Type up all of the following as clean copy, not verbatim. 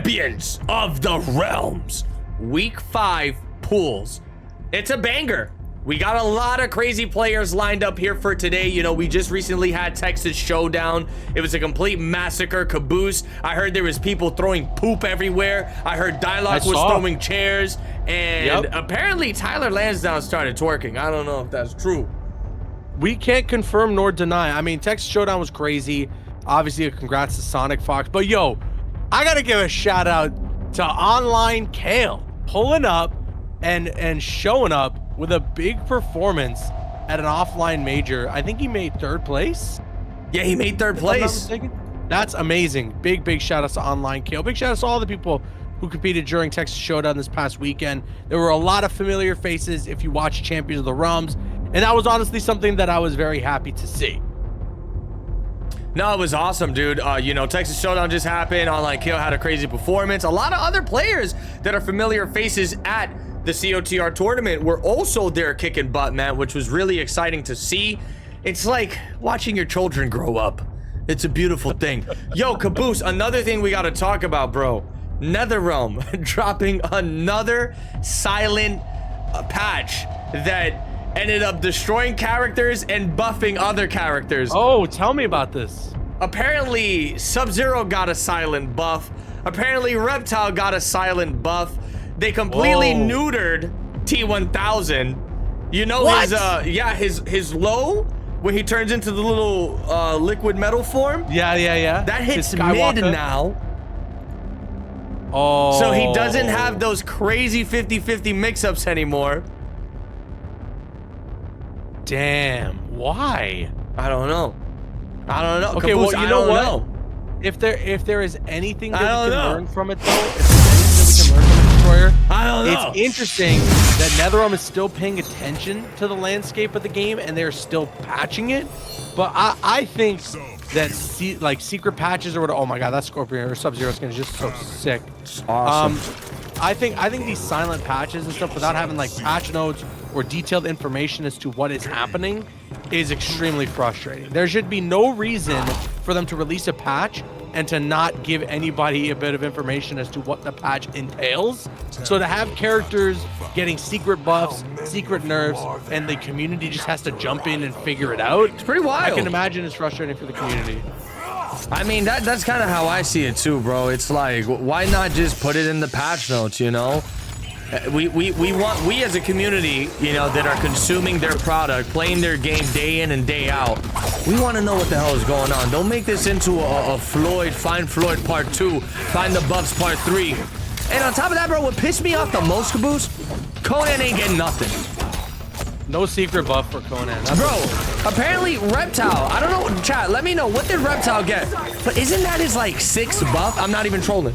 Champions of the Realms Week 5 pools. It's a banger. We got a lot of crazy players lined up here for today. You know, we just recently had Texas Showdown. It was a complete massacre caboose. I heard there was people throwing poop everywhere. I heard Dialogue was throwing chairs. And apparently Tyler Lansdowne started twerking. I don't know if that's true. We can't confirm nor deny. I mean, Texas Showdown was crazy. Obviously, congrats to Sonic Fox. But yo, I gotta give a shout out to Online Kale pulling up and showing up with a big performance at an offline major. I think he made 3rd place. Yeah, he made 3rd place. That's amazing. Big shout outs to Online Kale. Big shout outs to all the people who competed during Texas Showdown this past weekend. There were a lot of familiar faces if you watch Champions of the Realms, and that was honestly something that I was very happy to see. No, it was awesome, dude. You know, Texas Showdown just happened. Online Kale had a crazy performance. A lot of other players that are familiar faces at the COTR tournament were also there kicking butt, man, which was really exciting to see. It's like watching your children grow up. It's a beautiful thing. Yo, Caboose, another thing we got to talk about, bro. NetherRealm dropping another silent patch that ended up destroying characters and buffing other characters. Oh, tell me about this. Apparently, Sub-Zero got a silent buff. Apparently, Reptile got a silent buff. They completely neutered T1000. You know, his low when he turns into the little liquid metal form. Yeah. That hits mid now. Oh. So he doesn't have those crazy 50-50 mix-ups anymore. Damn. Why? I don't know. Okay, Caboose, well, you know what? If there is anything that we can learn from it, though, if there's anything that we can learn from the Destroyer, I don't know. It's interesting that NetherRealm is still paying attention to the landscape of the game and they're still patching it. But I think that secret patches or whatever. Oh my god, that Scorpion or Sub-Zero skin is just so sick. It's awesome. I think these silent patches and stuff without having like patch notes or detailed information as to what is happening is extremely frustrating. There should be no reason for them to release a patch and to not give anybody a bit of information as to what the patch entails. So to have characters getting secret buffs, secret nerfs, and the community just has to jump in and figure it out, it's pretty wild. I can imagine it's frustrating for the community. I mean, that's kind of how I see it too, bro. It's like, why not just put it in the patch notes, you know? We as a community, you know, that are consuming their product, playing their game day in and day out, we want to know what the hell is going on. Don't make this into a Find Floyd Part 2, Find the Buffs Part 3. And on top of that, bro, what pissed me off the most, Caboose, Conan ain't getting nothing. No secret buff for Conan. Bro, apparently Reptile, I don't know, chat, let me know, what did Reptile get? But isn't that his like 6th buff? I'm not even trolling.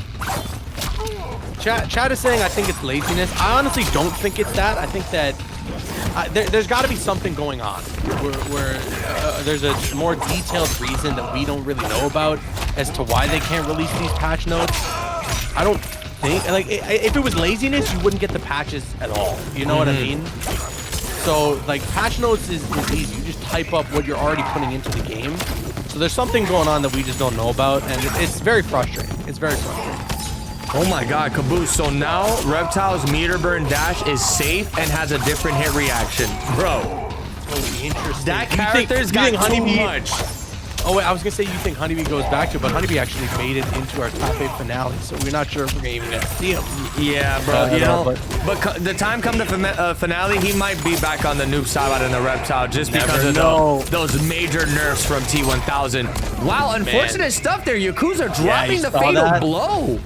Chat is saying I think it's laziness. I honestly don't think it's that. I think that there's got to be something going on where there's a more detailed reason that we don't really know about as to why they can't release these patch notes. I don't think, like, if it was laziness, you wouldn't get the patches at all. You know what I mean? So, like, patch notes is easy. You just type up what you're already putting into the game. So there's something going on that we just don't know about, and it's very frustrating. It's very frustrating. Oh my god, Caboose. So now Reptile's meter burn dash is safe and has a different hit reaction. Bro. Oh, interesting. That character's got too much. Oh, wait, I was going to say you think Honeybee goes back to it, but Honeybee actually made it into our top 8 finale, so we're not sure if we're even going to see him. Yeah, bro, you know, but the time come to finale, he might be back on the noob side in the Reptile just because of those major nerfs from T1000. Wow, unfortunate stuff there. Yakuza dropping the fatal blow.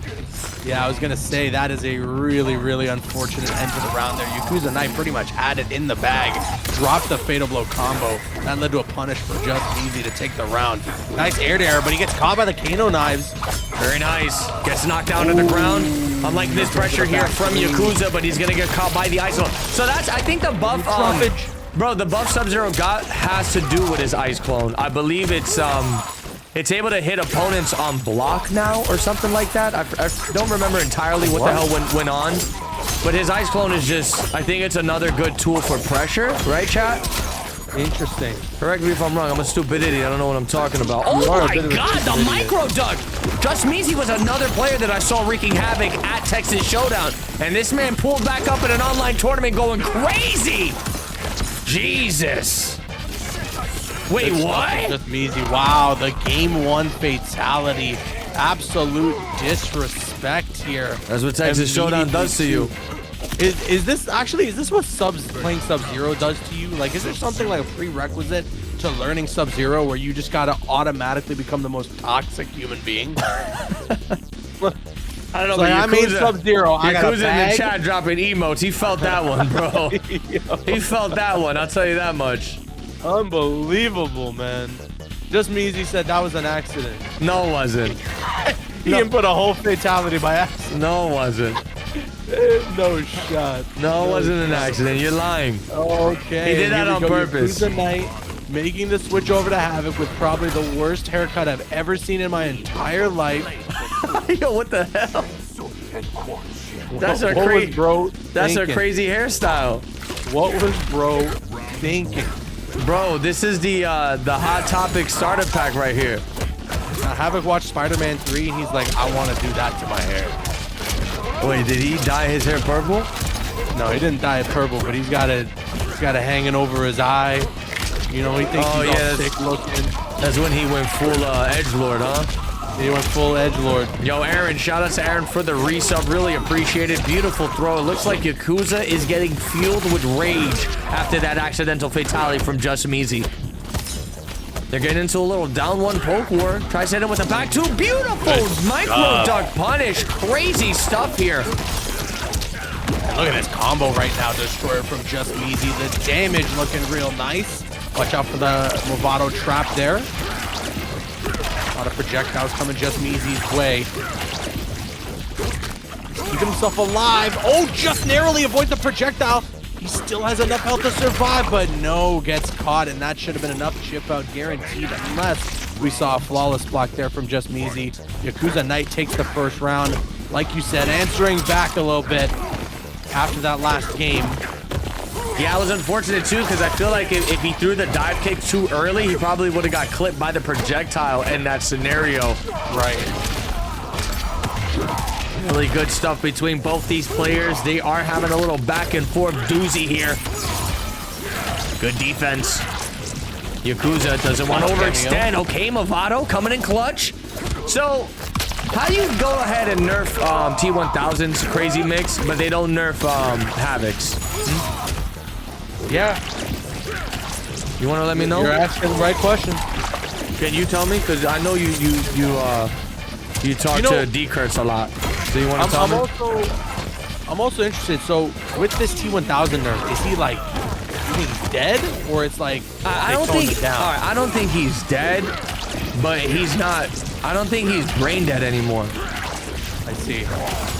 Yeah, I was going to say that is a really unfortunate end to the round there. Yakuza Knight pretty much had it in the bag, dropped the fatal blow combo. That led to a punish for Just Easy to take the round. Nice air to air, but he gets caught by the Kano knives. Very nice. Gets knocked down to the ground. Unlike this pressure here from Yakuza, but he's going to get caught by the ice clone. So that's, I think the buff, bro, the buff Sub-Zero got has to do with his ice clone. I believe it's able to hit opponents on block now or something like that. I don't remember entirely what the hell went on. But his ice clone is just, I think it's another good tool for pressure. Right, chat? Interesting. Correct me if I'm wrong. I'm a stupid idiot. I don't know what I'm talking about. Oh my god, the micro duck! Just Measy was another player that I saw wreaking havoc at Texas Showdown. And this man pulled back up in an online tournament going crazy! Jesus! Wait, what? Just Measy. Wow, the game 1 fatality. Absolute disrespect here. That's what Texas Showdown does to you. Is this what playing Sub-Zero does to you? Like, is there something like a prerequisite to learning Sub-Zero where you just gotta automatically become the most toxic human being? I don't know, like, I made Sub-Zero. I got a Yakuza bag. in the chat dropping emotes. He felt that one, bro. He felt that one. I'll tell you that much. Unbelievable, man. Just Measy said that was an accident. No, it wasn't. He didn't put a whole fatality by accident. No, it wasn't. No shot. No, it wasn't an accident. You're lying. Okay. He did that on purpose. Yakuza Knight making the switch over to Havoc with probably the worst haircut I've ever seen in my entire life. Yo, what the hell? That's a crazy, bro. That's a crazy hairstyle. What was bro thinking? Bro, this is the Hot Topic starter pack right here. Havoc watched Spider-Man 3 and he's like, I want to do that to my hair. Wait, did he dye his hair purple? No, he didn't dye it purple, but he's got it hanging over his eye. You know, he thinks he's all sick looking. That's when he went full edgelord, huh? He went full edgelord. Yo, Aaron, shout out to Aaron for the resub. Really appreciate it. Beautiful throw. It looks like Yakuza is getting fueled with rage after that accidental fatality from Just Measy. They're getting into a little down 1 poke war. Tries to hit him with a back 2. Beautiful micro duck punish. Crazy stuff here. Look at this combo right now. Destroyer from Just Measy. The damage looking real nice. Watch out for the Lovato trap there. A lot of projectiles coming Just Measy's way. Keeping himself alive. Oh, just narrowly avoids the projectile. He still has enough health to survive, but no, gets caught, and that should have been enough to chip out guaranteed unless we saw a flawless block there from Just Measy. Yakuza Knight takes the first round. Like you said, answering back a little bit after that last game. Yeah, it was unfortunate too, because I feel like if he threw the dive kick too early, he probably would have got clipped by the projectile in that scenario. Right. Really good stuff between both these players. They are having a little back and forth doozy here. Good defense. Yakuza doesn't want to overextend. Okay, Movado coming in clutch. So, how do you go ahead and nerf T1000's crazy mix, but they don't nerf Havoc's? Yeah. You want to let me know? You're asking the right question. Can you tell me? Because I know you talk to D-Kurtz a lot. So you want to tell me? I'm also interested. So with this T1000 nerf, is he like he's dead, or it's like I don't think. All right, I don't think he's dead, but he's not. I don't think he's brain dead anymore. I see.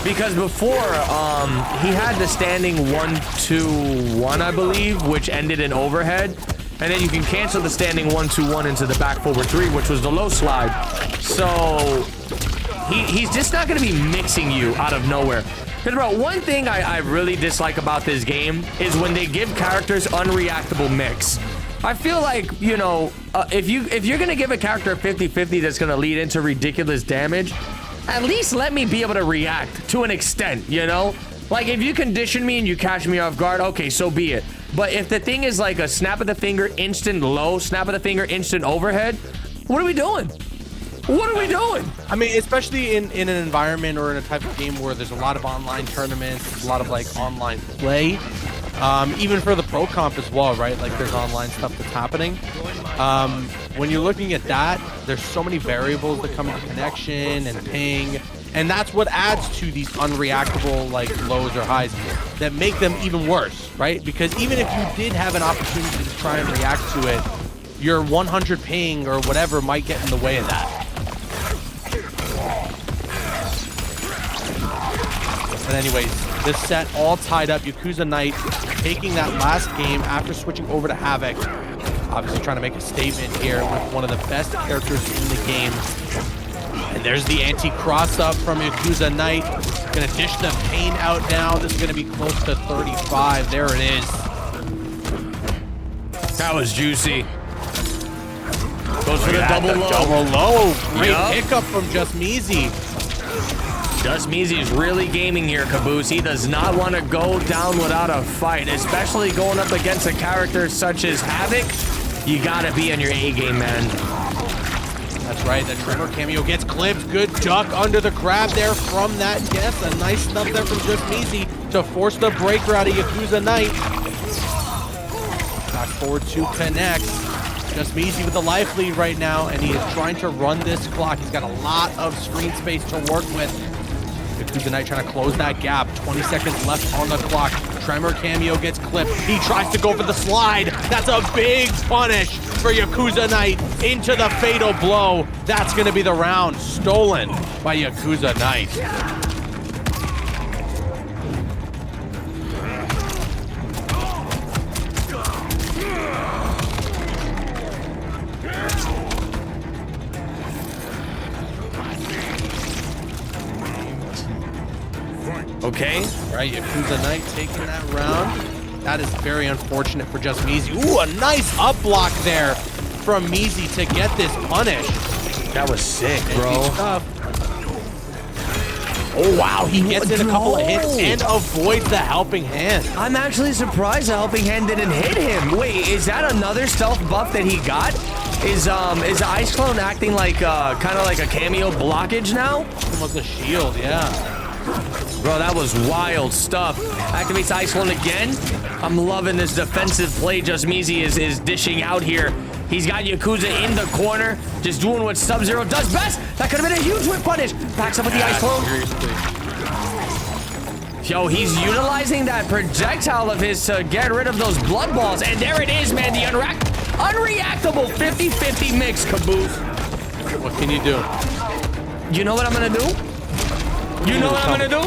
Because before, he had the standing 1-2-1, I believe, which ended in overhead. And then you can cancel the standing 1-2-1 into the back forward 3, which was the low slide. So he's just not going to be mixing you out of nowhere. Because, bro, one thing I really dislike about this game is when they give characters unreactable mix. I feel like, you know, if you're going to give a character a 50-50 that's going to lead into ridiculous damage, at least let me be able to react to an extent, you know? Like, if you condition me and you catch me off guard, okay, so be it. But if the thing is like a snap of the finger, instant low, snap of the finger, instant overhead, what are we doing? What are we doing? I mean, especially in an environment or in a type of game where there's a lot of online tournaments, a lot of like online play, even for the pro comp as well, right? Like there's online stuff that's happening. When you're looking at that, there's so many variables that come into connection and ping, and that's what adds to these unreactable like lows or highs that make them even worse, right? Because even if you did have an opportunity to try and react to it, your 100 ping or whatever might get in the way of that. But anyways, this set all tied up. Yakuza Knight taking that last game after switching over to Havoc. Obviously trying to make a statement here with one of the best characters in the game. And there's the anti-cross up from Yakuza Knight. Gonna dish the pain out now. This is gonna be close to 35. There it is. That was juicy. Goes for the double low. Double low. Great Yup. pickup from Just Meezy. Just Meezy is really gaming here, Caboose. He does not want to go down without a fight, especially going up against a character such as Havoc. You gotta be on your A game, man. That's right, the Tremor cameo gets clipped. Good duck under the grab there from that guess. A nice stuff there from Just Meezy to force the breaker out of Yakuza Knight. Back forward to connect. Just Meezy with the life lead right now, and he is trying to run this clock. He's got a lot of screen space to work with. Yakuza Knight trying to close that gap. 20 seconds left on the clock. Tremor cameo gets clipped. He tries to go for the slide. That's a big punish for Yakuza Knight into the fatal blow. That's going to be the round stolen by Yakuza Knight. Okay. Right, Yakuza Knight taking that round. That is very unfortunate for Just Meezy. Ooh, a nice up block there from Meezy to get this punish. That was sick, bro. Oh, wow. He gets in a couple of hits and avoids the helping hand. I'm actually surprised the helping hand didn't hit him. Wait, is that another stealth buff that he got? Is Ice Clone acting like kind of like a cameo blockage now? Almost a shield, yeah. Bro, that was wild stuff. Activates Ice Clone again. I'm loving this defensive play Just Meezy is dishing out here. He's got Yakuza in the corner, just doing what Sub-Zero does best. That could have been a huge whip punish. Backs up with the Ice Clone. Yo, he's utilizing that projectile of his to get rid of those blood balls. And there it is, man. The unreactable 50-50 mix, Caboose. What can you do? You know what I'm going to do? You know what I'm gonna do?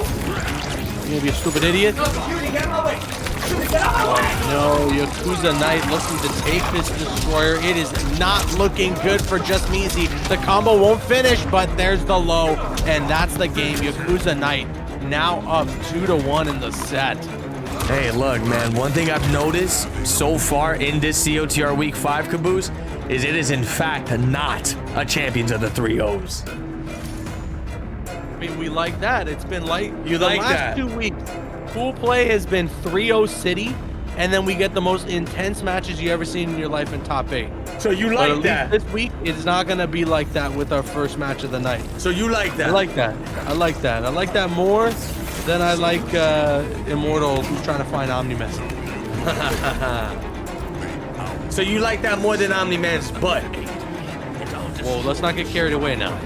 You gonna be a stupid idiot? No, Yakuza Knight looking to take this destroyer. It is not looking good for Just Meezy. The combo won't finish, but there's the low, and that's the game. Yakuza Knight now up 2-1 in the set. Hey, look, man. One thing I've noticed so far in this COTR Week 5, Caboose, is it is in fact not a Champions of the 3-0s. I mean, we like that. It's been like you like that. The last 2 weeks, pool play has been 3-0 City, and then we get the most intense matches you ever seen in your life in top 8. So you like that? This week, it's not gonna be like that with our first match of the night. So you like that? I like that. I like that. I like that more than I like Immortal, who's trying to find Omni-Man. So you like that more than Omni-Man's butt? Whoa, let's not get carried away now.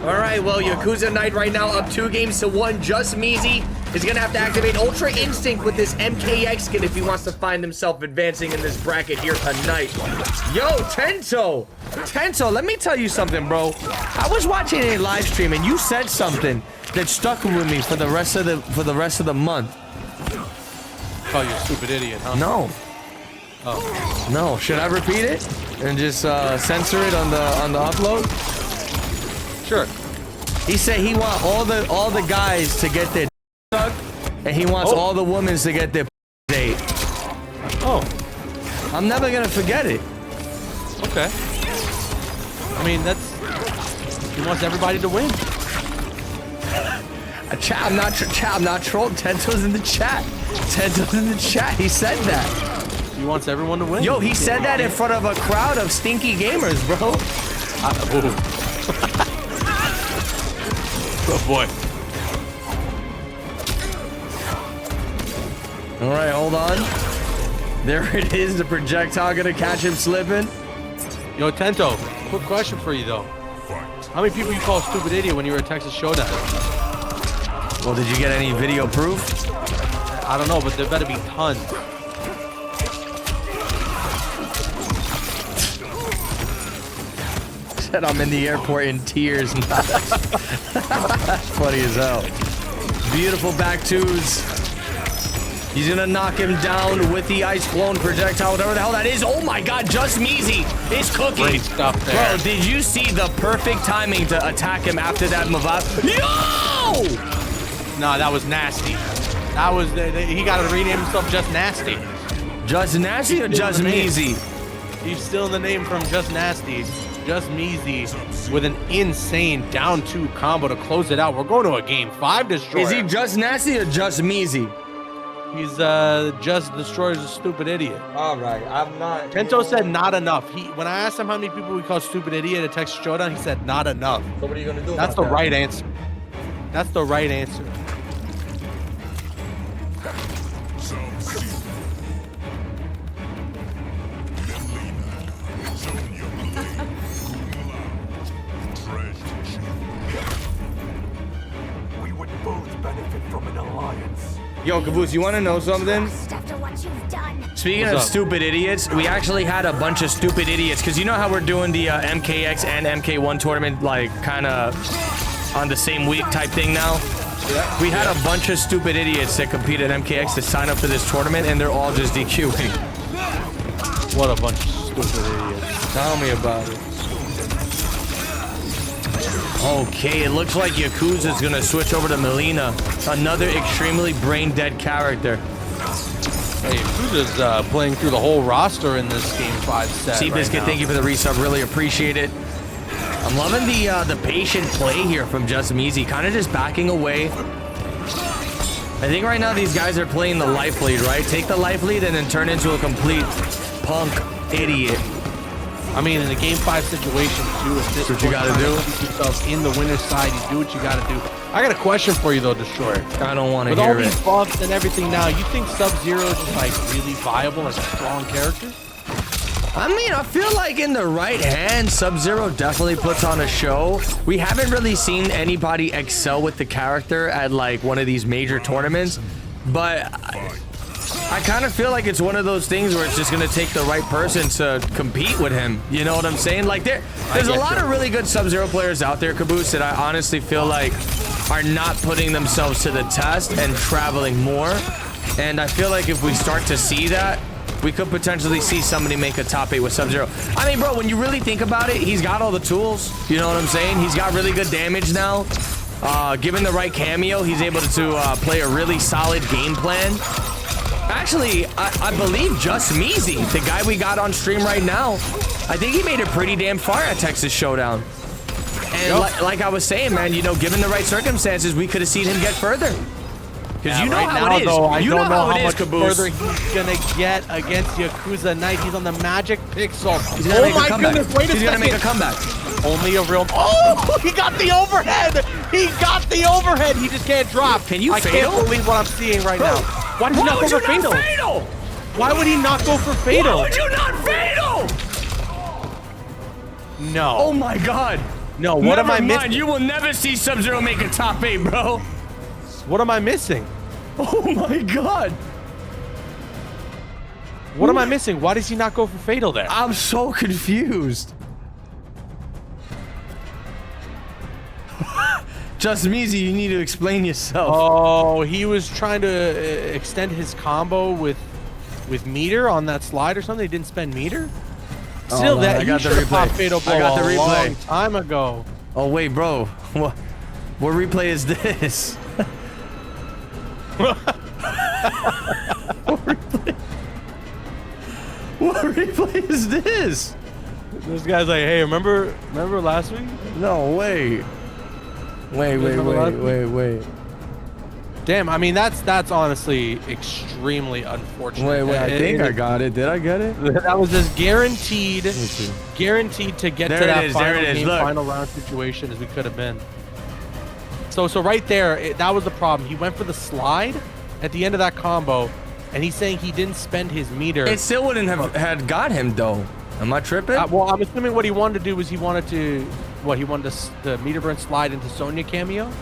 All right, well, Yakuza Knight right now up 2-1. Just Meezy is going to have to activate Ultra Instinct with this MKX skin if he wants to find himself advancing in this bracket here tonight. Yo, Tento, let me tell you something, bro. I was watching a live stream and you said something that stuck with me for the rest of the month. Oh, you stupid idiot, huh? No. Oh. No, should I repeat it and just censor it on the upload? Sure. He said he wants all the guys to get their sucked, and he wants all the women to get their date. Oh. I'm never gonna forget it. Okay. I mean, he wants everybody to win. I'm not trolling. Tento's in the chat. Tento's in the chat. He said that. He wants everyone to win. Yo, he said that in front of a crowd of stinky gamers, bro. Oh boy. All right, hold on. There it is. The projectile gonna catch him slipping. Yo, Tento, quick question for you though. How many people you call a stupid idiot when you were at Texas Showdown? Well, did you get any video proof? I don't know, but there better be tons. Said I'm in the airport in tears. Funny as hell. Beautiful back twos. He's gonna knock him down with the Ice Clone projectile, whatever the hell that is. Oh my god, Just Meezy is cooking. Great stuff there. Bro, did you see the perfect timing to attack him after that move out? Yo! No, that was nasty. That was, he got to rename himself Just Nasty. Just Nasty or Just Measy? He's still in the name from Just Nasty. Just Measy with an insane down 2 combo to close it out. We're going to a game 5 destroyer. Is he Just Nasty or Just Measy? He's Just Destroyer's a stupid idiot. All right, I'm not. Kento said not enough. When I asked him how many people we call stupid idiot at Texas Showdown, he said not enough. So what are you gonna do? That's the right answer. That's the right answer. We would both benefit from an alliance. Yo, Caboose, you want to know something? After what you've done. Speaking What's of up? stupid idiots, we actually had a bunch of stupid idiots because you know how we're doing the MKX and MK1 tournament like kind of on the same week type thing now? We had a bunch of stupid idiots that compete at MKX to sign up for this tournament, and they're all just DQing. What a bunch of stupid idiots. Tell me about it. Okay, it looks like Yakuza's gonna switch over to Melina, another extremely brain-dead character. Hey, Yakuza's playing through the whole roster in this game 5 set. Seabiscuit, right thank you for the resub. Really appreciate it. I'm loving the patient play here from Just Measy, kind of just backing away. I think right now these guys are playing the life lead, right? Take the life lead and then turn into a complete punk idiot. I mean, in a game 5 situation, too, at this What you gotta do. Keep yourself in the winner's side. You do what you gotta do. I got a question for you, though, Destroyer. I don't want to With all hear these it. buffs and everything now, you think Sub-Zero is just, like, really viable as a strong character? I mean, I feel like in the right hands, Sub-Zero definitely puts on a show. We haven't really seen anybody excel with the character at like one of these major tournaments, but I kind of feel like it's one of those things where it's just gonna take the right person to compete with him. You know what I'm saying? Like there's a lot of really good Sub-Zero players out there, Caboose, that I honestly feel like are not putting themselves to the test and traveling more. And I feel like if we start to see that, we could potentially see somebody make a top 8 with Sub-Zero. I mean, bro, when you really think about it, he's got all the tools. You know what I'm saying? He's got really good damage now. Given the right cameo, he's able to play a really solid game plan. Actually, I believe Just Measy, the guy we got on stream right now, I think he made it pretty damn far at Texas Showdown. And like I was saying, man, you know, given the right circumstances, we could have seen him get further. Because you know right how now, it is. though, I You don't know how how it is, much Caboose. further he's gonna get against Yakuza Knight. He's on the Magic Pixel. He's gonna make a comeback. Goodness, wait a He's gonna second. make a comeback. Only a real. Oh, he got the overhead. He got the overhead. He just can't drop. Can you I fatal? can't believe what I'm seeing right now. Why did he not go for fatal? Why would he not go for fatal? Why would you not fatal? No. Oh my god. No, what am I Never mind, missing? you will never see Sub-Zero make a top 8, bro. What am I missing? Oh my god. What am I missing? Why does he not go for fatal there? I'm so confused. Just Measy, you need to explain yourself. Oh, he was trying to extend his combo with meter on that slide or something. He didn't spend meter. Still, man, that I he got the should have replay. popped fatal blow I got the a replay. long time ago. Oh wait, bro. What replay is this? What replay is this? This guy's like, hey, remember last week? No, wait. Wait. Damn, I mean that's honestly extremely unfortunate. Wait, I think I got it. Did I get it? That was just guaranteed to get There to it that is, there final it is, game, look. final round situation as we could have been. So right there, that was the problem. He went for the slide at the end of that combo, and he's saying he didn't spend his meter. It still wouldn't have had got him though. Am I tripping? Well, I'm assuming what he wanted to do was he wanted the meter burn slide into Sonya cameo.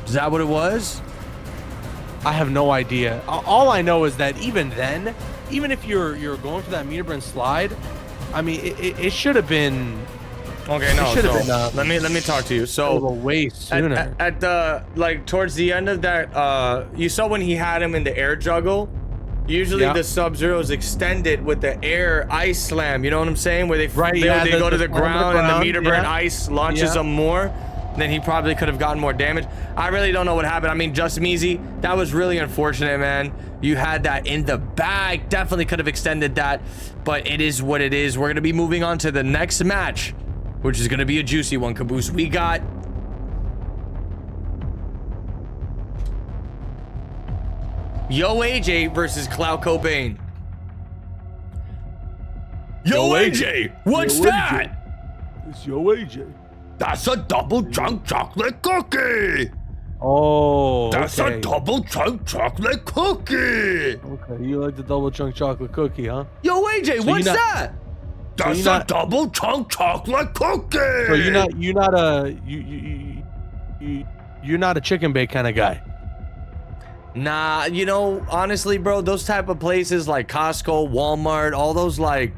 Is that what it was? I have no idea. All I know is that even then, even if you're going for that meter burn slide, I mean, it should have been. Okay, no. should've So, been, let me talk to you. A So way sooner. at the like towards the end of that, you saw when he had him in the air juggle. Usually Yeah. the Sub-Zero is extended with the air ice slam. You know what I'm saying? Where they Right, they, yeah, they the go to the slam on the ground and the ground, meter burn yeah. ice launches Yeah. them more. then he probably could have gotten more damage. I really don't know what happened. I mean, just Measy, that was really unfortunate, man. You had that in the bag. Definitely could have extended that, but it is what it is. We're going to be moving on to the next match, which is going to be a juicy one, Caboose. We got Yo AJ versus Cloud Cobain. Yo AJ, what's that? It's Yo AJ. That's a double chunk chocolate cookie. Oh, That's a double chunk chocolate cookie. Okay, you like the double chunk chocolate cookie, huh? Yo AJ, what's that? That's a double chunk chocolate cookie. So you're not a chicken bake kind of guy. Nah, you know, honestly, bro, those type of places like Costco, Walmart, all those like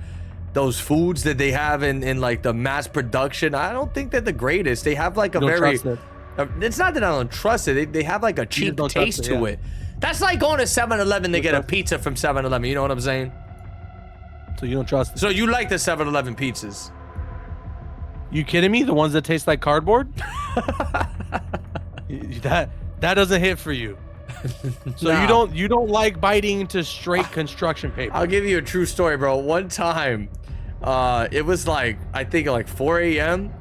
those foods that they have in like the mass production, I don't think they're the greatest. They have like a very, it's not that I don't trust it. They have like a cheap taste to it. That's like going to 7-Eleven to get a pizza from 7-Eleven. You know what I'm saying? So you don't trust it. So you like the 7-Eleven pizzas? You kidding me? The ones that taste like cardboard? that doesn't hit for you. So nah. you don't like biting into straight construction paper. I'll give you a true story, bro. One time, it was like, I think like 4 a.m.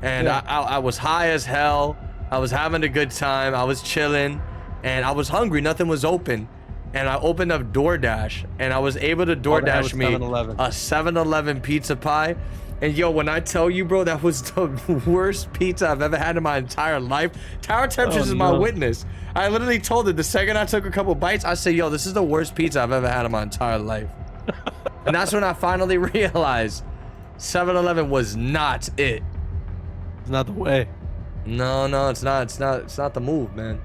and yeah. I was high as hell. I was having a good time. I was chilling and I was hungry. Nothing was open. And I opened up DoorDash and I was able to DoorDash me a 7-Eleven pizza pie. And yo, when I tell you, bro, that was the worst pizza I've ever had in my entire life. Tower Temperatures is my witness. I literally told it the second I took a couple bites, I said, yo, this is the worst pizza I've ever had in my entire life. And that's when I finally realized 7-Eleven was not it. It's not the way. No, it's not the move, man.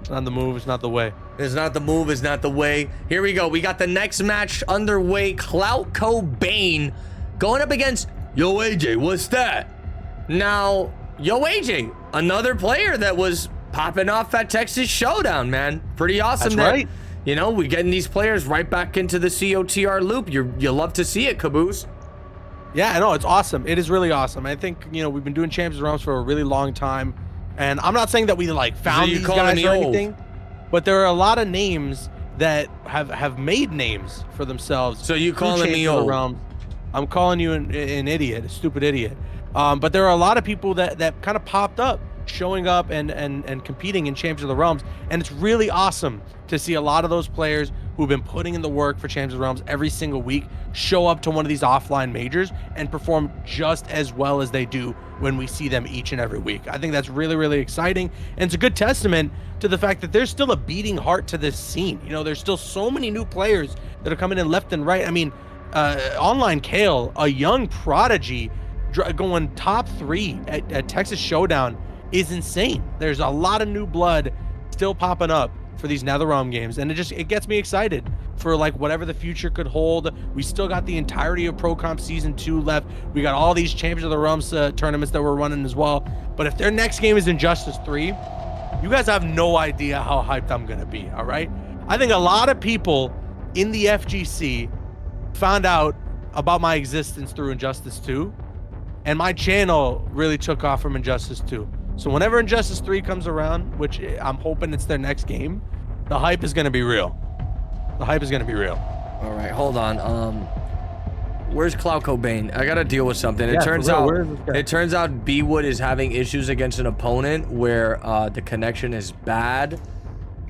It's not the move, it's not the way. It's not the move, it's not the way. Here we go. We got the next match underway. Cloud Cobain going up against Yo AJ. What's that? Now, Yo AJ, another player that was popping off at Texas Showdown, man. Pretty awesome. That's right. You know, we getting these players right back into the COTR loop. You love to see it, Caboose. Yeah, I know, it's awesome. It is really awesome. I think, you know, we've been doing Champions Realms for a really long time. And I'm not saying that we like found these guys or anything, but there are a lot of names that have made names for themselves. So you calling me old? I'm calling you an idiot, a stupid idiot. But there are a lot of people that kind of popped up, showing up and competing in Champions of the Realms. And it's really awesome to see a lot of those players who've been putting in the work for Champions of the Realms every single week show up to one of these offline majors and perform just as well as they do when we see them each and every week. I think that's really, really exciting. And it's a good testament to the fact that there's still a beating heart to this scene. You know, there's still so many new players that are coming in left and right. I mean, Online Kale, a young prodigy going top 3 at Texas Showdown is insane. There's a lot of new blood still popping up for these NetherRealm games, and it gets me excited for like whatever the future could hold. We still got the entirety of Pro Comp Season 2 left. We got all these Champions of the Realms tournaments that we're running as well. But if their next game is Injustice 3, you guys have no idea how hyped I'm gonna be, all right? I think a lot of people in the FGC found out about my existence through Injustice 2, and my channel really took off from Injustice 2. So whenever Injustice 3 comes around, which I'm hoping it's their next game, the hype is gonna be real. The hype is gonna be real. All right, hold on. Where's Cloud Cobain? I gotta deal with something. It turns out B-Wood is having issues against an opponent where the connection is bad.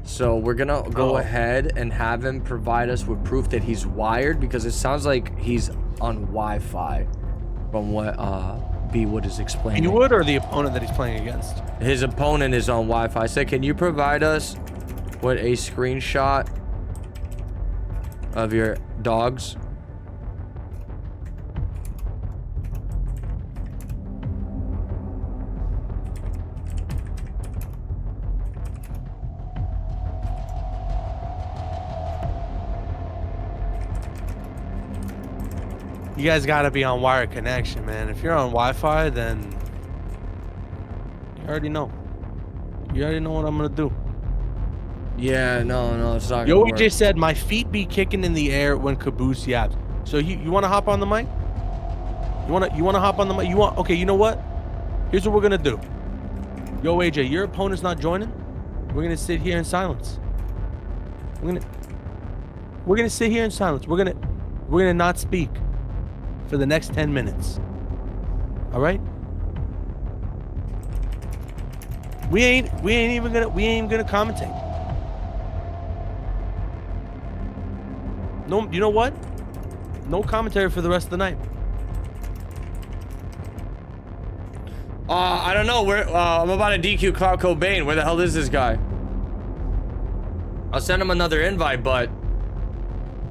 So we're gonna go ahead and have him provide us with proof that he's wired, because it sounds like he's on Wi-Fi from what B-Wood is explaining. B-Wood or the opponent that he's playing against? His opponent is on Wi-Fi. I said, can you provide us with a screenshot of your dogs? You guys gotta be on wired connection, man. If you're on Wi-Fi, then you already know. You already know what I'm gonna do. Yeah, no, it's not gonna Yo work. just said my feet be kicking in the air when Caboose yaps. So you wanna hop on the mic? You wanna hop on the mic? Okay, you know what? Here's what we're gonna do. Yo, AJ, your opponent's not joining. We're gonna sit here in silence. We're gonna sit here in silence. We're gonna not speak for the next 10 minutes. All right? We ain't even gonna commentate. No, you know what? No commentary for the rest of the night. I don't know. I'm about to DQ Cloud Cobain. Where the hell is this guy? I'll send him another invite, but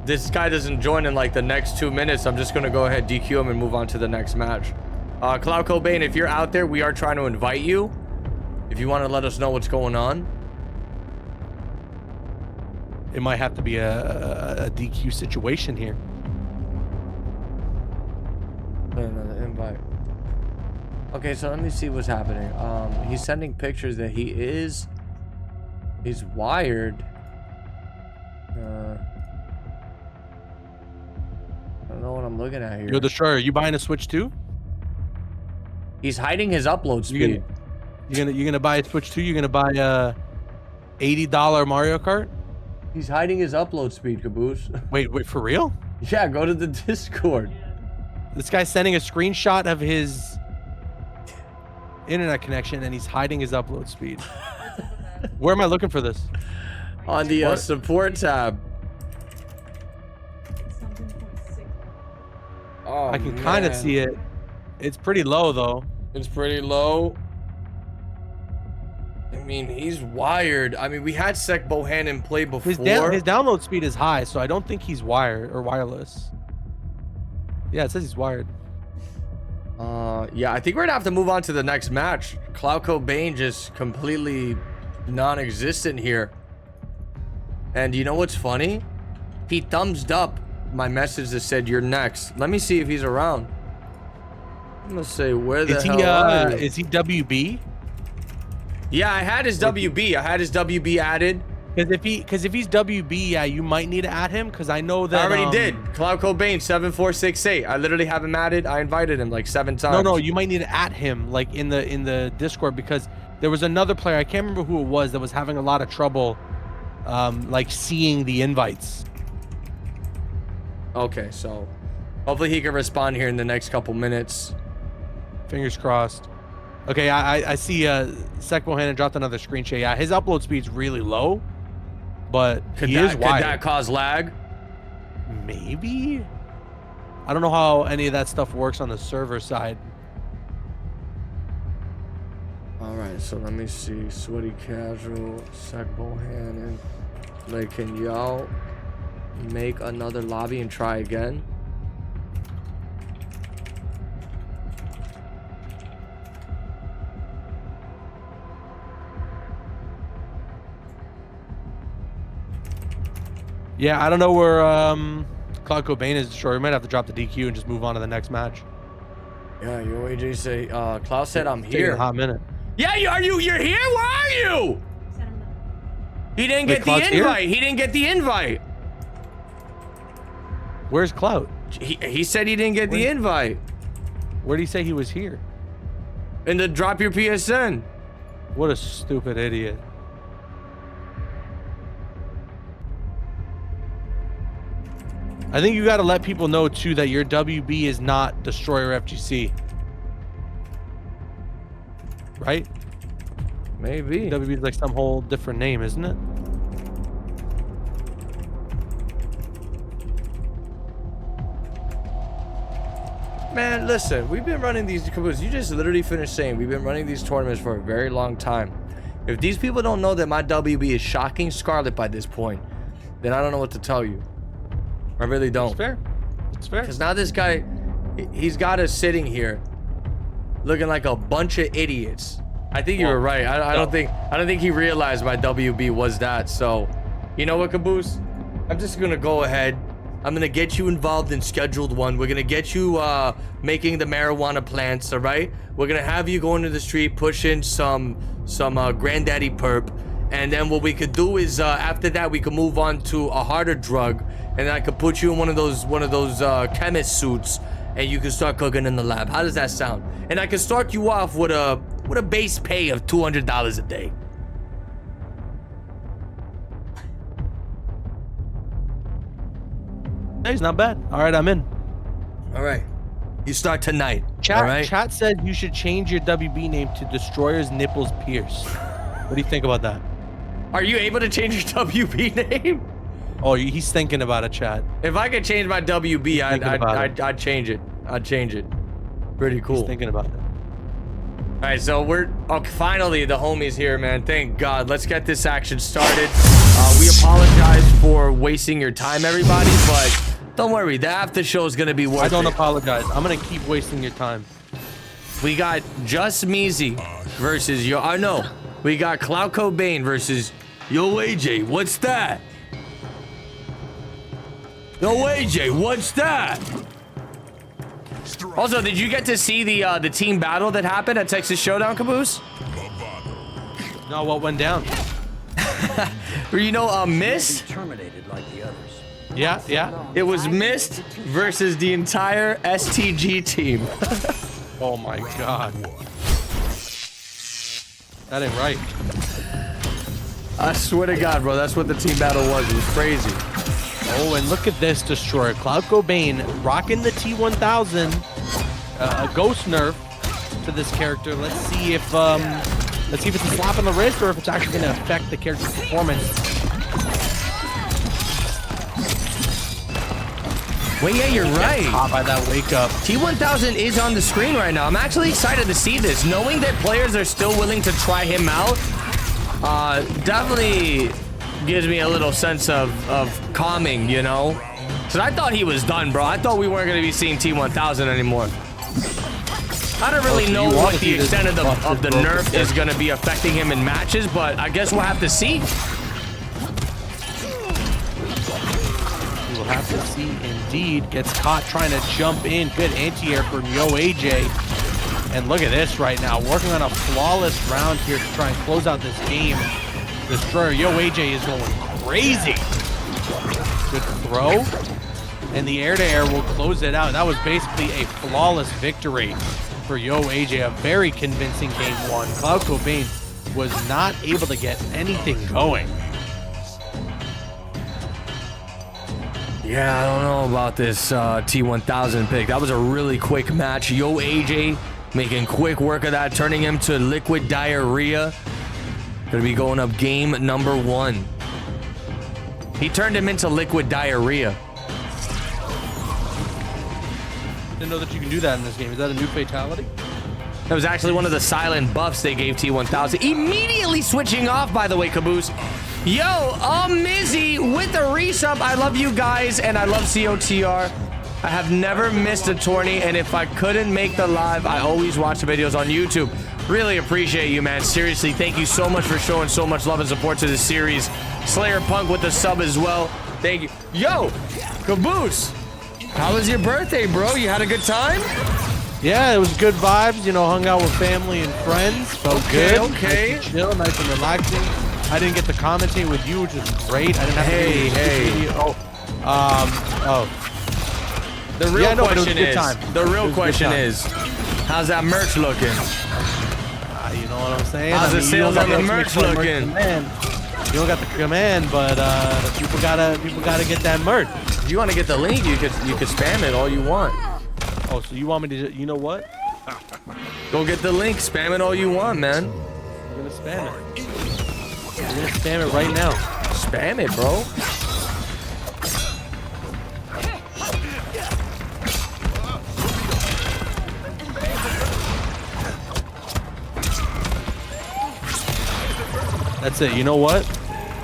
this guy doesn't join in like the next 2 minutes. I'm just gonna go ahead, DQ him, and move on to the next match. Cloud Cobain, if you're out there, we are trying to invite you. If you want to let us know what's going on. It might have to be a DQ situation here. Another invite. Okay, so let me see what's happening. He's sending pictures that he's wired. I don't know what I'm looking at here. Yo, Destroyer, are you buying a Switch too? He's hiding his upload speed. You're gonna buy a Switch too? You're gonna buy a $80 Mario Kart? He's hiding his upload speed, Caboose. Wait, for real? Yeah, go to the Discord. This guy's sending a screenshot of his internet connection and he's hiding his upload speed. Where am I looking for this? On the support tab. Oh, I can kind of see it. It's pretty low though. It's pretty low. I mean, he's wired. I mean, we had Sek Bohannon play before. His download speed is high, so I don't think he's wired or wireless. Yeah, it says he's wired. Yeah, I think we're gonna have to move on to the next match. Cloud Cobain just completely non-existent here. And you know what's funny? He thumbs up my message that said you're next. Let me see if he's around. I'm gonna say, where the hell are you? Is he WB? Yeah, I had his WB. I had his WB added. Because if he's WB, yeah, you might need to add him. Because I know that I already did. Cloud Cobain 7468. I literally have him added. I invited him like 7 times. No, you might need to add him like in the Discord, because there was another player, I can't remember who it was, that was having a lot of trouble like seeing the invites. Okay, so hopefully he can respond here in the next couple minutes. Fingers crossed. Okay, I see Sek Bohannon dropped another screenshot. Yeah, his upload speed's really low, but Could he is that wired. cause lag? Maybe. I don't know how any of that stuff works on the server side. All right, so let me see. Sweaty Casual, Sek Bohannon. Like, can y'all make another lobby and try again? Yeah, I don't know where Cloud Cobain is. Sure, we might have to drop the DQ and just move on to the next match. Yeah, your AJ say, Klaus said I'm Taking here. a hot minute. Yeah, you're here? Where are you? He didn't get the Cloud's invite. here? He didn't get the invite. Where's Cloud? He said he didn't get the invite. Where did he say he was here? And to drop your PSN. What a stupid idiot. I think you got to let people know too that your WB is not Destroyer FGC. Right? Maybe. WB is like some whole different name, isn't it? Man, listen, we've been running these, you just literally finished saying we've been running these tournaments for a very long time. If these people don't know that my WB is shocking scarlet by this point, then I don't know what to tell you. I really don't. It's fair. It's fair. Because now this guy, he's got us sitting here looking like a bunch of idiots. I think you were right. I don't think he realized my WB was that. So, you know what, Caboose? I'm just gonna go ahead. I'm gonna get you involved in scheduled one. We're gonna get you making the marijuana plants. All right. We're gonna have you going to the street pushing some granddaddy perp. And then what we could do is after that we could move on to a harder drug, and I could put you in one of those chemist suits, and you can start cooking in the lab. How does that sound? And I can start you off with with a base pay of $200 a day. He's not bad. All right, I'm in. All right. You start tonight. Chat, all right? Chat said you should change your WB name to Destroyer's Nipples Pierce. What do you think about that? Are you able to change your WB name? Oh, he's thinking about it, chat. If I could change my WB, I'd change it. I'd change it. Pretty cool. He's thinking about it. All right, so we're finally the homies here, man. Thank God. Let's get this action started. We apologize for wasting your time, everybody, but don't worry, the after show is gonna be worth it. I don't apologize. I'm gonna keep wasting your time. We got Just Meezy versus we got Cloud Bane versus Yo AJ. What's that? Yo AJ, what's that? Also, did you get to see the team battle that happened at Texas Showdown, Caboose? No, what went down? Mist? Terminated like the others. Yeah, yeah. It was Mist versus the entire STG team. Oh my God. That ain't right. I swear to God, bro, that's what the team battle was. It was crazy. Oh, and look at this Destroyer. Cloud Bane rocking the T1000. A ghost nerf to this character. Let's see if it's a slap on the wrist or if it's actually going to affect the character's performance. Well, yeah, you're right. Caught by that wake up. T1000 is on the screen right now. I'm actually excited to see this. Knowing that players are still willing to try him out, definitely gives me a little sense of calming, you know? Because I thought he was done, bro. I thought we weren't going to be seeing T1000 anymore. I don't really know what the extent of the nerf is going to be affecting him in matches, but I guess we'll have to see. We'll have to see indeed. Gets caught trying to jump in. Good anti-air from Yo AJ. And look at this right now. Working on a flawless round here to try and close out this game. Destroyer Yo AJ is going crazy. Good throw. And the air-to-air will close it out. That was basically a flawless victory for Yo AJ. A very convincing game one. Cloud Bane was not able to get anything going. Yeah, I don't know about this T1000 pick. That was a really quick match. Yo AJ making quick work of that, turning him to liquid diarrhea. Gonna be going up game number 1. He turned him into liquid diarrhea. Didn't know that you can do that in this game. Is that a new fatality? That was actually one of the silent buffs they gave T1000. Immediately switching off, by the way, Caboose. Yo, Mizzy with the resub. I love you guys, and I love COTR. I have never missed a tourney, and if I couldn't make the live, I always watch the videos on YouTube. Really appreciate you, man. Seriously, thank you so much for showing so much love and support to this series. Slayer Punk with the sub as well. Thank you. Yo, Caboose, how was your birthday, bro? You had a good time? Yeah, it was good vibes. You know, hung out with family and friends. Felt good. Okay. Nice and chill, nice and relaxing. I didn't get to commentate with you, which was great. I didn't have to do this video. The real question is, how's that merch looking? You know what I'm saying? How's the sales on the merch looking? You don't got the command, but people gotta get that merch. If you want to get the link, you could spam it all you want. Oh, so you want me to? You know what? Go get the link, spam it all you want, man. I'm gonna spam it. I'm gonna spam it right now. Spam it, bro. That's it. You know what?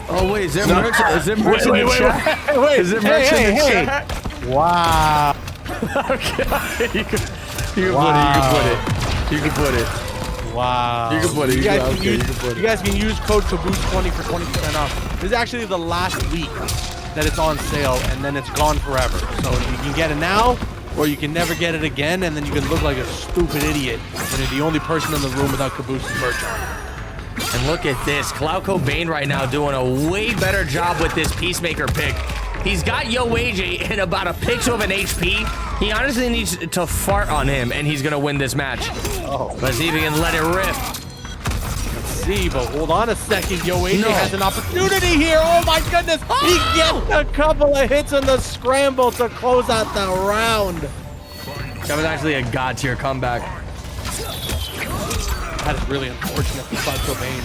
Oh wait, is there merch? Is there merch in the chat? Wait. Is there merch in the chat? Wow. Okay, you can put it. Wow. You can put it. You guys can use code Caboose20 for 20% off. This is actually the last week that it's on sale, and then it's gone forever. So you can get it now, or you can never get it again, and then you can look like a stupid idiot when you're the only person in the room without Caboose's merch on. And look at this, Cloud Bane right now doing a way better job with this Peacemaker pick. He's got Yo AJ in about a pixel of an HP. He honestly needs to fart on him, and he's gonna win this match. Oh. Let's see if he can let it rip. Let's see, but hold on a second. Yo AJ has an opportunity here. Oh my goodness. He gets a couple of hits on the scramble to close out the round. That was actually a god tier comeback. That is really unfortunate for Cloud Cobain.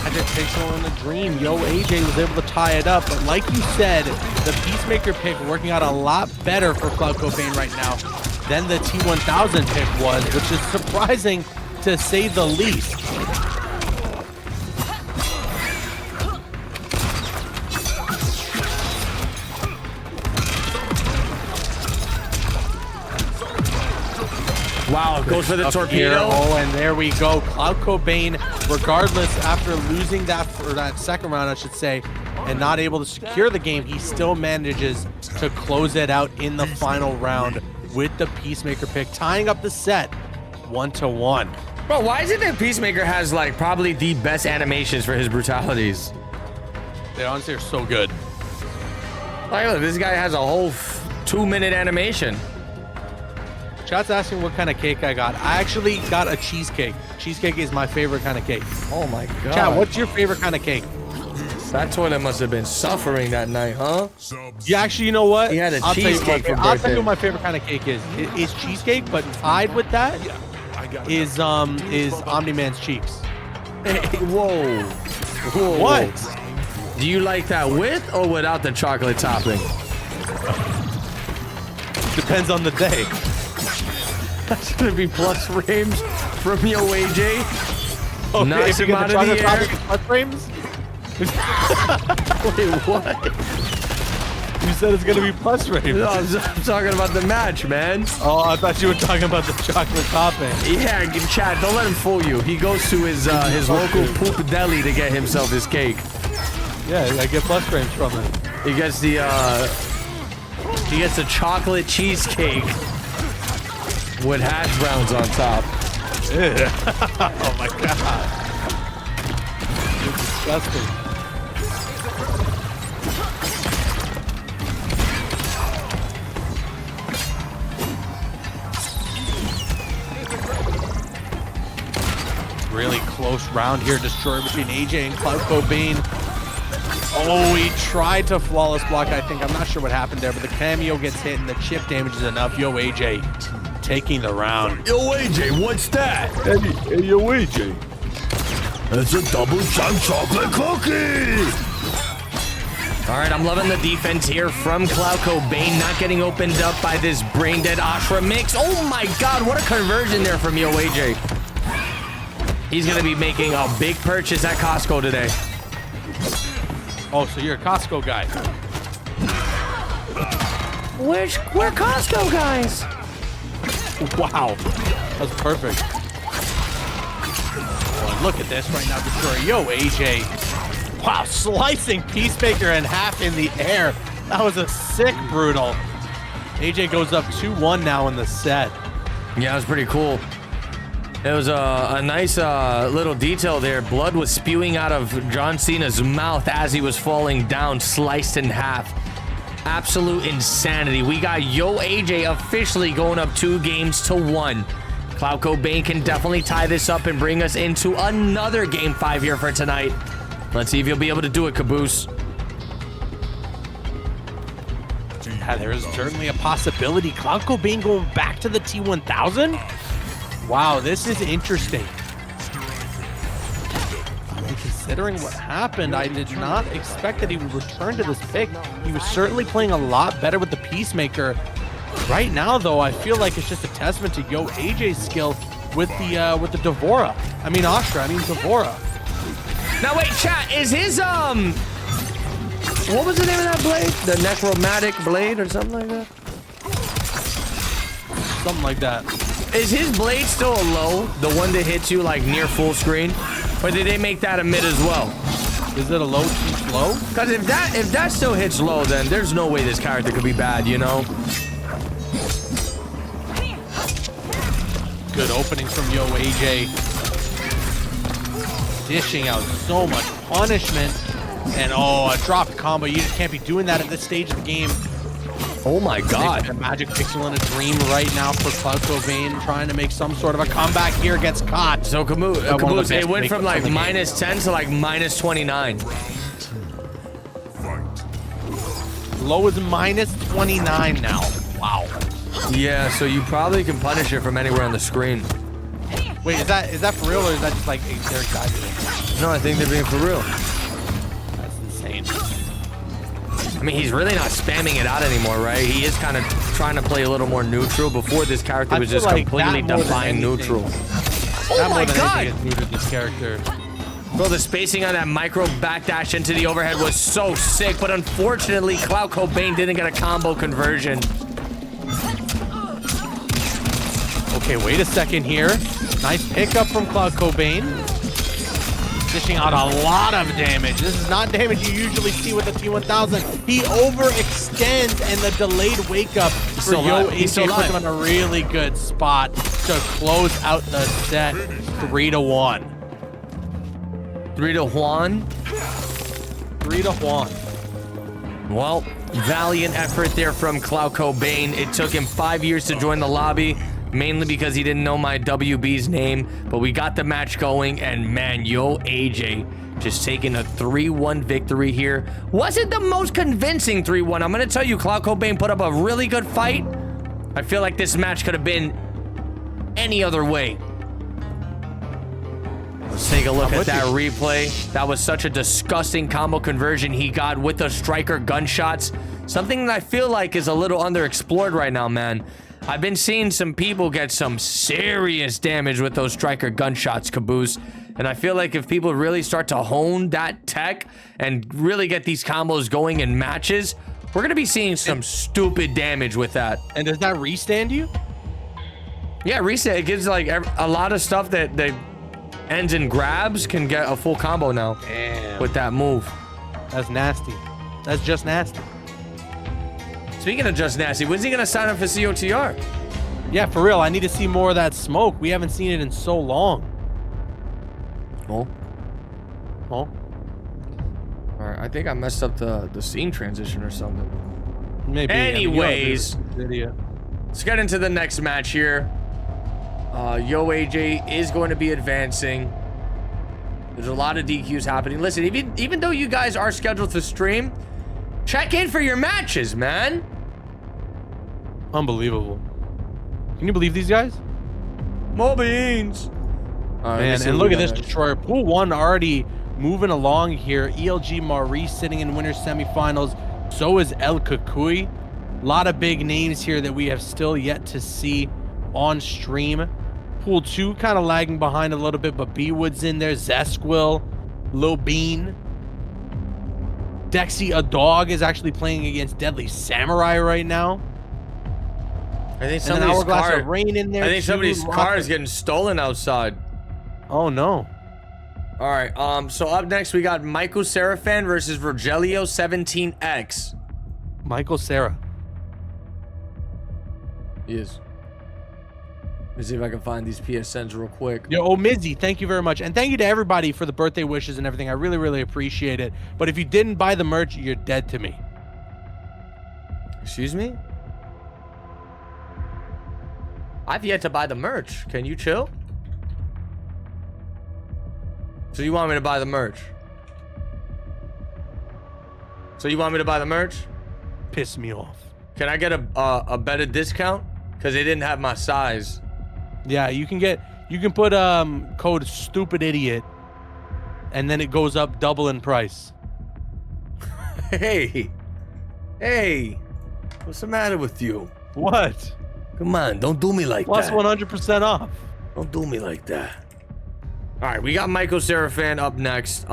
Educational in the dream. Yo AJ was able to tie it up, but like you said, the Peacemaker pick working out a lot better for Cloud Cobain right now than the T1000 pick was, which is surprising to say the least. Wow, goes for the Up torpedo. here. Oh, and there we go. Cloud Cobain, regardless, after losing that for that second round, I should say, and not able to secure the game, he still manages to close it out in the final round with the Peacemaker pick, tying up the set 1-1. Bro, why is it that Peacemaker has like probably the best animations for his brutalities? They honestly are so good. Like, look, this guy has a whole 2-minute animation. Chat's asking what kind of cake I got. I actually got a cheesecake. Cheesecake is my favorite kind of cake. Oh my god. Chat, what's your favorite kind of cake? That toilet must have been suffering that night, huh? Yeah, actually, you know what? He had a I'll tell you cheesecake for I'll tell birthday. you what my favorite kind of cake is. It's cheesecake, but tied with that is Omni-Man's cheeks. Hey, whoa. Whoa. What? Do you like that with or without the chocolate topping? Depends on the day. That's gonna be plus frames from Yo AJ. Okay, Knocks if you him get out the of the chocolate air. topping plus frames? Wait, what? You said it's gonna be plus frames. No, I'm talking about the match, man. Oh, I thought you were talking about the chocolate topping. Yeah, Chad, don't let him fool you. He goes to his local poop deli to get himself his cake. Yeah, I get plus frames from it. He gets the chocolate cheesecake with hash browns on top. Oh my god. You're disgusting. Really close round here. Destroyer between AJ and Cloud Cobain. Oh, he tried to flawless block, I think. I'm not sure what happened there, but the cameo gets hit and the chip damage is enough. Yo, AJ taking the round. Yo, AJ, what's that? Hey, yo, AJ. It's a double shot chocolate cookie. All right, I'm loving the defense here from Cloud Cobain, not getting opened up by this brain dead Ashra mix. Oh my god, what a conversion there from Yo AJ. He's gonna be making a big purchase at Costco today. Oh, so you're a Costco guy. We're Costco guys. Wow, that's perfect. Oh, look at this right now, Destroyer. Yo, AJ. Wow, slicing Peacemaker in half in the air. That was a sick brutal. AJ goes up 2-1 now in the set. Yeah, it was pretty cool. It was a nice little detail there. Blood was spewing out of John Cena's mouth as he was falling down, sliced in half. Absolute insanity. We got Yo AJ officially going up 2-1. Cloud Cobain can definitely tie this up and bring us into another game 5 here for tonight. Let's see if you'll be able to do it, Caboose. Yeah, there is certainly a possibility. Cloud Cobain going back to the T1000? Wow, this is interesting. I mean, considering what happened, I did not expect that he would return to this pick. He was certainly playing a lot better with the Peacemaker. Right now, though, I feel like it's just a testament to Yo AJ's skill with the Devora. I mean Devora. Now wait, chat, is his what was the name of that blade? The necromantic blade or something like that? Something like that. Is his blade still a low? The one that hits you like near full screen? Or did they make that a mid as well? Is it a low to low? Because if that still hits low, then there's no way this character could be bad, you know? Good opening from Yo AJ. dishing out so much punishment. And oh, a drop combo. You just can't be doing that at this stage of the game. Oh my God. A magic pixel in a dream right now for Cloud Vein, trying to make some sort of a comeback here, gets caught. So Caboose, it went from like -10 to like -29. Low is -29 now. Wow. Yeah, so you probably can punish it from anywhere on the screen. Wait, is that for real, or is that just like they're exaggerating? No, I think they're being for real. That's insane. I mean, he's really not spamming it out anymore, right? He is kind of trying to play a little more neutral. Before, this character was just like completely defying neutral. Oh my God! Is new to this character. Bro, the spacing on that micro backdash into the overhead was so sick, but unfortunately, Cloud Cobain didn't get a combo conversion. Okay, wait a second here. Nice pickup from Cloud Cobain. Dishing out a lot of damage. This is not damage you usually see with the T1000. He overextends, and the delayed wake up for Yo AJ puts him in a really good spot to close out the set 3-1. 3-1? 3-1. Well, valiant effort there from Cloud Cobain. It took him 5 years to join the lobby, mainly because he didn't know my WB's name, but we got the match going, and man, Yo AJ just taking a 3-1 victory here. Wasn't the most convincing 3-1. I'm gonna tell you, Cloud Cobain put up a really good fight. I feel like this match could have been any other way. Let's take a look at that replay. That was such a disgusting combo conversion he got with the striker gunshots. Something that I feel like is a little underexplored right now, man. I've been seeing some people get some serious damage with those striker gunshots, Caboose. And I feel like if people really start to hone that tech and really get these combos going in matches, we're going to be seeing some stupid damage with that. And does that restand you? Yeah, reset. It gives like a lot of stuff that ends in grabs can get a full combo now. Damn. With that move. That's nasty. That's just nasty. Speaking of just nasty, when's he gonna sign up for COTR? Yeah, for real. I need to see more of that smoke. We haven't seen it in so long. Oh. Oh. All right, I think I messed up the scene transition or something. Maybe. Anyways, let's get into the next match here. Yo AJ is going to be advancing. There's a lot of DQs happening. Listen, even though you guys are scheduled to stream, check in for your matches, man. Unbelievable. Can you believe these guys? More beans. Man, and look at this destroyer. Pool 1 already moving along here. ELG Maurice sitting in winner's semifinals. So is El Kukui. A lot of big names here that we have still yet to see on stream. Pool 2 kind of lagging behind a little bit, but B-Wood's in there. Zesquil, Lil Bean. Dexy a Dog is actually playing against Deadly Samurai right now. I think somebody's car. Rain in there. I think somebody's car is getting stolen outside. Oh no. All right. So up next we got Michael Seraphan versus Rogelio 17X. Michael Sarah. He is. Let me see if I can find these PSNs real quick. Yo, Mizzy, thank you very much. And thank you to everybody for the birthday wishes and everything. I really, really appreciate it. But if you didn't buy the merch, you're dead to me. Excuse me? I've yet to buy the merch. Can you chill? So you want me to buy the merch? So you want me to buy the merch? Piss me off. Can I get a better discount? Because they didn't have my size. Yeah, you can put code stupid idiot, and then it goes up double in price. Hey, what's the matter with you? What? Come on, don't do me like Plus that. 100% off. Don't do me like that. All right, we got Michael Seraphan up next.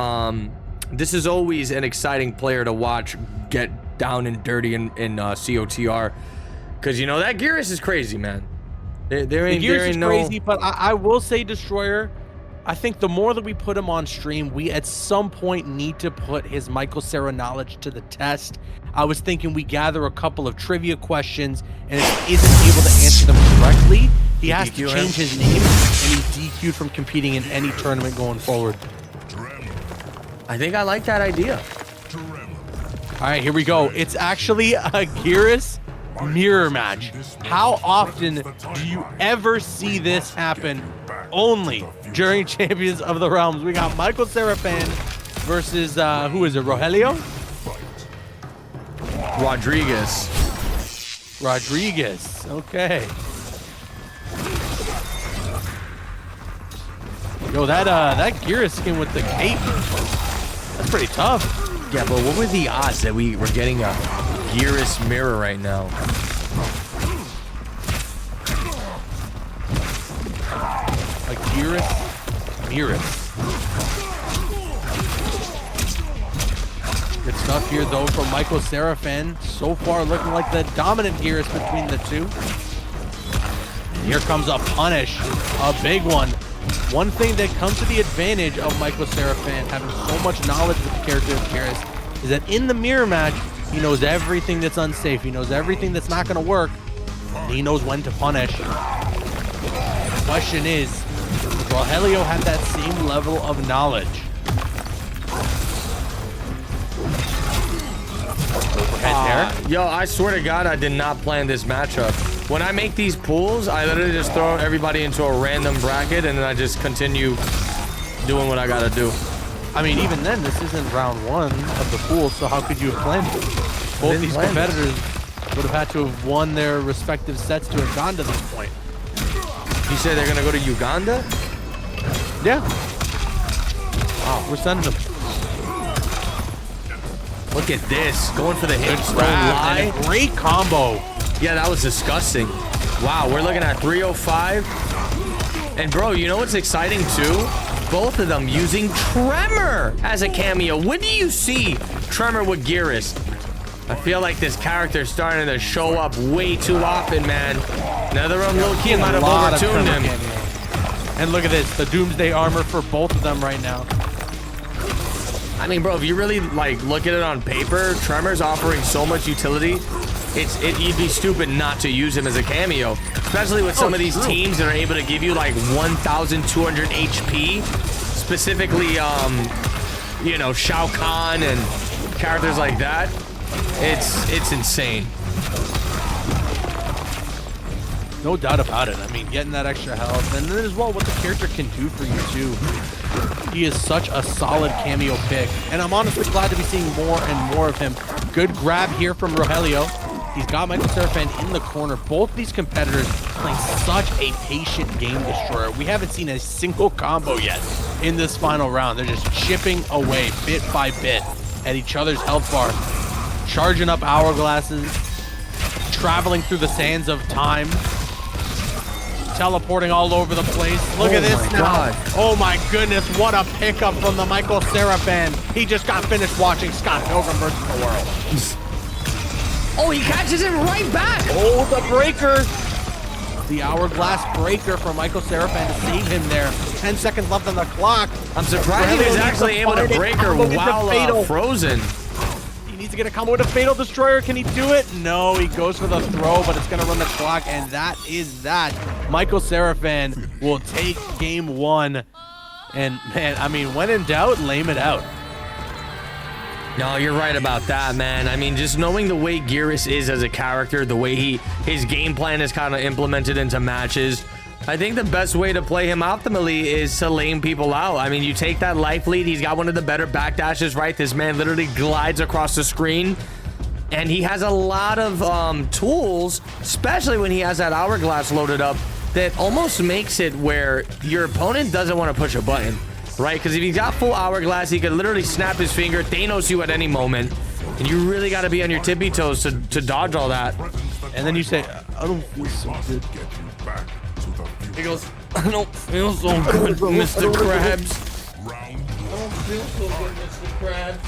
This is always an exciting player to watch get down and dirty in COTR. Because, you know, that Gearus is crazy, man. There ain't no... crazy, but I will say, Destroyer, I think the more that we put him on stream, we at some point need to put his Michael Cera knowledge to the test. I was thinking we gather a couple of trivia questions, and if he isn't able to answer them correctly, he has to change his name, and he's DQ'd from competing in any tournament going forward. I think I like that idea. All right, here we go. It's actually a Geras mirror match. How often do you ever see this happen? Only during Champions of the Realms. We got Michael Seraphin versus, who is it, Rogelio? Rodriguez. Okay. Yo, that Geras skin with the cape, that's pretty tough. Yeah, but what were the odds that we were getting a Geras mirror right now? A Geras mirror. Good stuff here, though, from Michael Seraphin. So far, looking like the dominant Geras between the two. And here comes a punish, a big one. One thing that comes to the advantage of Michael Seraphin having so much knowledge with the character of Geras is that in the mirror match, he knows everything that's unsafe. He knows everything that's not going to work. And he knows when to punish. The question is, does Rogelio have that same level of knowledge? Overhead there. Yo, I swear to God, I did not plan this matchup. When I make these pools, I literally just throw everybody into a random bracket and then I just continue doing what I gotta do. I mean, even then, this isn't round one of the pool, so how could you have planned it? Both these competitors would have had to have won their respective sets to have gone to this point. You say they're gonna go to Uganda? Yeah. Wow, we're sending them. Look at this, going for the hips. Don't And lie. a great combo. Yeah, that was disgusting. Wow, we're looking at 305. And bro, you know what's exciting too? Both of them using Tremor as a cameo. When do you see Tremor with Geras? I feel like this character is starting to show up way too often, man. NetherRealm low-key might have overtuned him. And look at this, the Doomsday armor for both of them right now. I mean, bro, if you really like look at it on paper, Tremor's offering so much utility. You'd be stupid not to use him as a cameo, especially with some of these teams that are able to give you like 1,200 HP, specifically, you know, Shao Kahn and characters like that. It's insane. No doubt about it. I mean, getting that extra health, and then as well what the character can do for you too. He is such a solid cameo pick, and I'm honestly glad to be seeing more and more of him. Good grab here from Rogelio. He's got Michael Seraphin in the corner. Both these competitors playing such a patient game destroyer. We haven't seen a single combo yet in this final round. They're just chipping away bit by bit at each other's health bar, charging up hourglasses, traveling through the sands of time, teleporting all over the place. Look at this now. God. Oh my goodness, what a pickup from the Michael Seraphin. He just got finished watching Scott Pilgrim versus the World. Oh, he catches it right back. Oh, the breaker. The hourglass breaker for Michael Seraphin to save him there. 10 seconds left on the clock. I'm surprised he was actually able to break her while frozen. He needs to get a combo with a Fatal Destroyer. Can he do it? No, he goes for the throw, but it's going to run the clock, and that is that. Michael Seraphin will take game one. And, man, I mean, when in doubt, lame it out. No, you're right about that, man. I mean, just knowing the way Geras is as a character, the way his game plan is kind of implemented into matches, I think the best way to play him optimally is to lame people out. I mean, you take that life lead. He's got one of the better backdashes, right? This man literally glides across the screen, and he has a lot of tools, especially when he has that hourglass loaded up, that almost makes it where your opponent doesn't want to push a button. Right, because if he's got full hourglass, he could literally snap his finger, Thanos you at any moment, and you really got to be on your tippy toes to dodge all that. And then you say, I don't feel so good. He goes, I don't feel so good, Mr. Krabs. I don't feel so good, Mr. Krabs.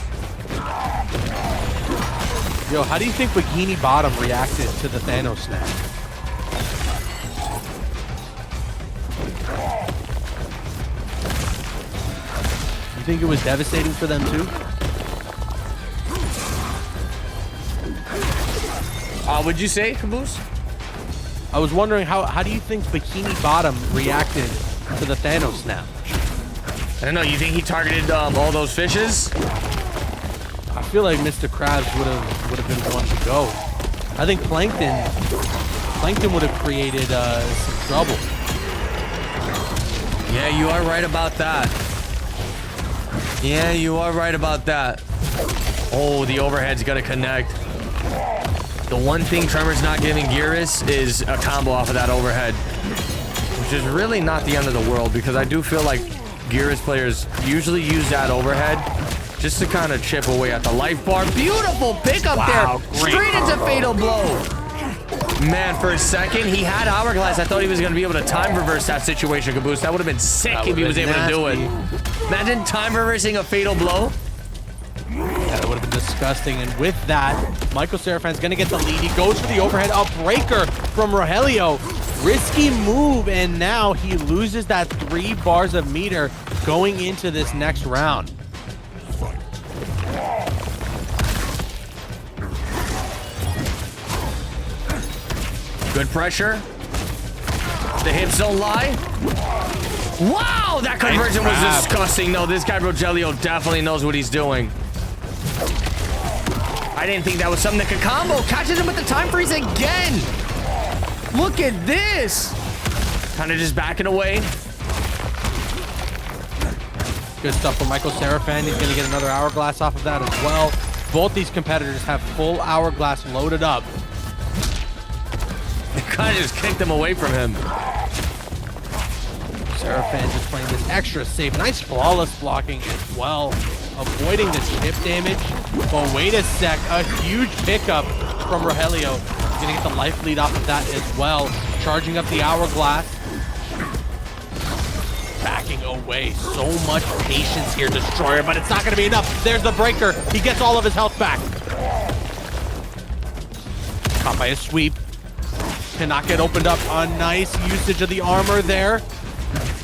Yo, how do you think Bikini Bottom reacted to the Thanos snap? You think it was devastating for them too? Would you say, Caboose? I was wondering how do you think Bikini Bottom reacted to the Thanos snap? I don't know, you think he targeted all those fishes? I feel like Mr. Krabs would have been the one to go. I think Plankton would have created some trouble. Yeah, you are right about that. Yeah, you are right about that. Oh, the overhead's gonna connect. The one thing Tremor's not giving Gearus is a combo off of that overhead, which is really not the end of the world, because I do feel like Gearus players usually use that overhead just to kind of chip away at the life bar. Beautiful pickup there. Straight into fatal blow. Man, for a second, he had Hourglass. I thought he was going to be able to time reverse that situation, Caboose. That would have been sick if he was able to do it. Imagine time reversing a fatal blow. Yeah, that would have been disgusting. And with that, Michael Serafan's going to get the lead. He goes for the overhead, a breaker from Rogelio. Risky move, and now he loses that 3 bars of meter going into this next round. Good pressure. The hips don't lie. Wow, that conversion was disgusting. No, this guy Rogelio definitely knows what he's doing. I didn't think that was something that could combo. Catches him with the time freeze again. Look at this. Kind of just backing away. Good stuff from Michael Serafan. He's going to get another Hourglass off of that as well. Both these competitors have full Hourglass loaded up. It kind of just kicked them away from him. Serafan just playing this extra safe. Nice flawless blocking as well. Avoiding the chip damage. But wait a sec. A huge pickup from Rogelio. He's going to get the life lead off of that as well. Charging up the Hourglass. Backing away. So much patience here, Destroyer, but it's not going to be enough. There's the breaker. He gets all of his health back. Caught by a sweep. Cannot get opened up. A nice usage of the armor there.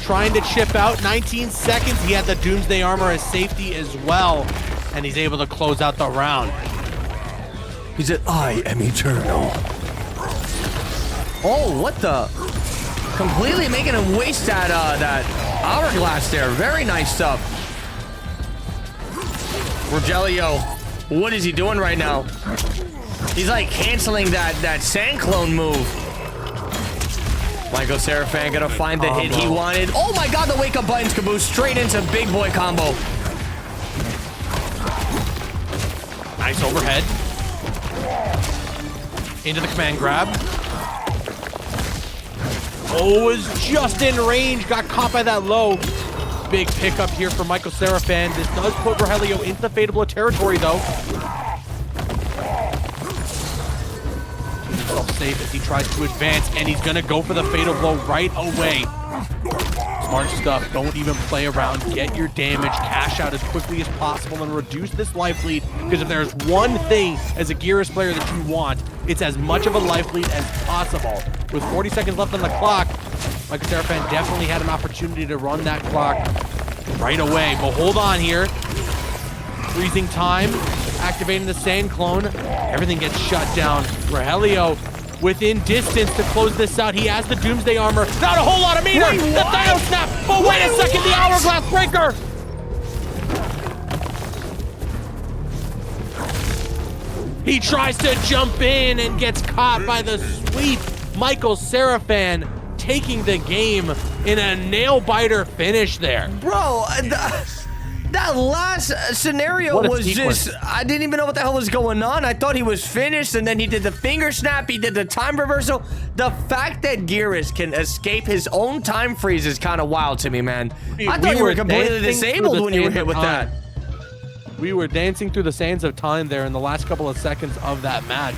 Trying to chip out. 19 seconds. He had the Doomsday armor as safety as well. And he's able to close out the round. He said, I am eternal. Oh, what the? Completely making him waste that Hourglass there. Very nice stuff. Rogelio, what is he doing right now? He's like canceling that sand clone move. Michael Serafan gonna find the hit he wanted. Oh my god, the wake up buttons, Caboose. Straight into big boy combo. Nice overhead. Into the command grab. Oh, was just in range. Got caught by that low. Big pickup here for Michael Serafan. This does put Rogelio into the Fatal Blow territory, though. Keeping himself safe as he tries to advance, and he's going to go for the Fatal Blow right away. Smart stuff. Don't even play around. Get your damage. Cash out as quickly as possible and reduce this life lead, because if there's one thing as a Gearus player that you want, it's as much of a life lead as possible. With 40 seconds left on the clock, Michael Serafan definitely had an opportunity to run that clock right away. But hold on here. Freezing time. Activating the Sand Clone. Everything gets shut down. Rogelio within distance to close this out. He has the Doomsday armor. Not a whole lot of meter. Wait, the Dio Snap. But wait a second. The Hourglass Breaker. He tries to jump in and gets caught by the sweep. Michael Serafan taking the game in a nail-biter finish there. Bro, that last scenario was just, I didn't even know what the hell was going on. I thought he was finished, and then he did the finger snap, he did the time reversal. The fact that Gearus can escape his own time freeze is kind of wild to me, man. I thought you were completely disabled when you were hit with that. We were dancing through the sands of time there in the last couple of seconds of that match.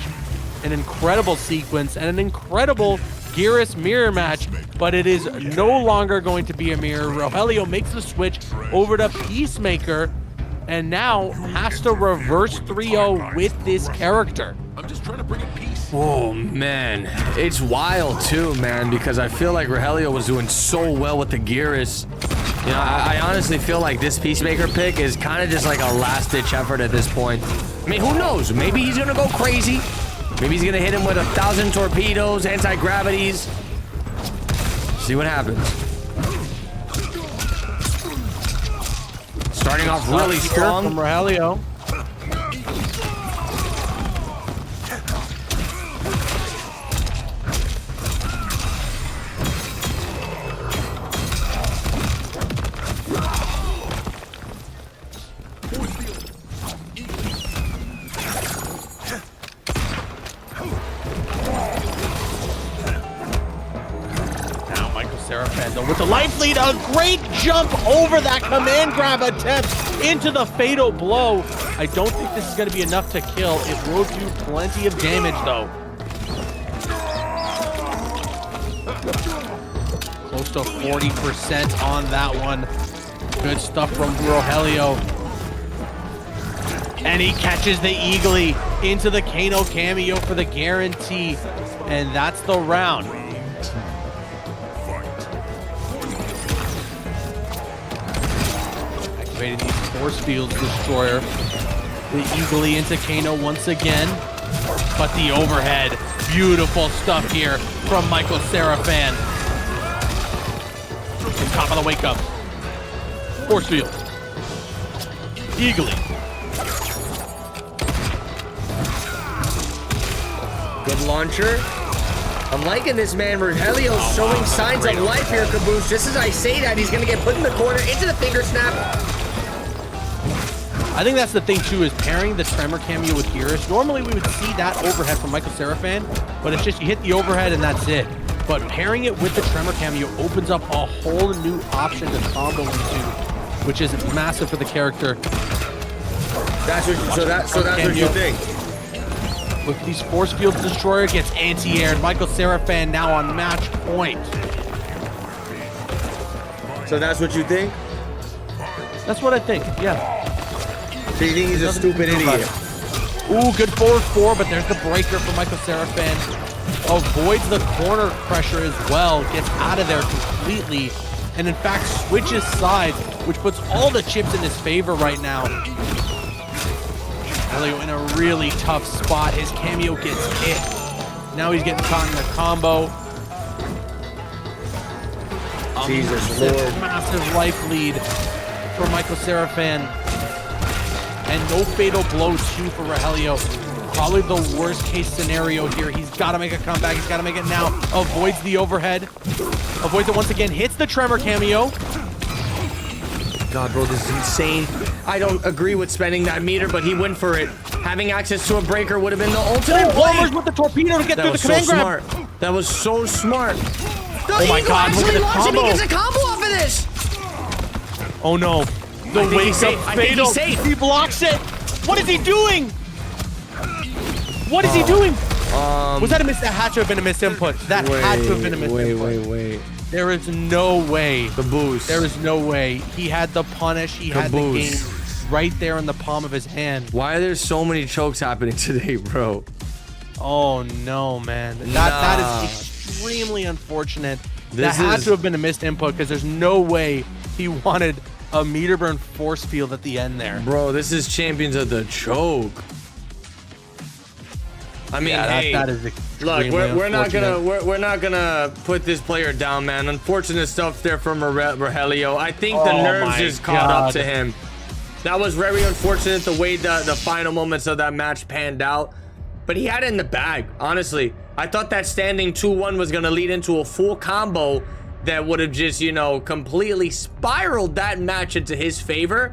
An incredible sequence and an incredible Gearus mirror match, but it is no longer going to be a mirror. Rogelio makes the switch over to Peacemaker and now has to reverse 3-0 with this character. I'm just trying to bring in peace. Oh, man. It's wild, too, man, because I feel like Rogelio was doing so well with the Gearus. You know, I honestly feel like this Peacemaker pick is kind of just like a last-ditch effort at this point. I mean, who knows? Maybe he's going to go crazy. Maybe he's going to hit him with 1,000 torpedoes, anti-gravities. See what happens. Starting off really strong. From Rogelio. With the life lead, a great jump over that command grab attempt into the fatal blow. I don't think this is going to be enough to kill. It will do plenty of damage, though. Close to 40% on that one. Good stuff from Rogelio. And he catches the Eagly into the Kano cameo for the guarantee. And that's the round. Activating these force fields, Destroyer. The Eagly into Kano once again. But the overhead. Beautiful stuff here from Michael Seraphan. It's top of the wake up. Force field. Eagly. Good launcher. I'm liking this, man. Rogelio's showing signs of life here, Caboose. Just as I say that, he's going to get put in the corner into the finger snap. I think that's the thing, too, is pairing the Tremor cameo with Gearish. Normally, we would see that overhead from Michael Seraphan, but it's just you hit the overhead and that's it. But pairing it with the Tremor cameo opens up a whole new option to combo into, which is massive for the character. That's what, so that's what you think. With these force fields, Destroyer gets anti-aired. Michael Seraphan now on match point. So that's what you think? That's what I think, yeah. So you think he's a stupid idiot? Ooh, good forward four, but there's the breaker for Michael Seraphan. Avoids the corner pressure as well. Gets out of there completely. And in fact, switches sides, which puts all the chips in his favor right now. Elio in a really tough spot. His cameo gets hit. Now he's getting caught in the combo. Jesus Lord. Massive life lead for Michael Seraphan. And no fatal blow too for Rogelio. Probably the worst case scenario here. He's got to make a comeback. He's got to make it now. Avoids the overhead. Avoids it once again. Hits the Tremor cameo. God, bro, this is insane. I don't agree with spending that meter, but he went for it. Having access to a breaker would have been the ultimate play. With the torpedo to get through the command grab. Smart. That was so smart. Oh my God, look at the combo. He gets a combo off of this. Oh no. The wake up fatal. He blocks it. What is he doing? What is he doing? Was that a miss? That had to have been a missed input. That had to have been a missed input. Wait. There is no way. The boost. There is no way. He had the punish. He had the game right there in the palm of his hand. Why are there so many chokes happening today, bro? Oh no, man. That is extremely unfortunate. That had to have been a missed input because there's no way he wanted a meter burn force field at the end there. Bro, this is champions of the choke. I mean, yeah, hey, that is look, we're not gonna put this player down, man. Unfortunate stuff there from Rogelio. I think the nerves just caught up to him. That was very unfortunate the way the final moments of that match panned out, but he had it in the bag. Honestly, I thought that standing 2-1 was gonna lead into a full combo that would have just, you know, completely spiraled that match into his favor.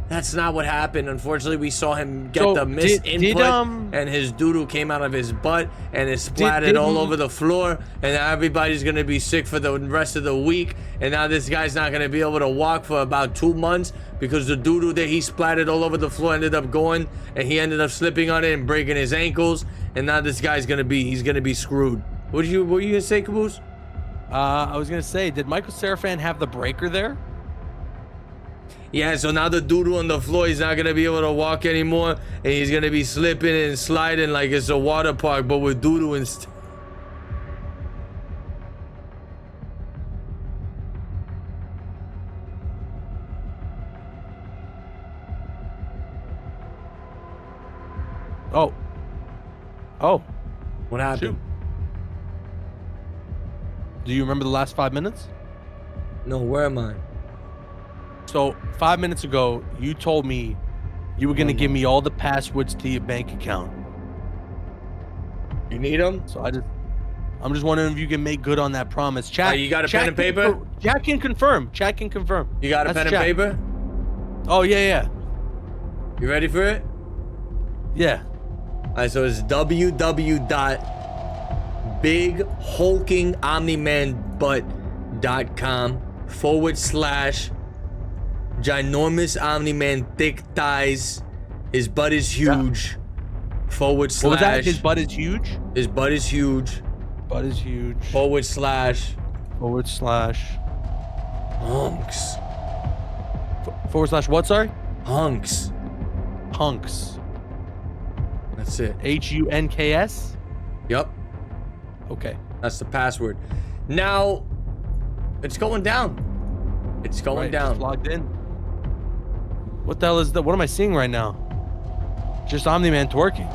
That's not what happened. Unfortunately, we saw him get the missed input, and his doodoo came out of his butt, and it splattered all over the floor, and now everybody's going to be sick for the rest of the week, and now this guy's not going to be able to walk for about 2 months because the doodoo that he splattered all over the floor ended up going, and he ended up slipping on it and breaking his ankles, and now this guy's going to be screwed. What were you going to say, Caboose? I was going to say, did Michael Seraphan have the breaker there? Yeah, so now the doodoo on the floor, he's not going to be able to walk anymore, and he's going to be slipping and sliding like it's a water park, but with doodoo instead. Oh. What happened? Shoot. Do you remember the last 5 minutes? No, where am I? So 5 minutes ago, you told me you were gonna give me all the passwords to your bank account. You need them? So I'm just wondering if you can make good on that promise. Chat. You got a pen and paper? Chat can confirm. Chat can confirm. You got a pen and paper? Oh yeah. You ready for it? Yeah. All right, so it's www.bighulkingomnimanbutt.com/ginormous omni-man thick thighs. His butt is huge. What was that? His butt is huge? His butt is huge. Butt is huge. / /. Hunks. / what, sorry? Hunks. Hunks. That's it. HUNKS? Yep. Okay. That's the password. Now, it's going down. It's going down. Just logged in. What the hell is that? What am I seeing right now? Just Omni-Man twerking.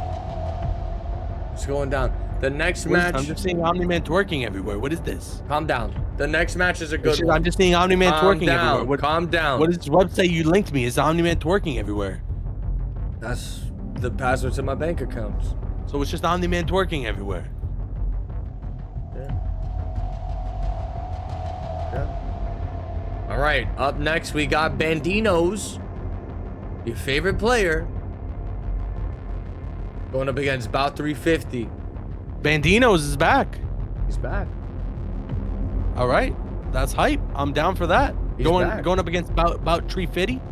It's going down. The next match. I'm just seeing Omni-Man twerking everywhere. What is this? Calm down. The next match is a good one. I'm just seeing Omni-Man twerking everywhere. Calm down. What is this website you linked me? Is Omni-Man twerking everywhere? That's the password to my bank accounts. So it's just Omni-Man twerking everywhere. Yeah. All right. Up next, we got Bandinos, your favorite player, going up against Bout 350. Bandinos is back. He's back. All right. That's hype. I'm down for that. He's back. Going up against Bout 350.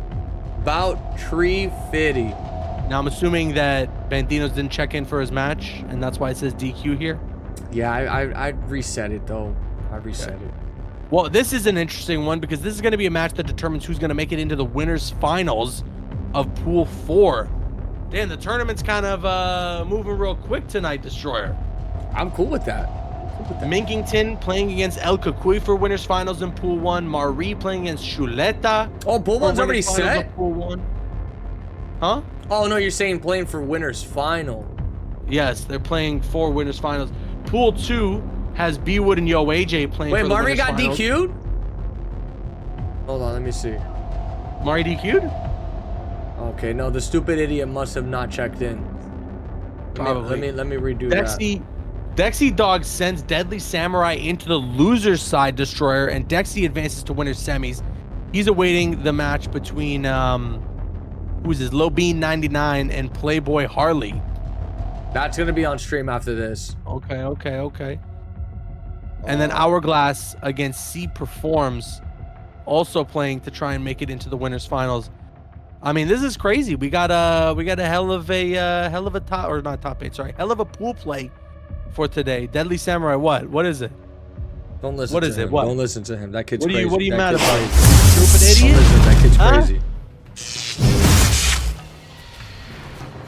Bout 350. Now I'm assuming that Bandinos didn't check in for his match, and that's why it says DQ here. Yeah, I reset it though. I reset it. Well, this is an interesting one because this is going to be a match that determines who's going to make it into the winners finals of Pool 4. Damn, the tournament's kind of moving real quick tonight, Destroyer. I'm cool with that. Minkington playing against El Kukui for winners finals in Pool 1. Marie playing against Chuleta. Oh, Pool 1's already set? Pool 1. Huh? Oh, no, you're saying playing for winners final. Yes, they're playing for winners finals. Pool 2 has B-Wood and Yo AJ playing for the winners finals. Wait, Marie got DQ'd? Hold on, let me see. Marie DQ'd? Okay, no, the stupid idiot must have not checked in. Probably. Let me redo that. Dexy Dog sends Deadly Samurai into the loser's side, Destroyer, and Dexy advances to winners semis. He's awaiting the match between who's this? Low Bean 99 and Playboy Harley. That's gonna be on stream after this. Okay. And then Hourglass against C Performs, also playing to try and make it into the winners finals. I mean, this is crazy. We got a hell of a top, or not top 8, sorry, hell of a pool play for today. Deadly Samurai, what is it? Don't listen. What is it? What? Don't listen to him. That kid's crazy. What are you that mad about? Stupid idiot. Don't listen. That kid's crazy.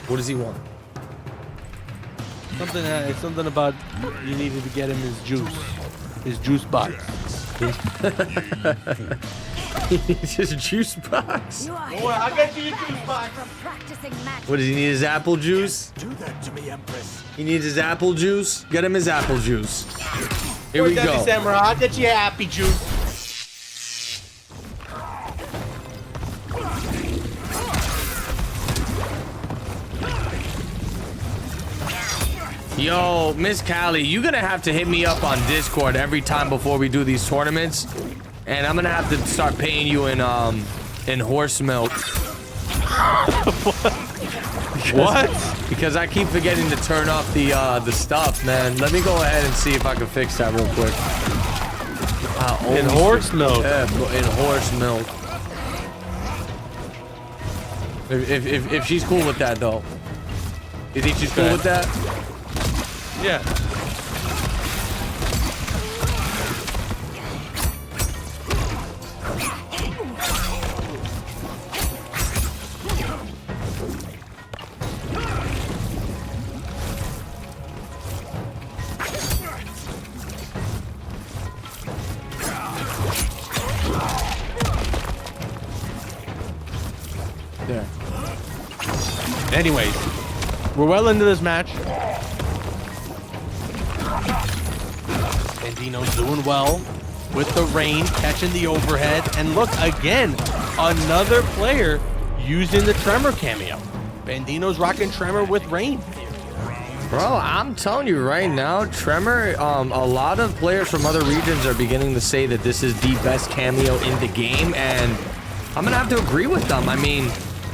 What does he want? Something about you needed to get him his juice box. His juice box. I'll get you your juice box. What does he need? His apple juice? Do that to me, Empress. He needs his apple juice. Get him his apple juice. Here we go. Samurai, I'll get you your happy juice. Yo, Miss Callie, you're gonna have to hit me up on Discord every time before we do these tournaments, and I'm gonna have to start paying you in horse milk. What? Because I keep forgetting to turn off the stuff, man. Let me go ahead and see if I can fix that real quick. In horse milk. Yeah, in horse milk. If she's cool with that, though. You think she's cool with that? Yeah. Yeah. Anyways, we're well into this match. Bandino's doing well with the rain, catching the overhead. And look, again, another player using the Tremor cameo. Bandino's rocking Tremor with Rain. Bro, I'm telling you right now, Tremor, a lot of players from other regions are beginning to say that this is the best cameo in the game, and I'm gonna have to agree with them. I mean,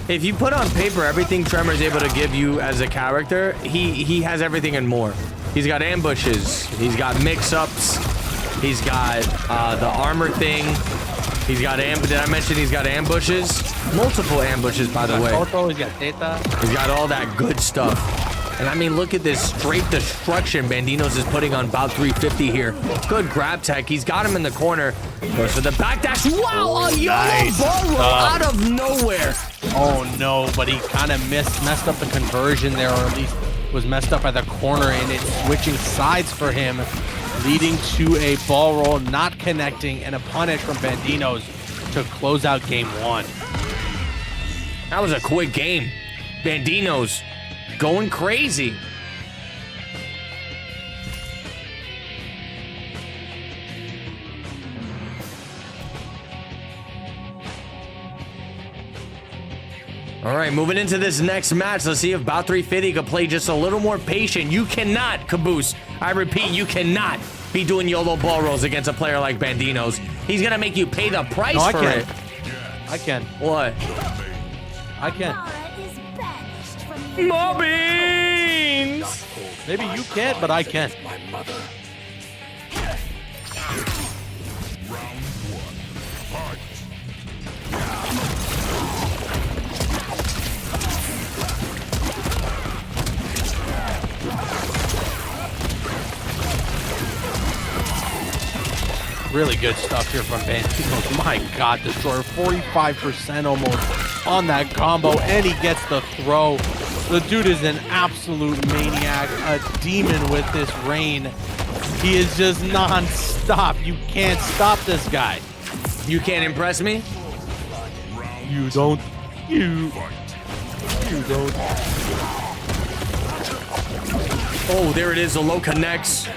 if you put on paper everything Tremor is able to give you as a character, he has everything and more. He's got ambushes, he's got mix-ups, he's got the armor thing, he's got did I mention he's got ambushes? Multiple ambushes, by the way. He's got Theta. He's got all that good stuff. And I mean, look at this straight destruction Bandinos is putting on Bout 350 here. Good grab tech. He's got him in the corner. Goes for the backdash. Wow, a yellow ball roll out of nowhere. Oh no, but he kind of messed up the conversion there, or at least was messed up by the corner, and it's switching sides for him, leading to a ball roll not connecting and a punish from Bandinos to close out game one. That was a quick game. Bandinos going crazy. All right, moving into this next match. Let's see if Bout 350 can play just a little more patient. You cannot, Caboose, I repeat, you cannot be doing YOLO ball rolls against a player like Bandinos. He's gonna make you pay the price for it. I can. What? I can. More beans! Maybe you can't, but I can. My mother. Really good stuff here from Bandinos. My God, Destroyer 45% almost on that combo, and he gets the throw. The dude is an absolute maniac, a demon with this Rain. He is just non-stop. You can't stop this guy. You can't impress me? You don't. You don't. Oh, there it is. The low connects.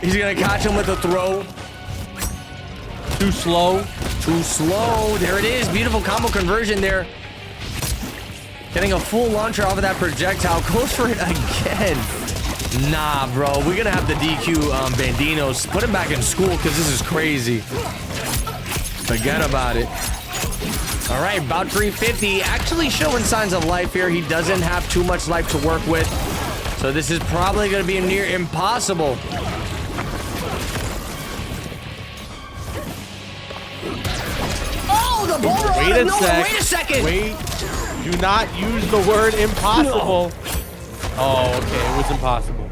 He's gonna catch him with a throw. Too slow. Too slow. There it is. Beautiful combo conversion there. Getting a full launcher off of that projectile. Goes for it again. Nah, bro. We're gonna have the DQ Bandinos. Put him back in school because this is crazy. Forget about it. All right, Bout 350 actually showing signs of life here. He doesn't have too much life to work with. So this is probably gonna be near impossible. The ball roll. Wait Wait a second. Wait. Do not use the word impossible. No. Oh, okay. It was impossible.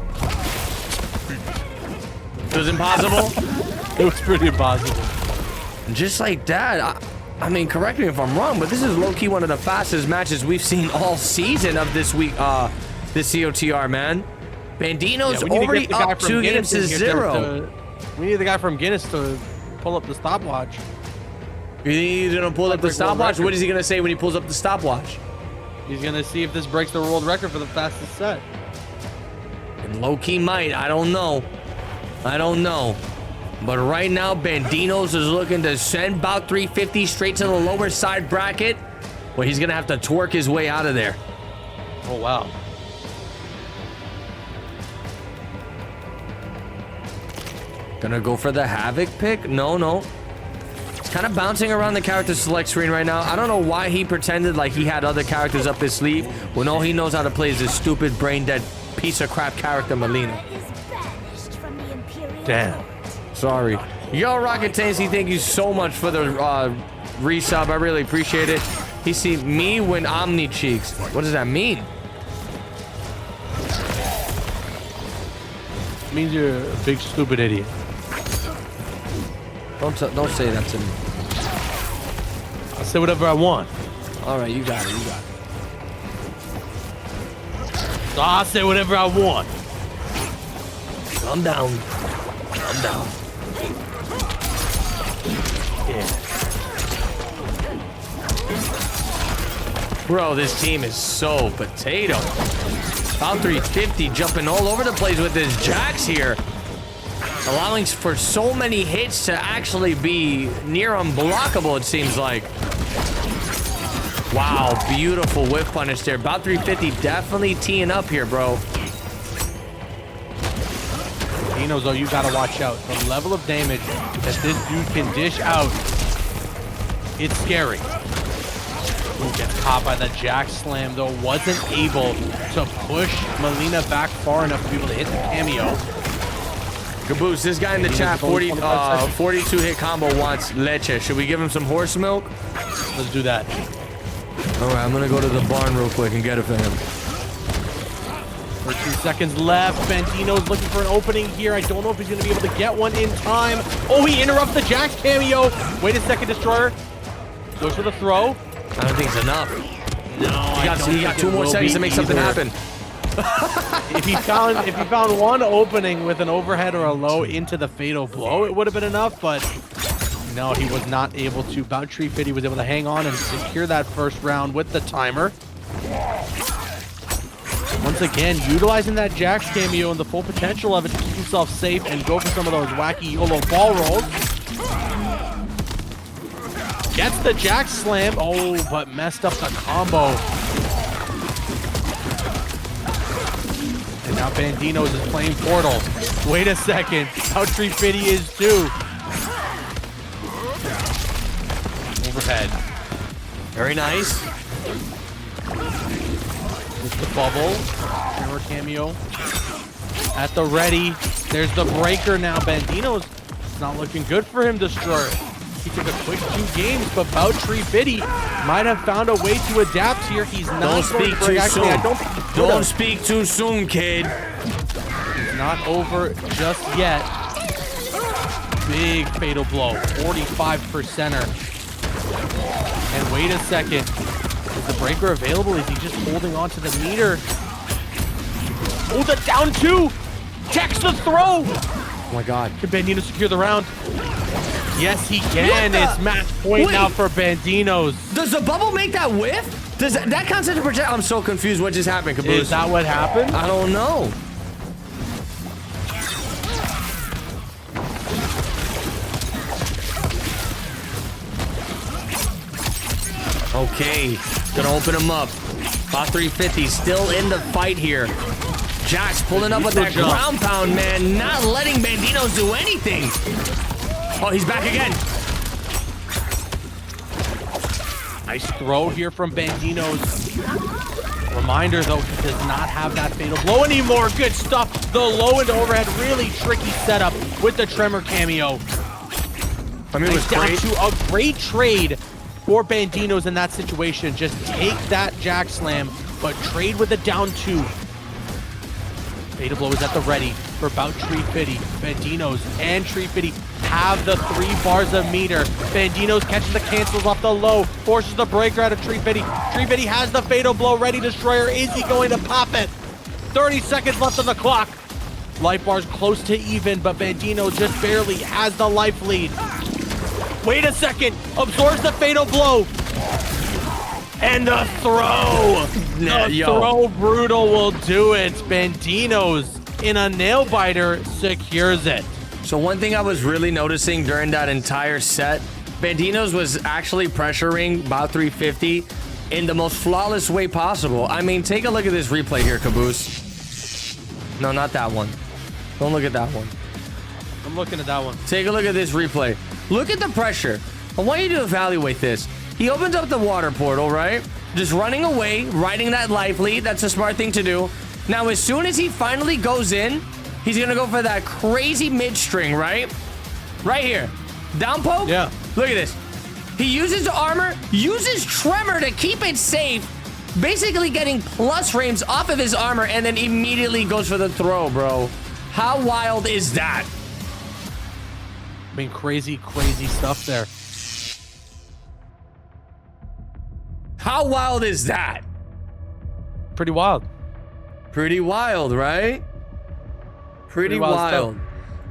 It was impossible? It was pretty impossible. Just like that. I mean, correct me if I'm wrong, but this is low-key one of the fastest matches we've seen all season of this week, this COTR, man. Bandino's already up 2 games to 0. We need the guy from Guinness to pull up the stopwatch. You think he's gonna pull up the stopwatch? What is he gonna say when he pulls up the stopwatch? He's gonna see if this breaks the world record for the fastest set. And low-key might. I don't know. I don't know. But right now, Bandinos is looking to send Bout 350 straight to the lower side bracket, where he's gonna have to twerk his way out of there. Oh wow. Gonna go for the Havoc pick? No. Kind of bouncing around the character select screen right now. I don't know why he pretended like he had other characters up his sleeve when all he knows how to play is this stupid brain dead piece of crap character Melina. Damn. Sorry. Yo, Rocket Tansy, thank you so much for the resub. I really appreciate it. He see me when Omni cheeks. What does that mean? It means you're a big stupid idiot. Don't say that to me. I'll say whatever I want. All right, you got it. So I'll say whatever I want. Calm down. Yeah. Bro, this team is so potato. Bout 350 jumping all over the place with his jacks here. allowing for so many hits to actually be near unblockable, it seems like. Wow, beautiful whiff punish there. About 350, definitely teeing up here, bro. Dinos, though, you gotta watch out. The level of damage that this dude can dish out, it's scary. Ooh, gets caught by the jack slam, though. Wasn't able to push Melina back far enough to be able to hit the cameo. Caboose, this guy in the chat, 42 hit combo wants leche. Should we give him some horse milk? Let's do that. All right, I'm gonna go to the barn real quick and get it for him. 2 seconds left. Bandino's looking for an opening here. I don't know if he's going to be able to get one in time. Oh, he interrupts the Jax cameo. Wait a second, Destroyer. Goes for the throw. I don't think it's enough. No, he got 2 more seconds to make something happen. If he found one opening with an overhead or a low into the fatal blow, it would have been enough, but no, he was not able to. Bout Tree Fitty was able to hang on and secure that first round with the timer. Once again, utilizing that Jax cameo and the full potential of it to keep himself safe and go for some of those wacky YOLO ball rolls. Gets the Jax slam. Oh, but messed up the combo. And now Bandinos is playing Portal. Wait a second. Bout Tree Fitty is too. Overhead. Very nice. The bubble, mirror cameo at the ready. There's the breaker now. Bandino's not looking good for him, Destroyer. He took a quick 2 games, but Bout Tree Fitty might have found a way to adapt here. He's not Don't speak too soon. I don't think he Don't speak too soon, kid. He's not over just yet. Big fatal blow, 45%er. And wait a second. Is the breaker available? Is he just holding on to the meter? Oh, the down 2! Checks the throw! Oh my god. Can Bandino secure the round? Yes, he can. It's match point now for Bandinos. Does the bubble make that whiff? Does that count as a project? I'm so confused. What just happened, Caboose? Is that what happened? I don't know. Okay, gonna open him up. About 350, still in the fight here. Jax pulling up with that ground pound, man. Not letting Bandinos do anything. Oh, he's back again. Nice throw here from Bandinos. Reminder, though, he does not have that fatal blow anymore. Good stuff. The low and overhead, really tricky setup with the Tremor cameo. I mean, it was down great. to a great trade for Bandinos in that situation. Just take that Jack Slam, but trade with a down 2. Fatal blow is at the ready for Bout Tree Fitty. Bandinos and Tree Fitty have the 3 bars of meter. Bandinos catches the cancels off the low, forces the breaker out of Tree Fitty. Tree Fitty has the fatal blow ready. Destroyer, is he going to pop it? 30 seconds left on the clock. Life bar's close to even, but Bandino just barely has the life lead. Wait a second, absorbs the fatal blow. And the throw. The throw brutal will do it. Bandinos in a nail biter secures it. So one thing I was really noticing during that entire set, Bandinos was actually pressuring Bout 350 in the most flawless way possible. I mean, take a look at this replay here, Caboose. No, not that one. Don't look at that one. I'm looking at that one. Take a look at this replay. Look at the pressure. I want you to evaluate this. He opens up the water portal, right? Just running away, riding that life lead. That's a smart thing to do. Now, as soon as he finally goes in, he's going to go for that crazy mid-string, right? Right here. Down poke? Yeah. Look at this. He uses armor, uses Tremor to keep it safe, basically getting plus frames off of his armor, and then immediately goes for the throw, bro. How wild is that? I mean, crazy, crazy stuff there. How wild is that? Pretty wild. Pretty wild, right? Pretty wild.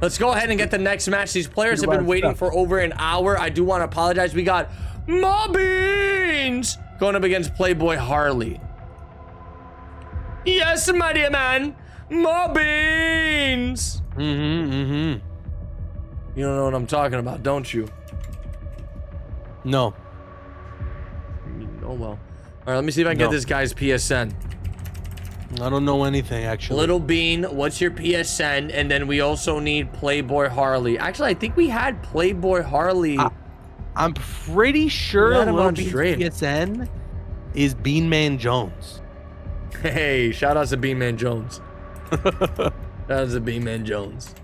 Let's go ahead and get the next match. These players have been waiting for over an hour. I do want to apologize. We got Mobbins going up against Playboy Harley. Yes, my dear man. Mobbins. You don't know what I'm talking about, don't you? No. Oh well. All right, let me see if I can get this guy's PSN. I don't know anything, actually. Little Bean, what's your PSN? And then we also need Playboy Harley. Actually, I think we had Playboy Harley. I'm pretty sure We had him Little on Bean's stream. PSN is Beanman Jones. Hey, shout out to Beanman Jones. Shout out to Beanman Jones.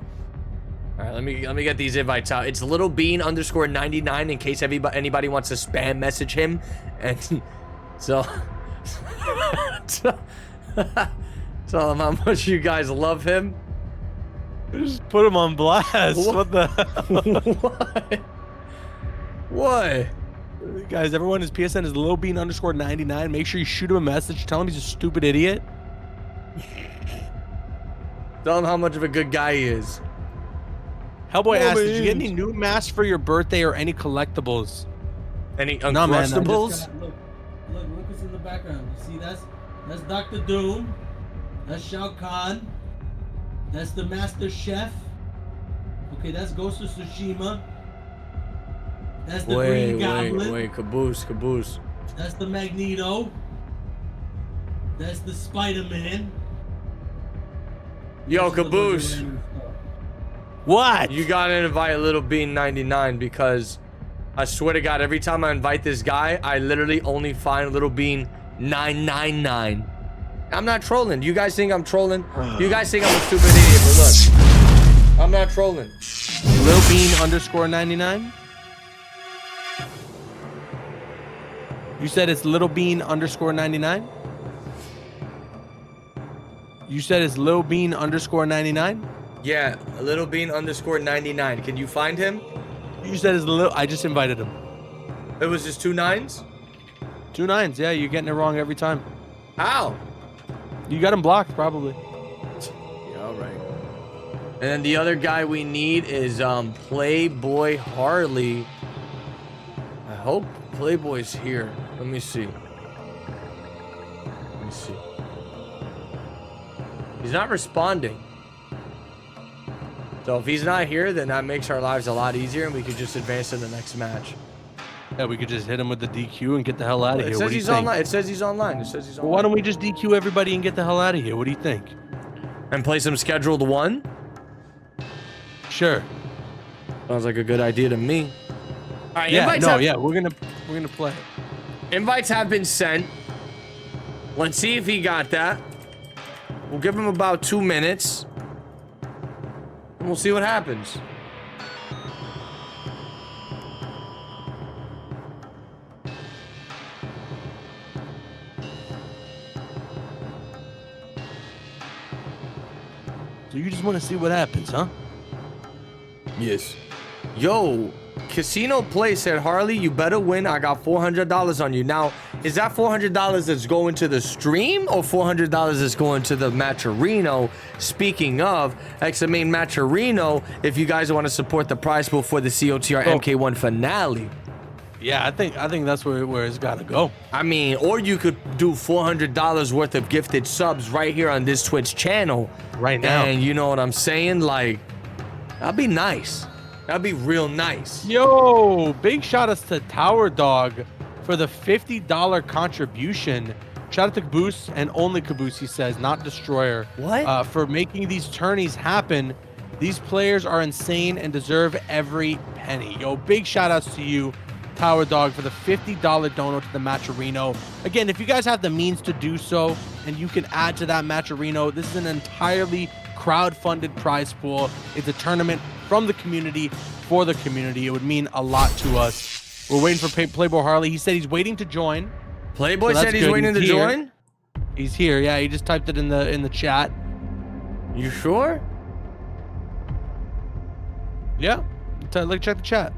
All right, let me get these invites out. It's Little Bean _99 in case anybody wants to spam message him. And so tell him how much you guys love him. Just put him on blast. What the What? What? Guys, everyone, his PSN is Lil Bean _99. Make sure you shoot him a message. Tell him he's a stupid idiot. Tell him how much of a good guy he is. Hellboy Oh, asked, did you man. get any new masks for your birthday or any collectibles? Any No, man, I just Uncrustables? Look what's in the background. You see, that's Dr. Doom. That's Shao Kahn. That's the Master Chef. Okay, that's Ghost of Tsushima. That's the Green Goblin. Wait, caboose. That's the Magneto. That's the Spider-Man. Yo, This is the caboose. random stuff. What? You gotta invite Little Bean 99 because I swear to God, every time I invite this guy, I literally only find Little Bean 999. I'm not trolling. You guys think I'm trolling? You guys think I'm a stupid idiot, but look, I'm not trolling. Lil Bean _99? You said it's Little Bean _99? You said it's Lil Bean _99? Yeah, Little Bean _99. Can you find him? You said it's Lil. I just invited him. It was just 2 9s? 2 9s. Yeah, you're getting it wrong every time. How? You got him blocked, probably. Yeah, all right. And then the other guy we need is Playboy Harley. I hope Playboy's here. Let me see. He's not responding. So if he's not here, then that makes our lives a lot easier and we could just advance to the next match. Yeah, we could just hit him with the DQ and get the hell out of It here. says What do you he's think? online. It says he's online. It says he's online. Well, why don't we just DQ everybody and get the hell out of here? What do you think? And play some scheduled one? Sure. Sounds like a good idea to me. All right, Yeah, invites no, have, yeah, we're gonna play. Invites have been sent. Let's see if he got that. We'll give him about 2 minutes. And we'll see what happens. So you just want to see what happens, huh? Yes. Yo, Casino Play said, Harley, you better win. I got $400 on you. Now, is that $400 that's going to the stream or $400 that's going to the Matcherino? Speaking of, XMain Matcherino, if you guys want to support the prize pool for the COTR MK1 finale. Yeah, I think that's where it's gotta go. I mean, or you could do $400 worth of gifted subs right here on this Twitch channel. Right now. And you know what I'm saying? Like, that'd be nice. That'd be real nice. Yo, big shout outs to Tower Dog for the $50 contribution. Shout out to Caboose and only Caboose, he says, not Destroyer. What? For making these tourneys happen. These players are insane and deserve every penny. Yo, big shout outs to you, Tower Dog, for the $50 dono to the Matcherino. Again, if you guys have the means to do so and you can add to that Matcherino, this is an entirely crowd-funded prize pool. It's a tournament from the community for the community. It would mean a lot to us. We're waiting for Playboy Harley. He said he's waiting to join. Playboy So said that's he's good. waiting to He's here. join? He's here. Yeah, he just typed it in the chat. You sure? Yeah. Check the chat.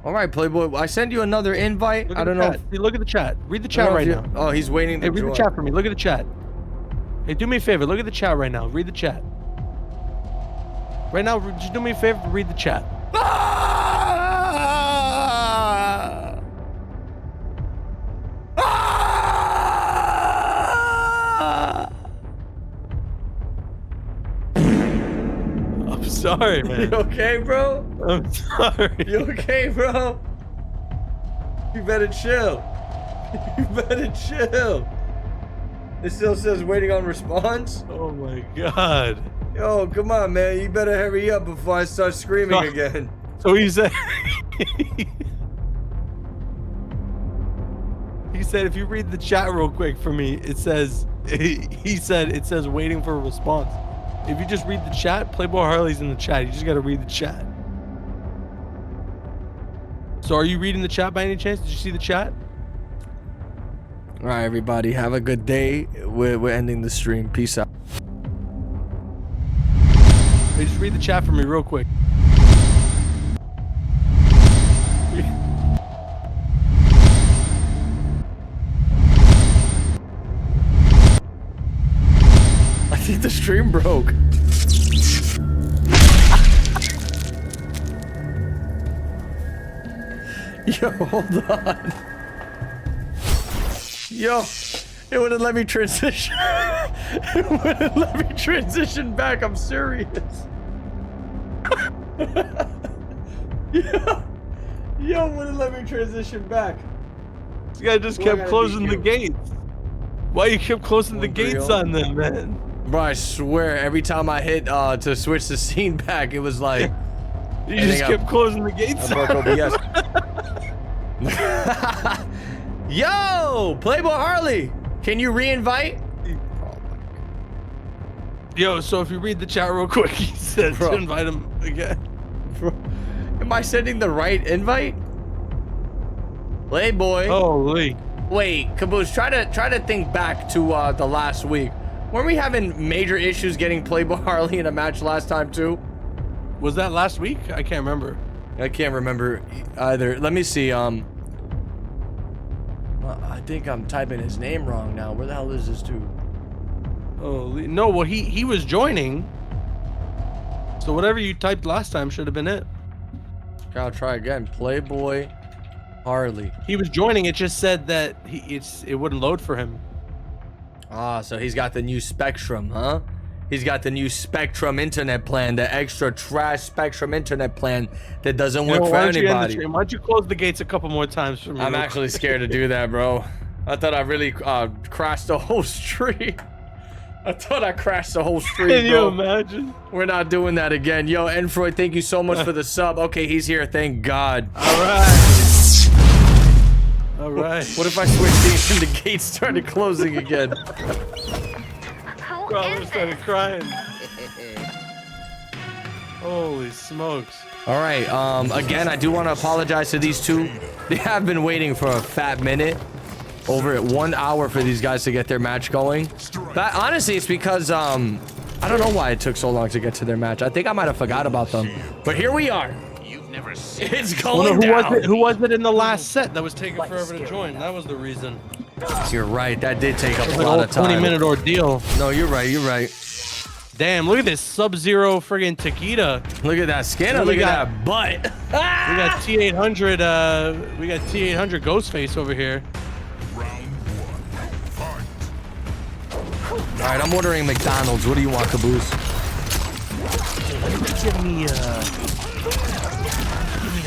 All right, Playboy. I send you another invite. Look I at don't the know. chat. See, look at the chat. Read the I chat don't know right if now. you- Oh, he's waiting to Hey, read join. the chat for me. Look at the chat. Hey, do me a favor. Look at the chat right now. Read the chat. Right now, just do me a favor. Read the chat. Ah! Ah! I'm sorry, You man. okay, bro? I'm sorry. You okay, bro? You better chill. You better chill. It still says waiting on response. Oh my god. Yo, come on, man. You better hurry up before I start screaming again. So he said, he said, if you read the chat real quick for me, it says, he said, it says waiting for a response. If you just read the chat, Playboy Harley's in the chat. You just got to read the chat. So are you reading the chat by any chance? Did you see the chat? All right, everybody. Have a good day. We're ending the stream. Peace out. Hey, just read the chat for me real quick. I think the stream broke. Yo, hold on. Yo, it wouldn't let me transition. It wouldn't let me transition back. I'm serious. Yo, wouldn't let me transition back. This guy just kept closing the gates. Why you kept closing the gates on them, man? Bro, I swear, every time I hit to switch the scene back, it was like... You just kept closing the gates I broke OBS. Yo, Playboy Harley, can you re-invite? Yo, so if you read the chat real quick, he said to invite him again. Bro, am I sending the right invite? Playboy. Holy. Wait, Caboose, try to think back to the last week. Weren't we having major issues getting Playboy Harley in a match last time too? Was that last week? I can't remember. I can't remember either. Let me see. I think I'm typing his name wrong now. Where the hell is this dude? Oh no, well he was joining. So whatever you typed last time should have been it. Gotta try again. Playboy Harley. He was joining. It just said that it wouldn't load for him. Ah, so he's got the new Spectrum, huh? He's got the new Spectrum internet plan, the extra trash Spectrum internet plan that doesn't work for anybody. Why don't you close the gates a couple more times for me? I'm actually scared to do that, bro. I thought I really crashed the whole stream. I thought I crashed the whole stream, Can you bro. imagine? We're not doing that again. Yo, Enfroid, thank you so much for the sub. Okay, he's here. Thank God. All right. All right. What if I switched these and the gates started closing again? Probably started crying. Holy smokes. All right. Again, I do want to apologize to these two. They have been waiting for a fat minute. Over at 1 hour for these guys to get their match going. But honestly, it's because I don't know why it took so long to get to their match. I think I might have forgot about them. But here we are. It's going down. Who was it in the last set that was taking forever to join? That was the reason. You're right. That did take up a Like lot of time. 20-minute ordeal. No, you're right. You're right. Damn, look at this Sub-Zero friggin' Taquita. Look at that skin. Look at that butt. We got T800. We got T800 Ghostface over here. All right, I'm ordering McDonald's. What do you want, Caboose? Give me a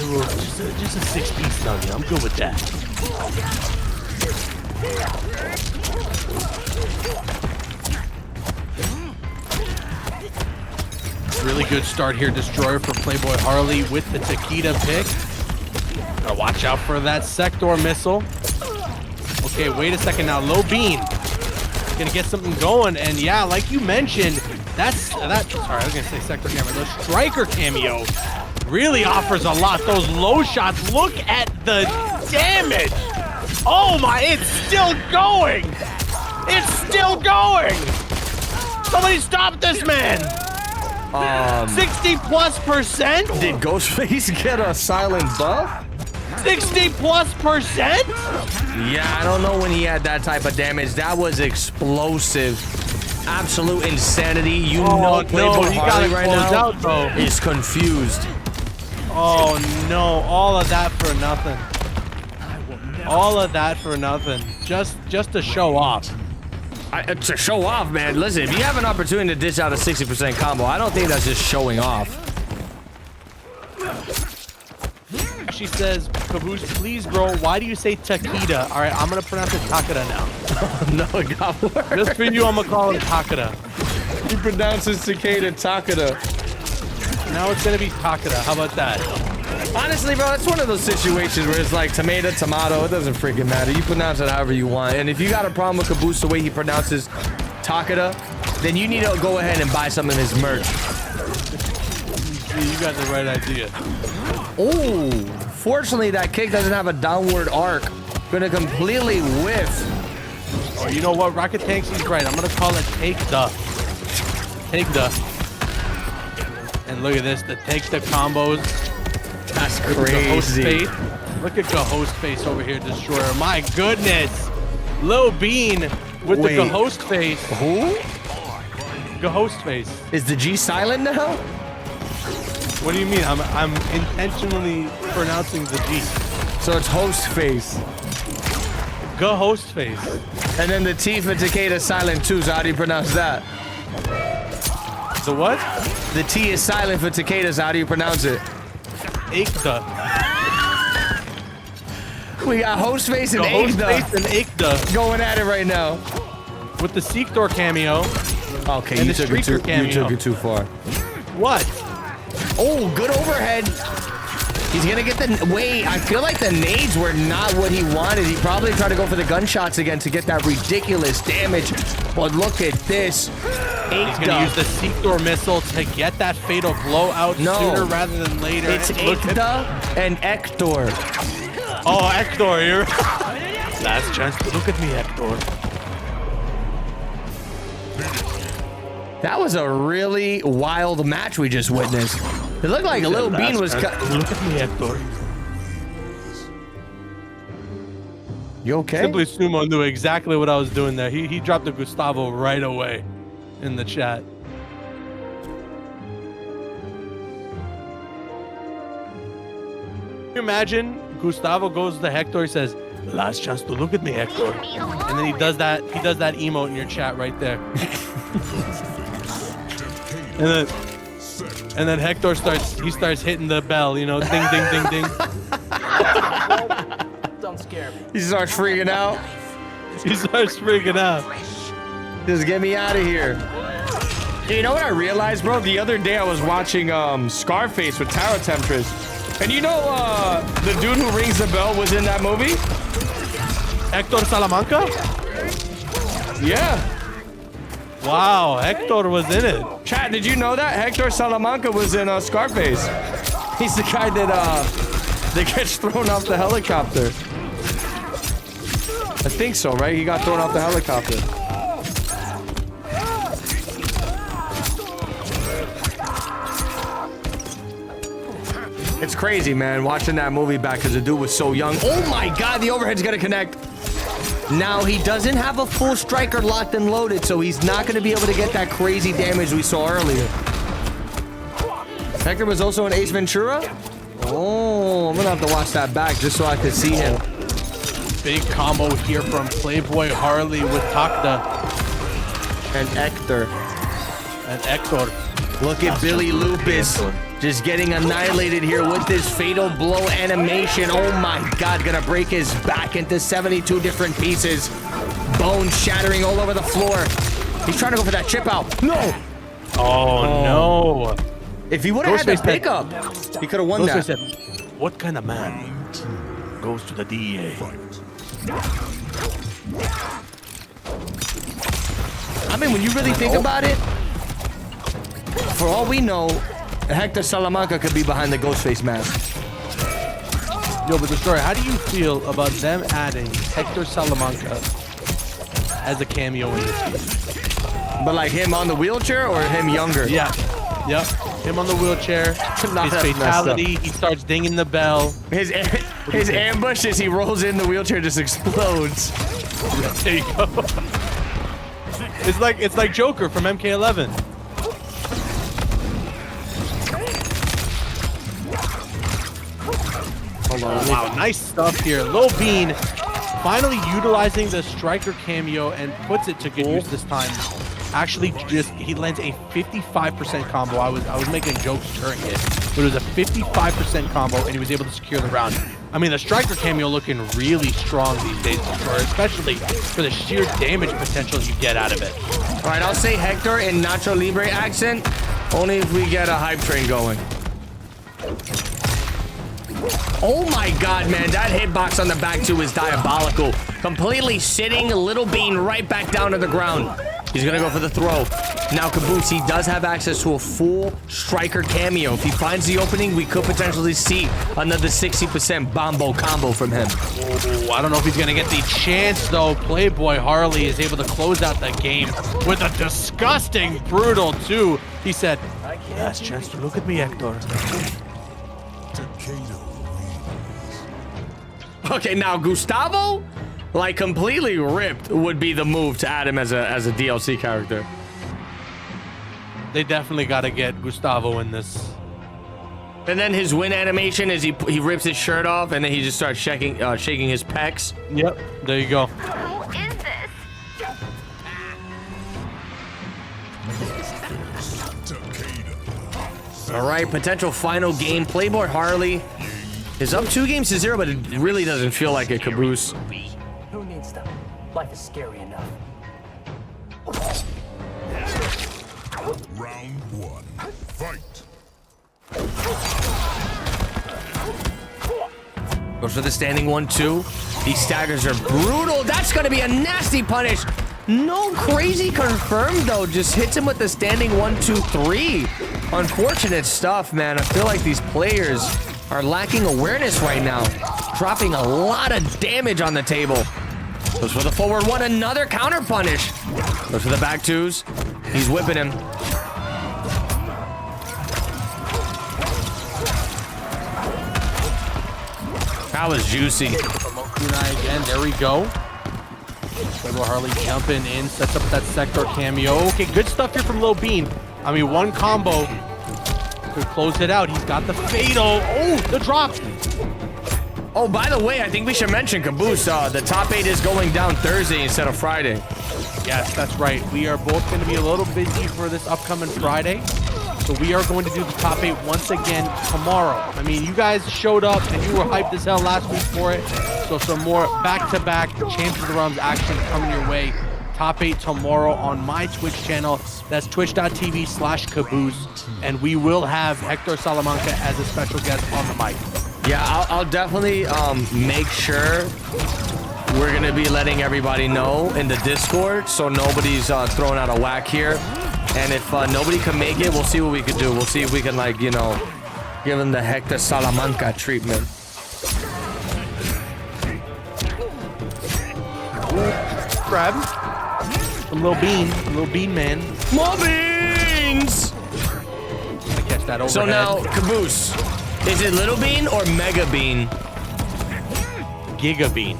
little, just a 6-piece nugget. I'm good with that. Really good start here, Destroyer for Playboy Harley with the Taquita pick. Gotta watch out for that Sector missile. Okay, wait a second now. Low beam. Gonna get something going, and yeah, like you mentioned, sorry, I was gonna say Sector cameo. The Striker cameo really offers a lot. Those low shots, look at the damage. Oh my, it's still going. It's still going. Somebody stop this man. 60+%? Did Ghostface get a silent buff? 60+%? Yeah, I don't know when he had that type of damage. That was explosive. Absolute insanity. You know Playboy Harley right now is confused. Oh no, all of that for nothing. All of that for nothing. Just to show off. To show off, man. Listen, if you have an opportunity to dish out a 60% combo, I don't think that's just showing off. She says, Caboose, please, bro, why do you say Takeda? All right, I'm going to pronounce it Takeda now. No, it got worse. Just for you, I'm going to call it Takeda. He pronounces Takeda Takeda. Now it's going to be Takeda. How about that? Honestly, bro, it's one of those situations where it's like tomato, tomato. It doesn't freaking matter. You pronounce it however you want. And if you got a problem with Caboose the way he pronounces Takeda, then you need to go ahead and buy some of his merch. You got the right idea. Oh, fortunately, that kick doesn't have a downward arc. Gonna completely whiff. Oh, you know what? Rocket Tanks, he's right. I'm gonna call it Take the. And look at this, the Take the combos. That's Ghost crazy. face. Look at Ghost face over here, Destroyer. My goodness. Lil Bean with Wait. the Ghost face. Who? Ghost face. Is the G silent now? What do you mean? I'm intentionally pronouncing the G. So it's host face. Ghost face. And then the T for Takeda is silent too, so how do you pronounce that? The what? The T is silent for Takeda, so how do you pronounce it? Aikda. We got host face and Ghost Aikda face and Aikda going at it right now. with the COTR cameo. Okay, And you the took it Streaker too far. What? Oh, good overhead. He's gonna get the wait. I feel like the nades were not what he wanted. He probably tried to go for the gunshots again to get that ridiculous damage. But look at this. He's gonna use the COTR missile to get that fatal blowout sooner rather than later. It's Aikda and Hector. Oh, Hector, you're last chance to look at me, Hector. That was a really wild match we just witnessed. It looked like a little Bean was look at me, Hector. You okay? Simply Sumo knew exactly what I was doing there. He dropped the Gustavo right away in the chat. Can you imagine Gustavo goes to Hector, he says, last chance to look at me, Hector. And then he does that emote in your chat right there. and then Hector starts hitting the bell, you know, ding ding ding ding. Don't scare me. He starts freaking out. He starts freaking out. Just get me out of here. Hey, you know what I realized, bro? The other day I was watching Scarface with Tarot Temptress. And you know the dude who rings the bell was in that movie? Hector Salamanca? Yeah. Wow, Hector was in it. Chat, did you know that? Hector Salamanca was in Scarface. He's the guy that gets thrown off the helicopter. I think so, right? He got thrown off the helicopter. It's crazy, man, watching that movie back because the dude was so young. Oh my God, the overhead's gonna connect. Now, he doesn't have a full striker locked and loaded, so he's not gonna be able to get that crazy damage we saw earlier. Hector was also in Ace Ventura? Oh, I'm gonna have to watch that back just so I can see him. Big combo here from Playboy Harley with Takda. And Hector. And Hector. Look at Billy Lupus just getting annihilated here with this fatal blow animation. Oh my God, gonna break his back into 72 different pieces. Bones shattering all over the floor. He's trying to go for that chip out. No! Oh no. If he would have had the pickup, he could have won that. Said, what kind of man goes to the DEA? I mean, when you really think about it, for all we know, Hector Salamanca could be behind the Ghostface mask. Yo, but Destroyer, how do you feel about them adding Hector Salamanca as a cameo in this game? But like him on the wheelchair or him younger? Yeah. Yep. Him on the wheelchair. Nah, his that's messed fatality. He starts dinging the bell. His ambush as he rolls in the wheelchair just explodes. There you go. It's like Joker from MK1. Wow, nice stuff here. Lil Bean finally utilizing the striker cameo and puts it to good use this time. Actually, he lands a 55% combo. I was making jokes during it. but it was a 55% combo, and he was able to secure the round. I mean, the striker cameo looking really strong these days, especially for the sheer damage potential you get out of it. All right, I'll say Hector in Nacho Libre accent, only if we get a hype train going. Oh my God, man, that hitbox on the back two is diabolical. Completely sitting, Little Bean right back down to the ground. He's gonna go for the throw. Now Caboose, he does have access to a full striker cameo. If he finds the opening, we could potentially see another 60% bombo combo from him. Oh, I don't know if he's gonna get the chance though. Playboy Harley is able to close out the game with a disgusting brutal two. He said, last chance to look at me, Hector. Okay, now Gustavo, like completely ripped, would be the move to add him as a DLC character. They definitely got to get Gustavo in this. And then his win animation is he rips his shirt off and then he just starts shaking his pecs. Yep, there you go. Who is this? All right, potential final game. Playboy Harley is up 2-0, but it really doesn't feel like a Caboose. Who needs them? Life is scary enough. Round one. Fight. Goes for the standing 1-2. These staggers are brutal. That's going to be a nasty punish. No crazy confirmed, though. Just hits him with the standing 1-2-3. Unfortunate stuff, man. I feel like these players are lacking awareness right now. Dropping a lot of damage on the table. Goes for the forward one. Another counter punish. Goes for the back twos. He's whipping him. That was juicy. Kunai again. There we go. Playboy Harley jumping in, sets up that sector cameo. Okay, good stuff here from Lil Bean. I mean, one combo could close it out. He's got the fatal. Oh, the drop. Oh, by the way, I think we should mention Caboose. The top 8 is going down Thursday instead of Friday. Yes, that's right. We are both going to be a little busy for this upcoming Friday. So we are going to do the top 8 once again tomorrow. I mean, you guys showed up and you were hyped as hell last week for it. So some more back-to-back Champions of the Realms action coming your way. Top 8 tomorrow on my Twitch channel. That's twitch.tv/Caboose. And we will have Hector Salamanca as a special guest on the mic. Yeah, I'll definitely make sure we're going to be letting everybody know in the Discord so nobody's throwing out a whack here. And if nobody can make it, we'll see what we can do. We'll see if we can, like, you know, give them the Hector Salamanca treatment. Grab a little bean man. More beans! Gonna catch that overhead. So now, Caboose, is it Little Bean or Mega Bean? Giga Bean.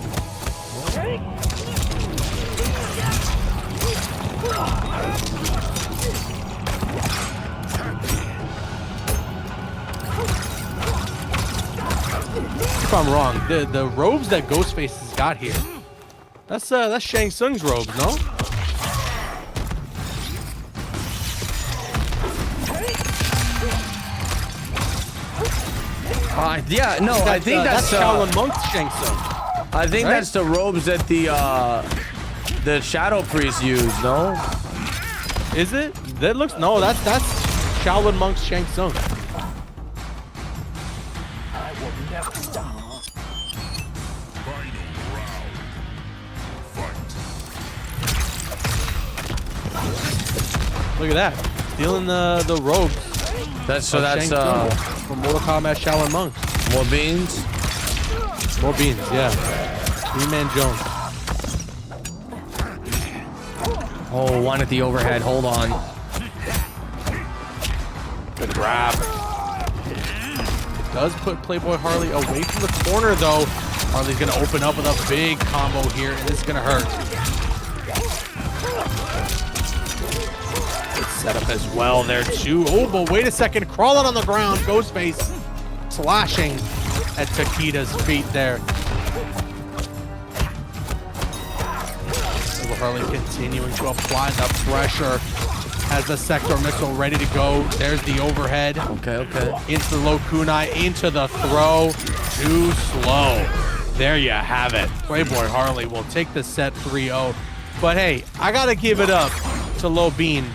If I'm wrong, the robes that Ghostface has got here, that's Shang Tsung's robes, no? Yeah, no, I think that's Shaolin Monk's Shang Tsung. I think right? that's the robes that the Shadow Priest used, no? Is it? That looks no. That's Shaolin Monk's Shang Tsung. I will never stop. Final round. Fight. Look at that, stealing the robes. That's from Mortal Kombat Shaolin Monks. more beans. More beans, yeah. Three-man Jones. Oh, one at the overhead. Hold on. Good grab. It does put Playboy Harley away from the corner, though. Harley's going to open up with a big combo here, and this is going to hurt. Good setup as well there, too. Oh, but wait a second. Crawling on the ground. Ghostface slashing at Takeda's feet there. Playboy Harley continuing to apply the pressure Has the sector missile ready to go. There's the overhead. Okay, okay. Into the low kunai, into the throw. Too slow. There you have it. Playboy Harley will take the set 3-0. But hey, I gotta give it up to Low Bean,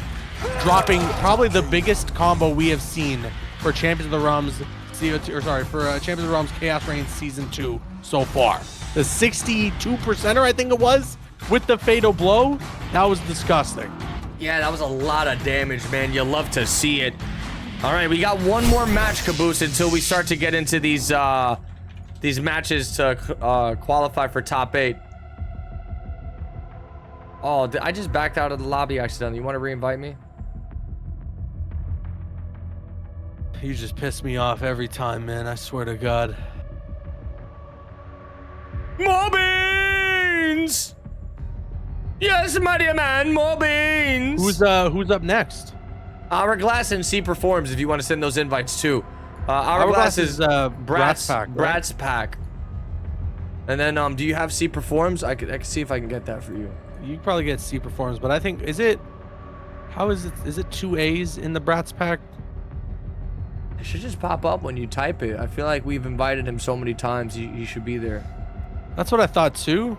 dropping probably the biggest combo we have seen for Champions of the Realms for Champions of the Realms Chaos Reigns Season 2 so far. The 62%er, I think it was, with the fatal blow. That was disgusting. Yeah, that was a lot of damage, man. You love to see it. All right, we got one more match, Caboose, until we start to get into these matches to qualify for top 8. Oh, I just backed out of the lobby accidentally. You want to reinvite me? You just piss me off every time, man. I swear to God. More beans! Yes, my dear man, more beans! Who's up next? Hourglass and C Performs, if you want to send those invites too. Hourglass is Brat's Pack, right? Brat's Pack. And then, do you have C Performs? I can see if I can get that for you. You can probably get C Performs, but I think, is it 2 A's in the Brat's Pack? It should just pop up when you type it. I feel like we've invited him so many times, he should be there. That's what I thought too.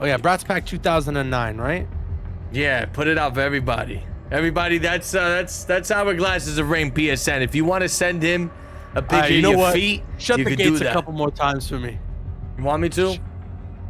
Oh yeah, Brat's Pack 2009, right? Yeah, put it out for everybody. Everybody, that's Hourglasses of Rain PSN. If you want to send him a picture of your feet, Shut you the could gates do a that. couple more times for me. You want me to?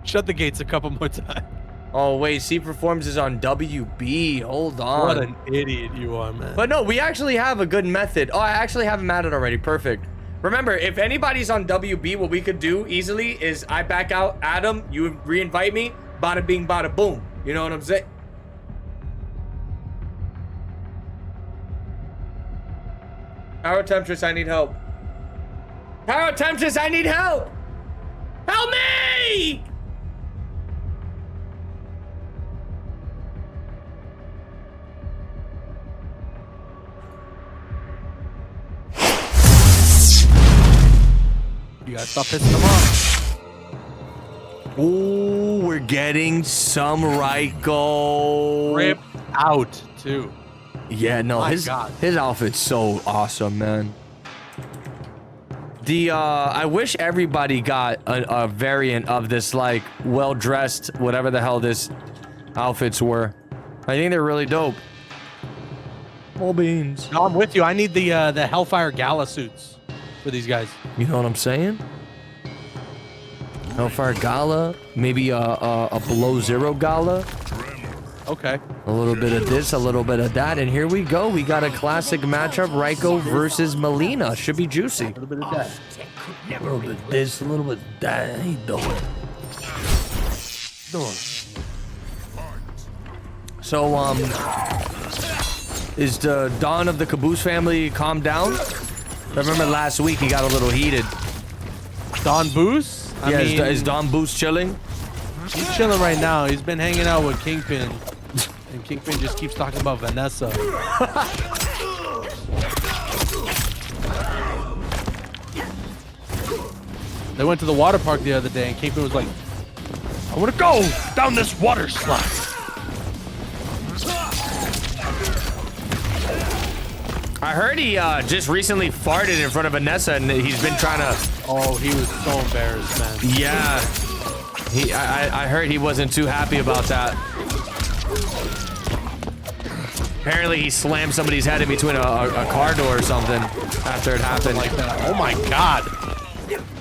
Shut the gates a couple more times. Oh wait, C Performs is on WB. Hold on. What an idiot you are, man. But no, we actually have a good method. Oh, I actually have him added already. Perfect. Remember, if anybody's on WB, what we could do easily is I back out Adam, you re-invite me, bada bing, bada boom. You know what I'm saying? Power Temptress, I need help. Power Temptress, I need help! Help me! You gotta stop pissing them off. Oh, we're getting some Raiko. Rip out too. Yeah, no, My his God. outfit's so awesome, man. I wish everybody got a variant of this, like, well-dressed, whatever the hell this outfits were. I think they're really dope. All beans. No, I'm with you. I need the Hellfire Gala suits for these guys. You know what I'm saying? Hellfire Gala, maybe a Below Zero Gala. Okay. A little bit of this, a little bit of that, and here we go. We got a classic matchup, Raiko versus Melina. Should be juicy. A little bit of that. A little bit of this, a little bit of that. How you doing? So, is the Dawn of the Caboose family calmed down? I remember last week he got a little heated. Don Boos? Yeah, is Don Boos chilling? He's chilling right now. He's been hanging out with Kingpin. And Kingpin just keeps talking about Vanessa. They went to the water park the other day and Kingpin was like, I want to go down this water slide. I heard he just recently farted in front of Vanessa, and he's been trying to. Oh, he was so embarrassed, man. Yeah, I heard he wasn't too happy about that. Apparently, he slammed somebody's head in between a car door or something after it happened. Like that. Oh my God.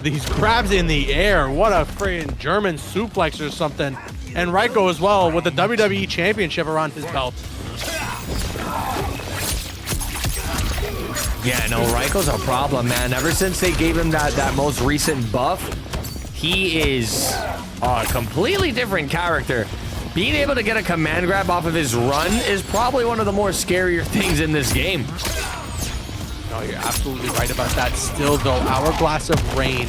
These grabs in the air. What a freaking German suplex or something. And Raiko as well with the WWE Championship around his belt. Yeah, no, Raiko's a problem, man. Ever since they gave him that most recent buff, he is a completely different character. Being able to get a command grab off of his run is probably one of the more scarier things in this game. No, you're absolutely right about that. Still, though, Hourglass of Rain,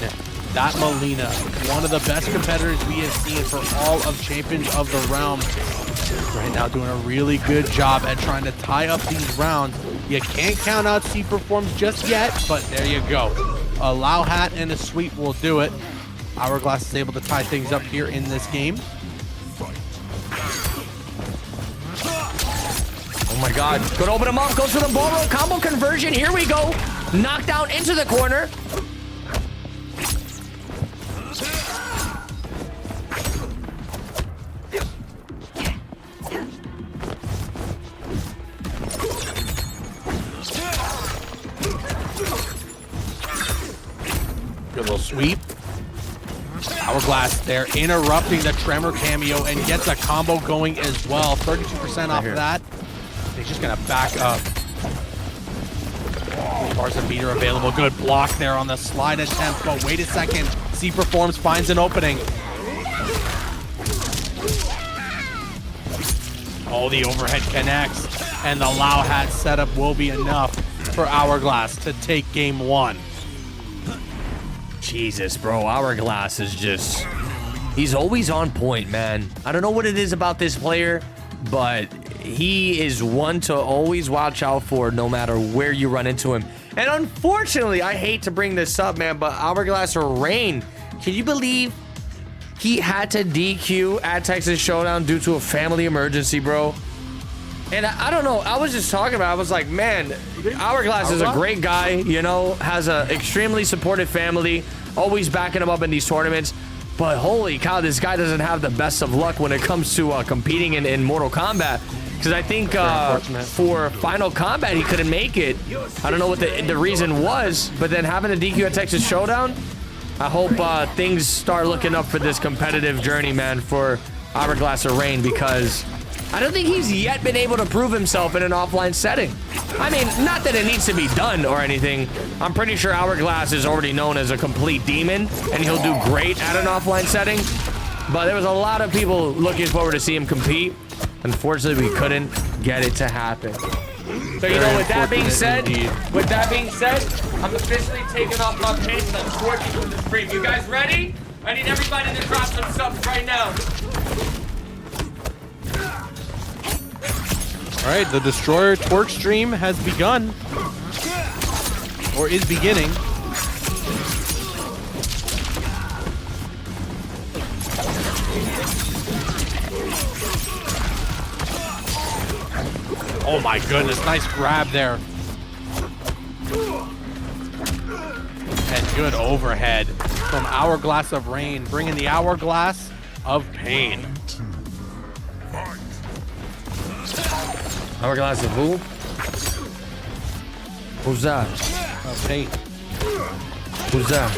that Melina, one of the best competitors we have seen for all of Champions of the Realm. Right now doing a really good job at trying to tie up these rounds. You can't count out C Performs just yet, but there you go. A Lao Hat and a sweep will do it. Hourglass is able to tie things up here in this game. my God. Good, open him up. Goes for the ball roll. Combo conversion. Here we go. Knockdown into the corner. Good little sweep. Hourglass there, interrupting the Tremor cameo and gets a combo going as well. 32% off of that. He's just gonna back up. Bars of meter available. Good block there on the slide attempt, but wait a second. C Performs finds an opening. Oh, the overhead connects, and the Lao Hat setup will be enough for Hourglass to take game one. Jesus, bro. Hourglass is just... He's always on point, man. I don't know what it is about this player, but he is one to always watch out for no matter where you run into him. And unfortunately, I hate to bring this up, man, but Hourglass Reigns, can you believe he had to DQ at Texas Showdown due to a family emergency, bro? And I don't know, I was just talking about, I was like, man, Hourglass is a great guy, you know, has a extremely supportive family, always backing him up in these tournaments. But holy cow, this guy doesn't have the best of luck when it comes to competing in Mortal Kombat. Because I think for Final Combat, he couldn't make it. I don't know what the reason was, but then having a DQ at Texas Showdown, I hope things start looking up for this competitive journey, man, for Hourglass Reigns, because I don't think he's yet been able to prove himself in an offline setting. I mean, not that it needs to be done or anything. I'm pretty sure Hourglass is already known as a complete demon, and he'll do great at an offline setting. But there was a lot of people looking forward to see him compete. Unfortunately, we couldn't get it to happen. So, you know, with that being said, I'm officially taking off my pants and I'm torching from the stream. You guys ready? I need everybody to drop some subs right now. All right, the Destroyer twerk stream has begun, or is beginning. Oh my goodness, nice grab there. And good overhead from Hourglass of Rain, bringing the Hourglass of Pain. Hourglass of who? Who's that? Of Pain. Who's that?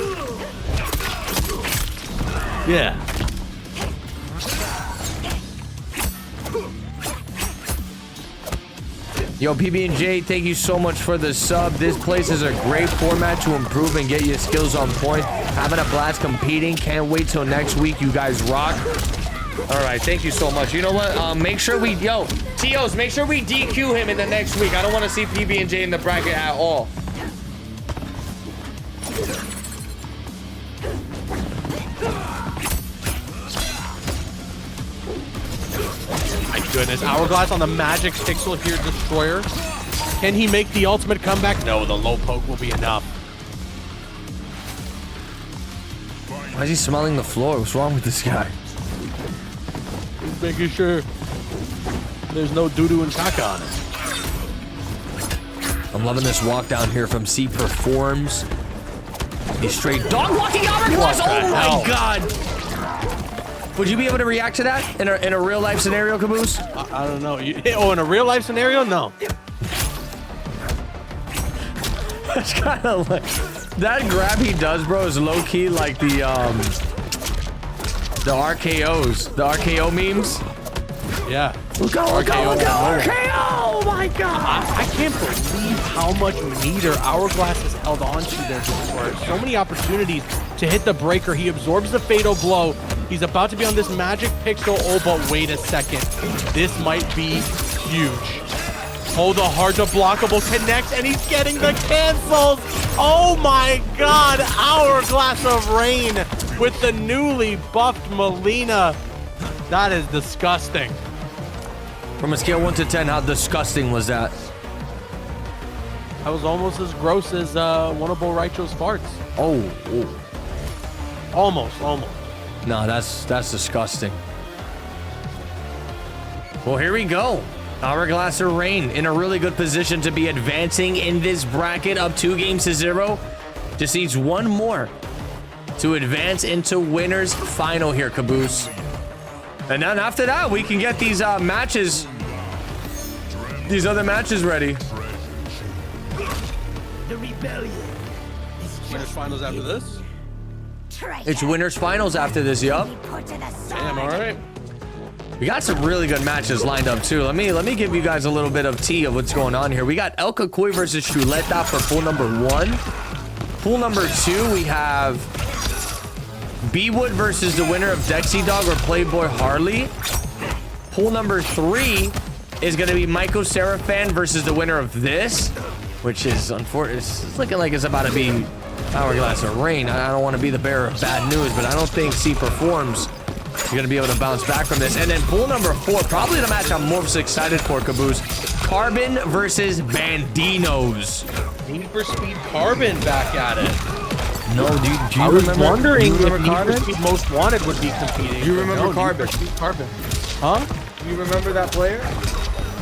Yeah. Yo, PB&J, thank you so much for the sub. This place is a great format to improve and get your skills on point. Having a blast competing. Can't wait till next week. You guys rock. All right, thank you so much. You know what? Make sure we, TOs, make sure we DQ him in the next week. I don't want to see PB&J in the bracket at all. My goodness, Hourglass on the magic pixel here, Destroyer. Can he make the ultimate comeback? No, the low poke will be enough. Why is he smelling the floor? What's wrong with this guy? Just making sure there's no doo-doo and caca on it. I'm loving this walk down here from C Performs. He's straight dog walking Hourglass. Oh my God. Would you be able to react to that in a real life scenario, Caboose? I don't know. Oh, in a real life scenario? No. That's kind of like that grab he does, bro, is low key like the RKOs, the RKO memes. Yeah. Look out, look out, look out, RKO! Oh my God! I can't believe how much meter Hourglass has held on to there before. So many opportunities to hit the breaker. He absorbs the fatal blow. He's about to be on this magic pixel. Oh, but wait a second. This might be huge. Oh, the hard to blockable connects, and he's getting the cancels. Oh my God, Hourglass of Rain with the newly buffed Melina. That is disgusting. From a scale 1 to 10, how disgusting was that? That was almost as gross as one of Bo Raicho's farts. Oh. Almost. No, that's disgusting. Well, here we go. Hourglass or Rain in a really good position to be advancing in this bracket up 2-0. Just needs one more to advance into winners final here, Caboose. And then after that, we can get these matches, these other matches ready. The rebellion. Winners finals after this. It's winners finals after this, yup. Damn, all right. We got some really good matches lined up too. Let me give you guys a little bit of tea of what's going on here. We got El Cacoy versus Chuleta for pool number 1. Pool number 2, we have B-Wood versus the winner of Dexy Dog or Playboy Harley. Pool number 3 is going to be Michael Seraphan versus the winner of this, which is unfortunate. It's looking like it's about to be Hourglass or Rain. I don't want to be the bearer of bad news, but I don't think C Performs is going to be able to bounce back from this. And then pool number 4, probably the match I'm most excited for, Caboose. Carbon versus Bandinos. Need for Speed Carbon back at it. No, dude, do you I was remember? wondering do you if remember Need Carbon? for Speed Most Wanted would be competing. You remember No, Carbon? Need for Speed Carbon. Huh? Do you remember that player?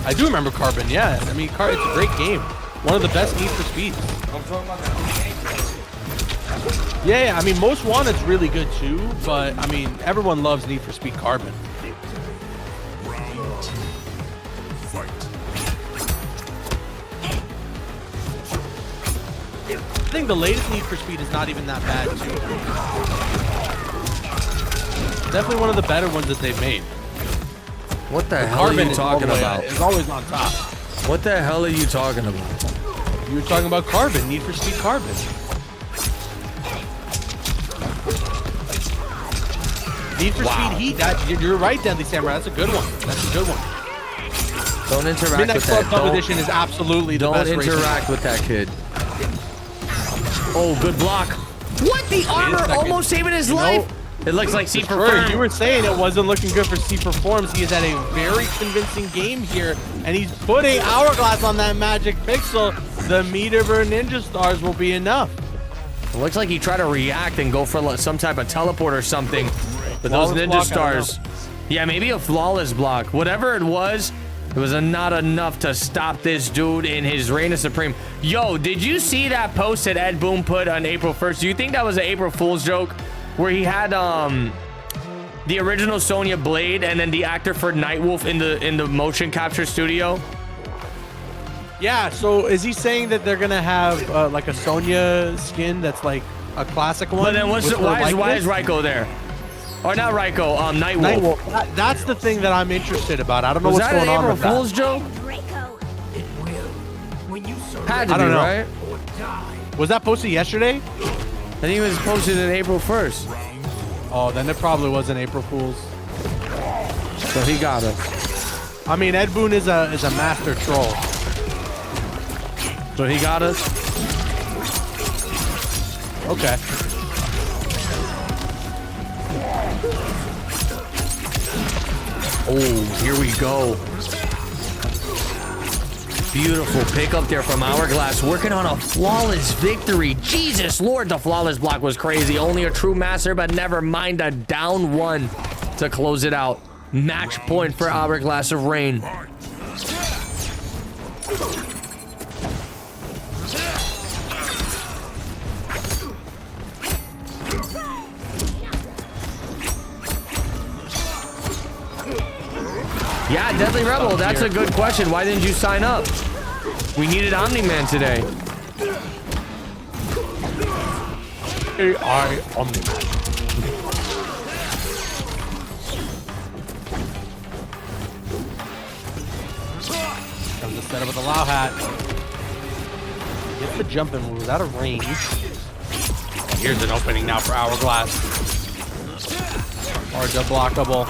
I do remember Carbon, yeah. I mean, it's a great game. One of the best Need for Speeds. I'm talking about that game. Yeah, I mean, Most Wanted's really good too, but I mean, everyone loves Need for Speed Carbon. Round 2. Fight. I think the latest Need for Speed is not even that bad too. Definitely one of the better ones that they've made. What the hell Carbon are you is talking always- about? Is always on top. What the hell are you talking about? You were talking about Carbon, Need for Speed Carbon. Need for Speed Heat. You're right, Deadly Samurai. That's a good one. That's a good one. Don't interact Midnight with Club that. Dub Don't, Edition is absolutely the don't best race. interact with that kid. Oh, good block. What? The armor second. almost saving his You know, life. It looks like C Sure, Perform. you were saying it wasn't looking good for C Performs. He has had a very convincing game here, and he's putting Hourglass on that magic pixel. The meter for Ninja Stars will be enough. It looks like he tried to react and go for some type of teleport or something. But those Flawless Ninja block, I Stars, yeah, maybe a flawless block. Whatever it was not enough to stop this dude in his reign of supreme. Yo, did you see that post that Ed Boon put on April 1st? Do you think that was an April Fool's joke? Where he had the original Sonya Blade and then the actor for Nightwolf in the motion capture studio? Yeah, so is he saying that they're gonna have like a Sonya skin that's like a classic one? But then why is Raiko there? Or not Raiko, Nightwolf. Nightwolf. That's the thing that I'm interested about. I don't know Was what's that going an on April with that. Fool's joke? It will. When you Had to I be, don't know. right? or die. Was that posted yesterday? I think it was posted in April 1st. Oh, then it probably wasn't April Fool's. So he got it. I mean, Ed Boon is a master troll. So he got us. Okay. Oh, here we go. Beautiful pick up there from Hourglass, working on a flawless victory. Jesus Lord, the flawless block was crazy. Only a true master, but never mind, a down one to close it out. Match point for Hourglass of Rain. Yeah, Deadly Rebel, that's a good question. Why didn't you sign up? We needed Omni-Man today. AI Omni-Man. Comes the setup with the Lao hat. Gets the jumping move out of range. Here's an opening now for Hourglass. Hard to blockable.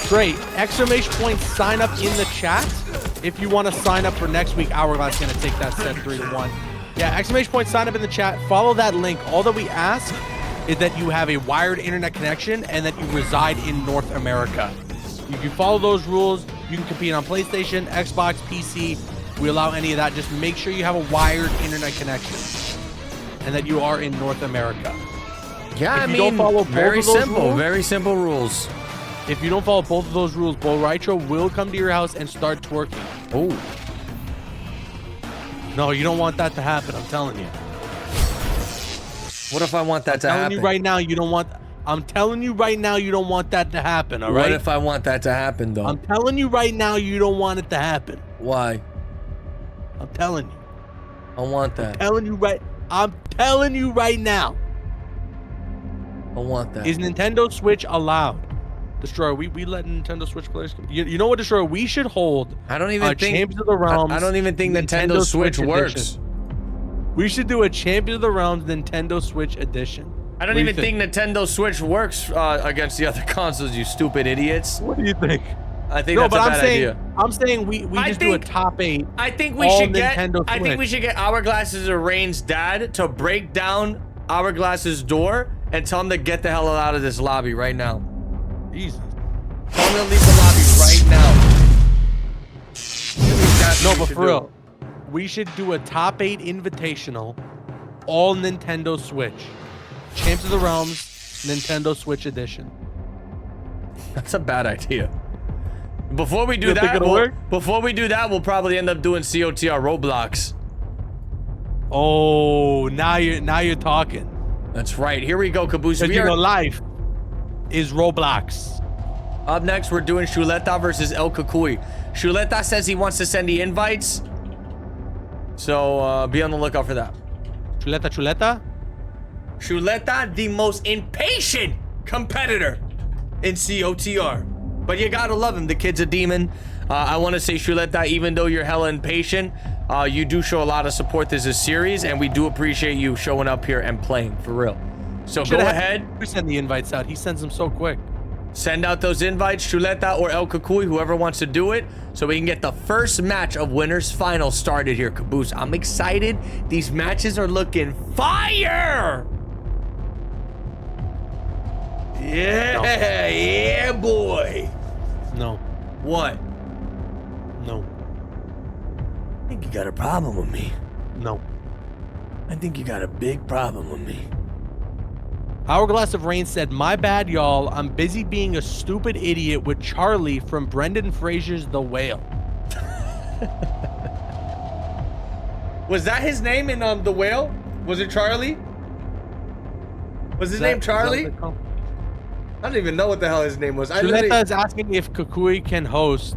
Great. Exclamation point sign up in the chat if you want to sign up for next week. Hourglass is going to take that set 3-1. Yeah, exclamation point sign up in the chat. Follow that link. All that we ask is that you have a wired internet connection and that you reside in North America. You can follow those rules. You can compete on PlayStation, Xbox, PC. We allow any of that. Just make sure you have a wired internet connection and that you are in North America. Yeah, If I you don't mean, follow both very of those simple, rules- very simple rules. If you don't follow both of those rules, Bo Rytro will come to your house and start twerking. Oh. No, you don't want that to happen. I'm telling you. What if I want that to happen? I'm telling you right now, you don't want. I'm telling you right now, you don't want that to happen. All right. What if I want that to happen, though? I'm telling you right now, you don't want it to happen. Why? I'm telling you. I want that. I'm telling you right now. I want that. Is Nintendo Switch allowed? Destroyer, we let Nintendo Switch players come. You know what, Destroyer? We should hold. I don't even think Champions of the Realms. I don't even think Nintendo Switch works. Edition. We should do a Champions of the Realms Nintendo Switch edition. I don't even think Nintendo Switch works against the other consoles, you stupid idiots. What do you think? I think that's a bad idea. I'm saying we just do a top 8. I think we should get. Nintendo I think we should get Hourglass's Reigns' dad to break down Hourglass's door and tell him to get the hell out of this lobby right now. Jesus. Tell him to leave the lobby right now. No, but for real, we should do a top 8 invitational, all Nintendo Switch. Champions of the Realms, Nintendo Switch edition. That's a bad idea. Before we do You think that, it'll work? before we do that, we'll probably end up doing COTR Roblox. Oh, now you're talking. That's right. Here we go, Caboose. Because We you know, are, life is Roblox. up next, we're doing Chuleta versus El Cucuy. Chuleta says he wants to send the invites, so be on the lookout for that. Chuleta? Chuleta, the most impatient competitor in COTR. But you gotta love him. The kid's a demon. I want to say, Chuleta, even though you're hella impatient, you do show a lot of support. This is a series, and we do appreciate you showing up here and playing, for real. So go ahead. We send the invites out. He sends them so quick. Send out those invites, Chuleta or El Cucuy, whoever wants to do it, so we can get the first match of Winners Final started here, Caboose. I'm excited. These matches are looking fire! Yeah, yeah, boy. No. What? No. I think you got a problem with me. No. I think you got a big problem with me. Hourglass of Rain said, "My bad, y'all. I'm busy being a stupid idiot with Charlie from Brendan Fraser's The Whale." Was that his name in The Whale? Was it Charlie? Was his name Charlie? I don't even know what the hell his name was. Chuleta is asking if Cucuy can host.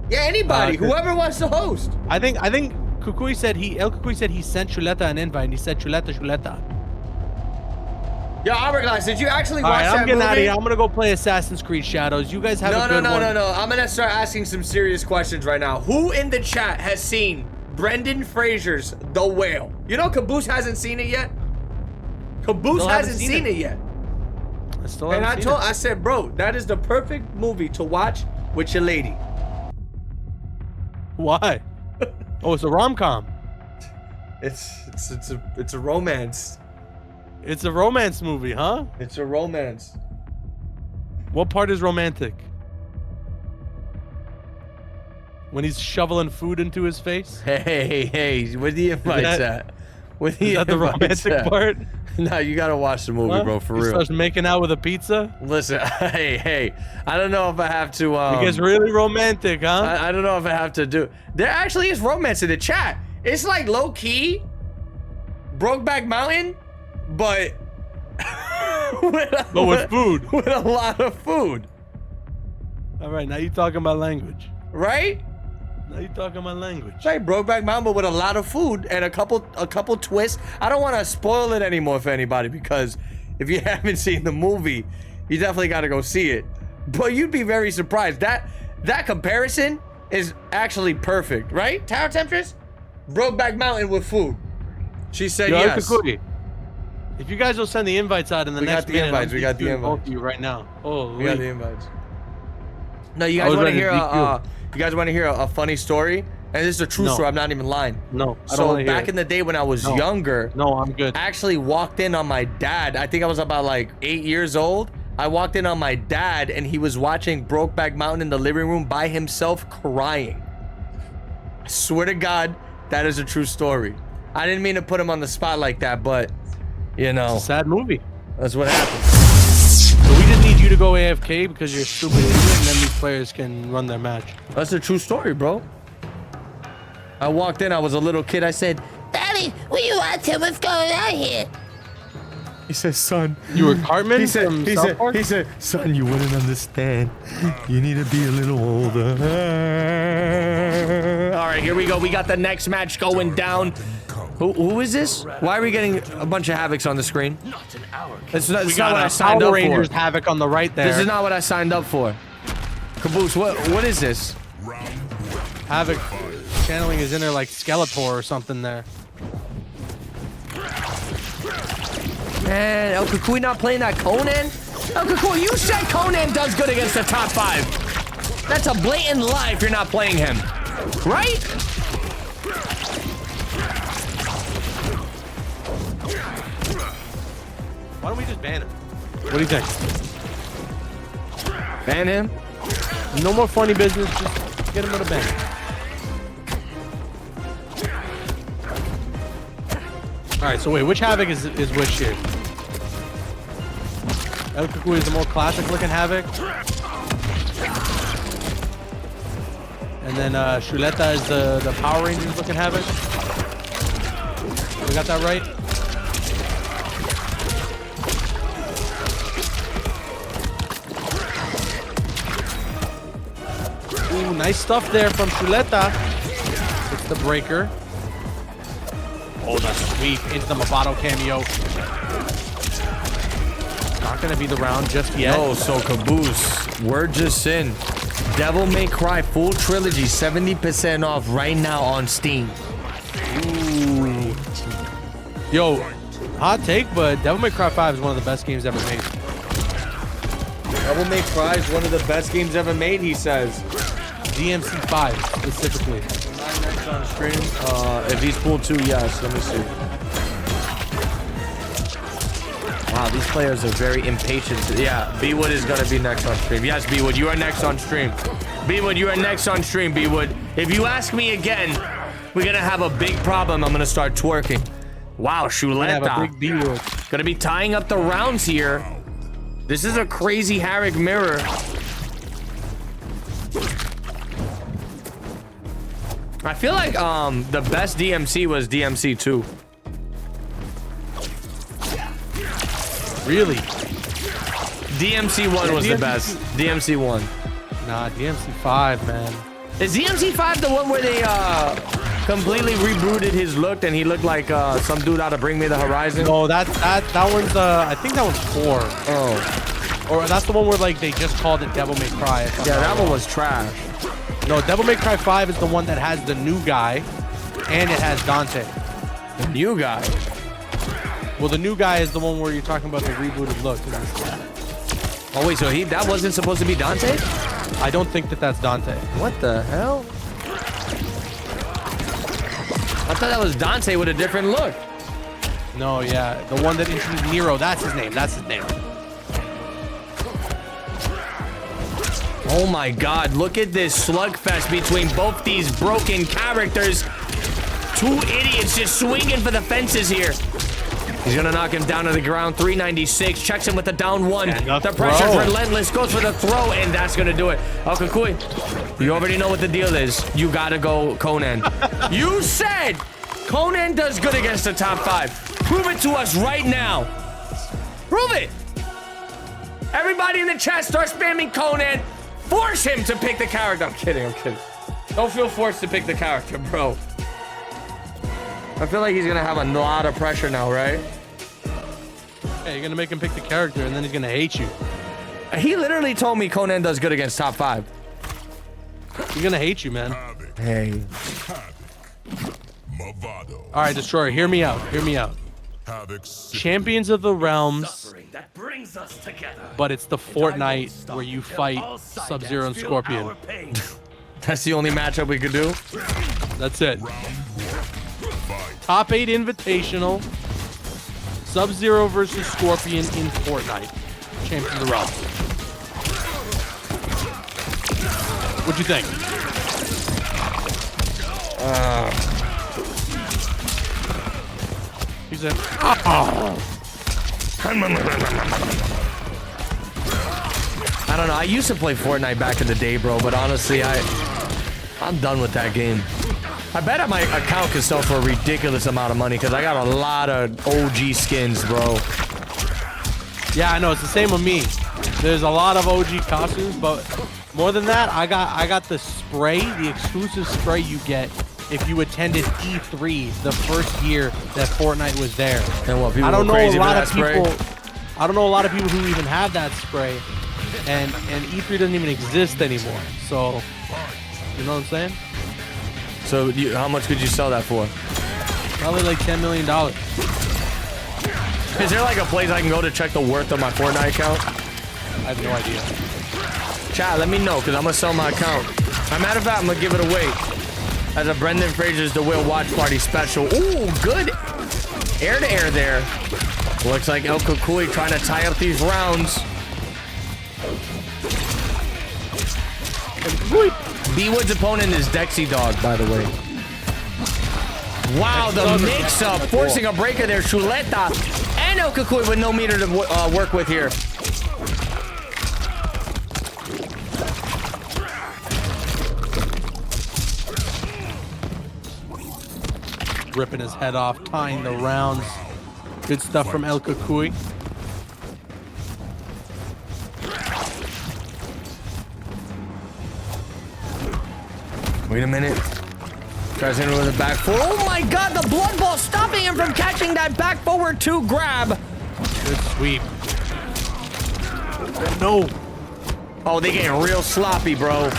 Yeah, anybody, whoever wants to host. I think Cucuy said El Cucuy said he sent Chuleta an invite, and he said Chuleta. Yo, Hourglass, did you actually watch that I'm getting movie? out of here. I'm gonna go play Assassin's Creed Shadows. You guys have a good one. No. I'm gonna start asking some serious questions right now. Who in the chat has seen Brendan Fraser's The Whale? You know Caboose hasn't seen it yet? Caboose hasn't seen it yet. I still haven't seen it. I said, bro, that is the perfect movie to watch with your lady. Why? Oh, it's a rom-com. It's a romance. It's a romance movie, huh? It's a romance. What part is romantic? When he's shoveling food into his face? Hey, where the invites at? Is that the romantic part? No, you gotta watch the movie, bro, for he real. Starts making out with a pizza? Listen, hey, I don't know if I have to. It gets really romantic, huh? I don't know if I have to do. There actually is romance in the chat. It's like low key, Brokeback Mountain, but with food. With a lot of food. All right, now you're talking about language. Right? Now you're talking about language. It's like Brokeback Mountain, but with a lot of food and a couple twists. I don't want to spoil it anymore for anybody, because if you haven't seen the movie, you definitely got to go see it. But you'd be very surprised. That comparison is actually perfect, right? Tower Temptress? Brokeback Mountain with food. She said yes. Cucuy, if you guys will send the invites out in the next minute, invites. We got the invites. Both of you right now. Oh, we got the invites. No, you guys want to hear you guys want to hear a funny story? And this is a true story. I'm not even lying. No, I don't So want to hear back in the day when I was younger, no, I'm good. I actually walked in on my dad. I think I was about like 8 years old. I walked in on my dad, and he was watching Brokeback Mountain in the living room by himself, crying. I swear to God, that is a true story. I didn't mean to put him on the spot like that, but you know, It's a sad movie. that's what happened. So we just need you to go AFK because you're a stupid idiot, and then these players can run their match. That's a true story, bro. I walked in, I was a little kid. I said, Daddy, what you want to? What's going on here? he said, son. You were Cartman He said, from South Park? he said, son, you wouldn't understand. You need to be a little older. All right, here we go. We got the next match going down. Who is this? Why are we getting a bunch of Havocs on the screen? That's not what I signed Power up Rangers for. Havoc on the right there. This is not what I signed up for. Caboose, what is this? Havoc channeling his inner like Skeletor or something there. Man, El Kukui not playing that Conan? El Kukui, you said Conan does good against the top 5. That's a blatant lie if you're not playing him. Right? Why don't we just ban him? What do you think? Ban him? No more funny business. Just get him on a ban. All right. So wait, which Havoc is which here? El Kukui is the more classic-looking Havoc, and then Shuleta is the Power Rangers-looking Havoc. We got that right? Ooh, nice stuff there from Shuleta. It's the breaker. Oh, the sweep into the Movado cameo. Not gonna be the round just yet. Yo, so Caboose, word just in. Devil May Cry full trilogy, 70% off right now on Steam. Ooh. Yo, hot take, but Devil May Cry 5 is one of the best games ever made. Devil May Cry is one of the best games ever made, he says. DMC 5 specifically. Next on stream. If he's pulled 2, yes. Let me see. Wow, these players are very impatient. Yeah, B-Wood is gonna be next on stream. Yes, B-Wood, you are next on stream. B-Wood, you are next on stream, B-Wood. If you ask me again, we're gonna have a big problem. I'm gonna start twerking. Wow, Shuleta. Have a big B-Wood. Gonna be tying up the rounds here. This is a crazy Harrick mirror. I feel like the best DMC was DMC 2. Really? DMC 1 was the best. DMC 1. Nah, DMC 5, man. Is DMC 5 the one where they completely rebooted his look and he looked like some dude out of Bring Me the Horizon? No, that one's I think that one's 4. Oh. Or that's the one where like they just called it Devil May Cry. Yeah, that one was trash. No, Devil May Cry 5 is the one that has the new guy and it has Dante. The new guy. Well, the new guy is the one where you're talking about the rebooted look. Oh wait, so that wasn't supposed to be Dante? I don't think that's Dante. What the hell? I thought that was Dante with a different look. No, yeah, the one that introduced Nero. That's his name. That's his name. Oh my God, look at this slugfest between both these broken characters. 2 idiots just swinging for the fences here. He's gonna knock him down to the ground. 396, checks him with the down 1. The pressure's relentless, goes for the throw, and that's gonna do it. Oh, Kukui, you already know what the deal is. You gotta go Conan. You said Conan does good against the top 5. Prove it to us right now. Prove it. Everybody in the chat start spamming Conan. Force him to pick the character. I'm kidding. Don't feel forced to pick the character, bro. I feel like he's gonna have a lot of pressure now, right? Yeah, you're gonna make him pick the character and then he's gonna hate you. He literally told me Conan does good against top 5. He's gonna hate you, man. Hey. All right, Destroyer, hear me out. Hear me out. Champions of the Realms, That brings us together. but it's the Fortnite where you fight Sub-Zero and Scorpion. That's the only matchup we could do? That's it. Top 8 Invitational. Sub-Zero versus Scorpion in Fortnite. Champions of the Realms. What'd you think? He said, I don't know. I used to play Fortnite back in the day, bro, but honestly, I'm done with that game. I bet my account could sell for a ridiculous amount of money because I got a lot of OG skins, bro. Yeah, I know. It's the same with me. There's a lot of OG costumes, but more than that, I got the spray, the exclusive spray you get if you attended E3 the first year that Fortnite was there. And what, people I don't go know crazy a lot for of that spray? people. I don't know a lot of people who even have that spray, and E3 doesn't even exist anymore. So, you know what I'm saying? So how much could you sell that for? Probably like $10 million. Is there like a place I can go to check the worth of my Fortnite account? I have no idea. Chat, let me know, because I'm going to sell my account. As a matter of fact, I'm going to give it away as a Brendan Fraser's The Whale Watch Party special. Ooh, good air-to-air there. Looks like El Kukui trying to tie up these rounds. B-Wood's opponent is Dexy Dog, by the way. Wow, the mix-up, forcing a breaker there. Chuleta and El Kukui with no meter to work with here. Ripping his head off, tying the rounds. Good stuff from El Kukui. Wait a minute. Tries in with a back forward. Oh my god, the blood ball stopping him from catching that back forward 2 grab. Good sweep. No. Oh, they getting real sloppy, bro.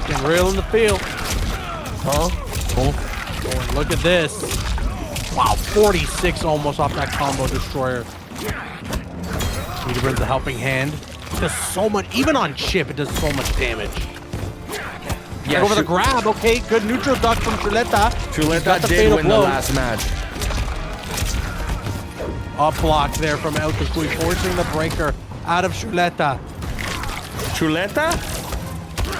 Getting real in the field. Huh? Oh. Going, look at this. Wow, 46 almost off that combo destroyer. He brings a helping hand. Does so much, even on chip, it does so much damage. Yeah, over the grab. Okay, good neutral duck from Chuleta. Chuleta did win the last match. Up block there from El Kukui, forcing the breaker out of Chuleta. Chuleta?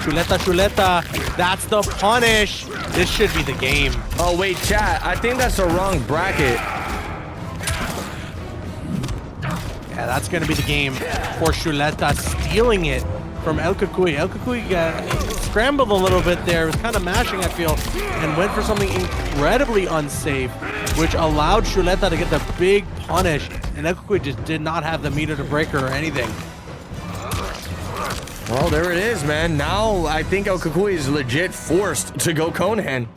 Chuleta. That's the punish. This should be the game. Oh, wait, chat. I think that's the wrong bracket. Yeah, that's going to be the game for Chuleta, stealing it from El Kukui. El Kukui scrambled a little bit there, was kind of mashing, I feel, and went for something incredibly unsafe, which allowed Chuleta to get the big punish, and El Kukui just did not have the meter to break her or anything. Well, there it is, man. Now I think El Kukui is legit forced to go Conan.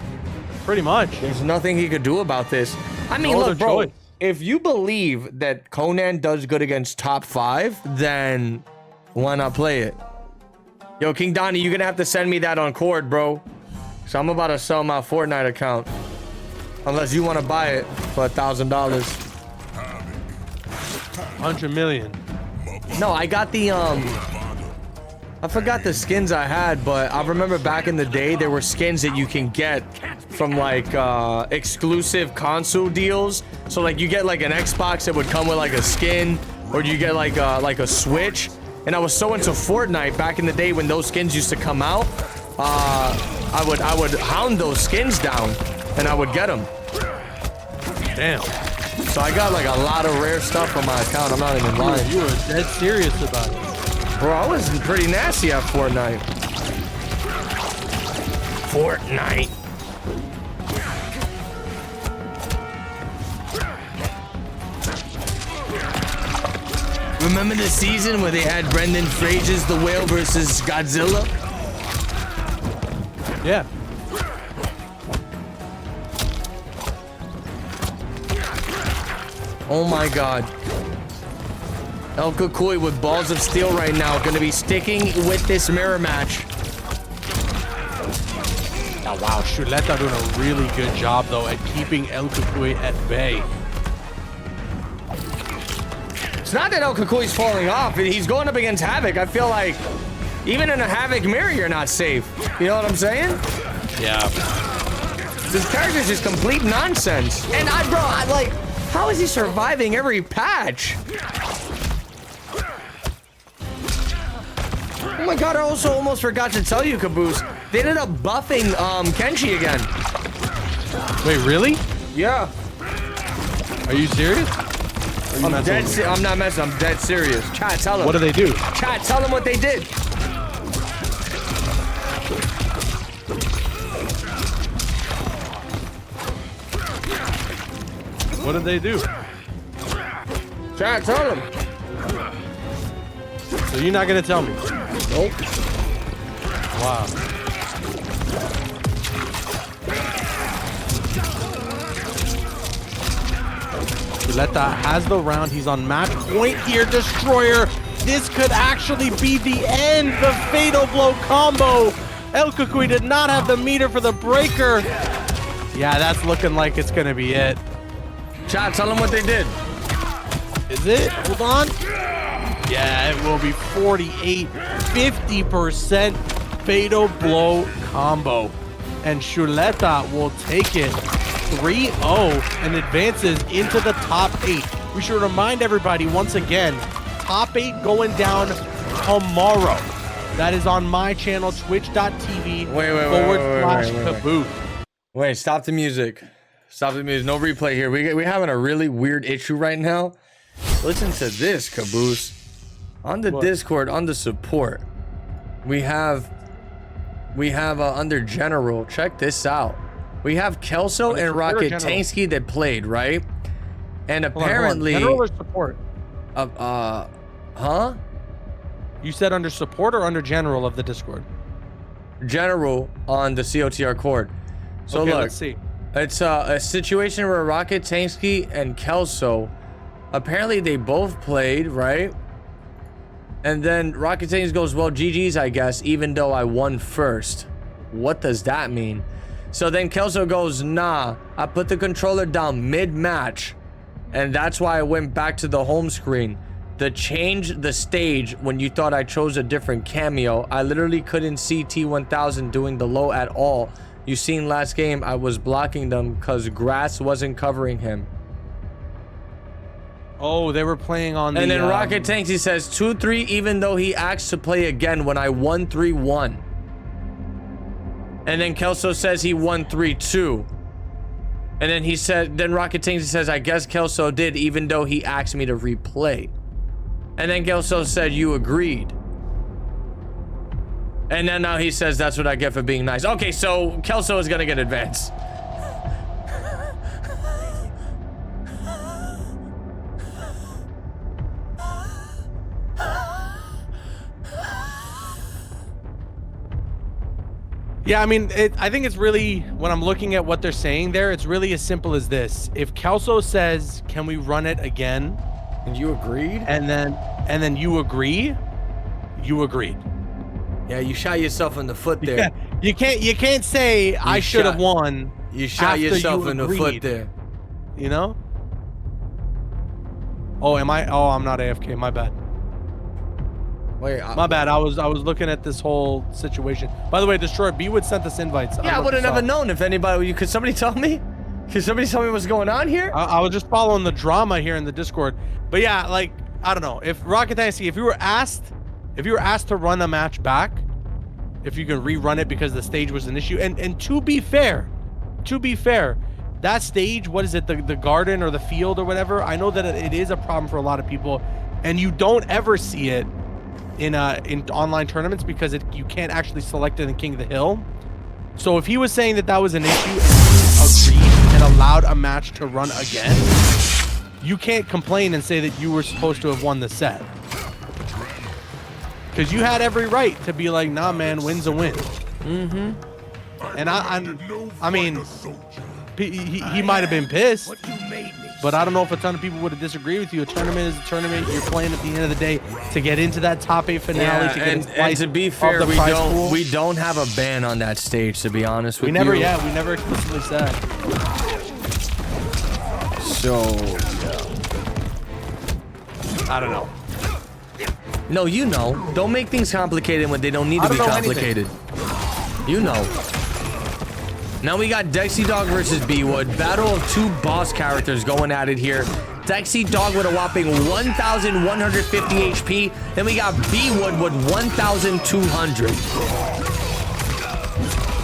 Pretty much. There's nothing he could do about this. I mean, No look, bro, choice. if you believe that Conan does good against top 5, then why not play it? Yo, King Donnie, you're gonna have to send me that on Cord, bro. So I'm about to sell my Fortnite account. Unless you want to buy it for $1,000. 100 million. No, I got the, I forgot the skins I had, but I remember back in the day, there were skins that you can get from like, exclusive console deals. So like you get like an Xbox that would come with like a skin, or you get like a Switch. And I was so into Fortnite back in the day when those skins used to come out. I would hound those skins down, and I would get them. Damn. So I got like a lot of rare stuff on my account. I'm not even lying. You were dead serious about it. Bro, I was pretty nasty at Fortnite. Fortnite. Remember the season where they had Brendan Fraser's The Whale versus Godzilla? Yeah. Oh my god. El Kukui with balls of steel right now, gonna be sticking with this mirror match. Oh, wow, Chuleta doing a really good job, though, at keeping El Kukui at bay. It's not that El Kukui's falling off. He's going up against Havoc. I feel like even in a Havoc mirror, you're not safe. You know what I'm saying? Yeah. This character's just complete nonsense. And bro, like, how is he surviving every patch? Oh my god, I also almost forgot to tell you, Caboose. They ended up buffing Kenshi again. Wait, really? Yeah. Are you serious? you messing with me? I'm not messing. I'm dead serious. Chat, tell them. What do they do? Chat, tell them what they did. What did they do? Chat, tell them. So you're not gonna tell me? Nope. Wow. Chuleta has the round. He's on match point here. Destroyer. This could actually be the end. The fatal blow combo. El Cucuy did not have the meter for the breaker. Yeah, that's looking like it's gonna be it. Chat, tell them what they did. Is it? Hold on. Yeah, it will be 48, 50% fatal blow combo. And Chuleta will take it 3-0 and advances into the top 8. We should remind everybody once again, top 8 going down tomorrow. That is on my channel, twitch.tv/Caboose. Wait, stop the music. Stop the music. No replay here. We're having a really weird issue right now. Listen to this, Caboose. On the Discord, on the support, we have under general. Check this out. We have Kelso and Rocket Tansky that played, right? And apparently, general or support? Huh? You said under support or under general of the Discord? General on the COTR cord. So okay, look, let's see. It's a situation where Rocket Tansky and Kelso, apparently they both played, right? And then Rocket Tansky goes, well, GG's, I guess, even though I won first. What does that mean? So then Kelso goes, nah, I put the controller down mid-match, and that's why I went back to the home screen. To change the stage when you thought I chose a different cameo, I literally couldn't see T1000 doing the low at all. You seen last game, I was blocking them because grass wasn't covering him. Oh, they were playing on the... And then Rocket Tanksy says 2-3 even though he asked to play again when I won 3-1. And then Kelso says he won 3-2. And then he said, then Rocket Tanksy says, I guess Kelso did even though he asked me to replay. And then Kelso said, you agreed. And then now he says, that's what I get for being nice. Okay, so Kelso is gonna get advanced. Yeah, I mean, I think it's really, when I'm looking at what they're saying there, it's really as simple as this. If Kelso says, can we run it again? And you agreed? And then you agree, you agreed. Yeah, you shot yourself in the foot there. You can't say I should have won. You shot yourself in the foot there. You know? Oh, am I? Oh, I'm not AFK. My bad. Wait, my bad. I was looking at this whole situation. By the way, Destroyer B-Wood sent us invites. Yeah, I would have never known if anybody. Could somebody tell me? Could somebody tell me what's going on here? I was just following the drama here in the Discord. But yeah, like, I don't know. If Rocket Dynasty, if you were asked to run a match back, if you can rerun it because the stage was an issue, and to be fair, that stage, what is it, the garden or the field or whatever, I know that it is a problem for a lot of people, and you don't ever see it in online tournaments because you can't actually select it in King of the Hill. So if he was saying that was an issue and he agreed and allowed a match to run again, you can't complain and say that you were supposed to have won the set. Because you had every right to be like, nah, man, win's a win. Mm-hmm. And I mean, he might have been pissed, but I don't know if a ton of people would have disagreed with you. A tournament is a tournament. You're playing at the end of the day to get into that top 8 finale. Yeah, to get and to be fair, we don't have a ban on that stage, to be honest with you. We never explicitly said. So, I don't know. No, you know. Don't make things complicated when they don't need to be complicated. You know. Now we got Dexy Dog versus B-Wood. Battle of 2 boss characters going at it here. Dexy Dog with a whopping 1,150 HP. Then we got B-Wood with 1,200.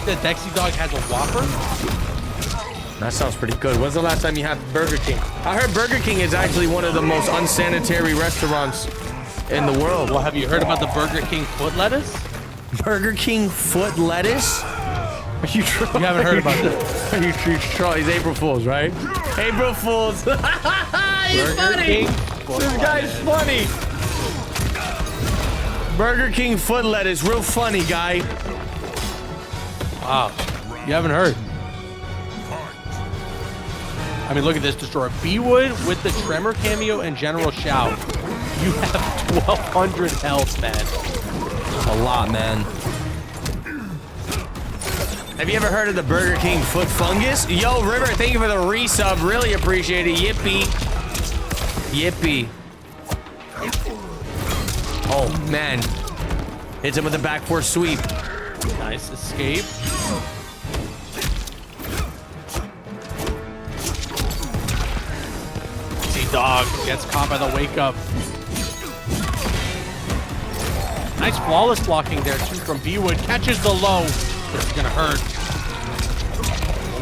The Dexy Dog has a whopper? That sounds pretty good. When's the last time you had Burger King? I heard Burger King is actually one of the most unsanitary restaurants in the world. Well, have you heard about the Burger King foot lettuce? Burger King foot lettuce? Are you trolling? You haven't heard about this? Are you trolling? He's April Fools, right? April Fools. He's Burger funny. King This guy's funny. Burger King foot lettuce. Real funny, guy. Wow. You haven't heard. I mean, look at this destroyer. B-Wood with the Tremor cameo and General Shao. You have 1,200 health, man. A lot, man. Have you ever heard of the Burger King foot fungus? Yo, River, thank you for the resub. Really appreciate it. Yippee. Yippee. Oh, man. Hits him with the back four sweep. Nice escape. Dog gets caught by the wake up. Nice flawless blocking there too from B-Wood. Catches the low. This is gonna hurt.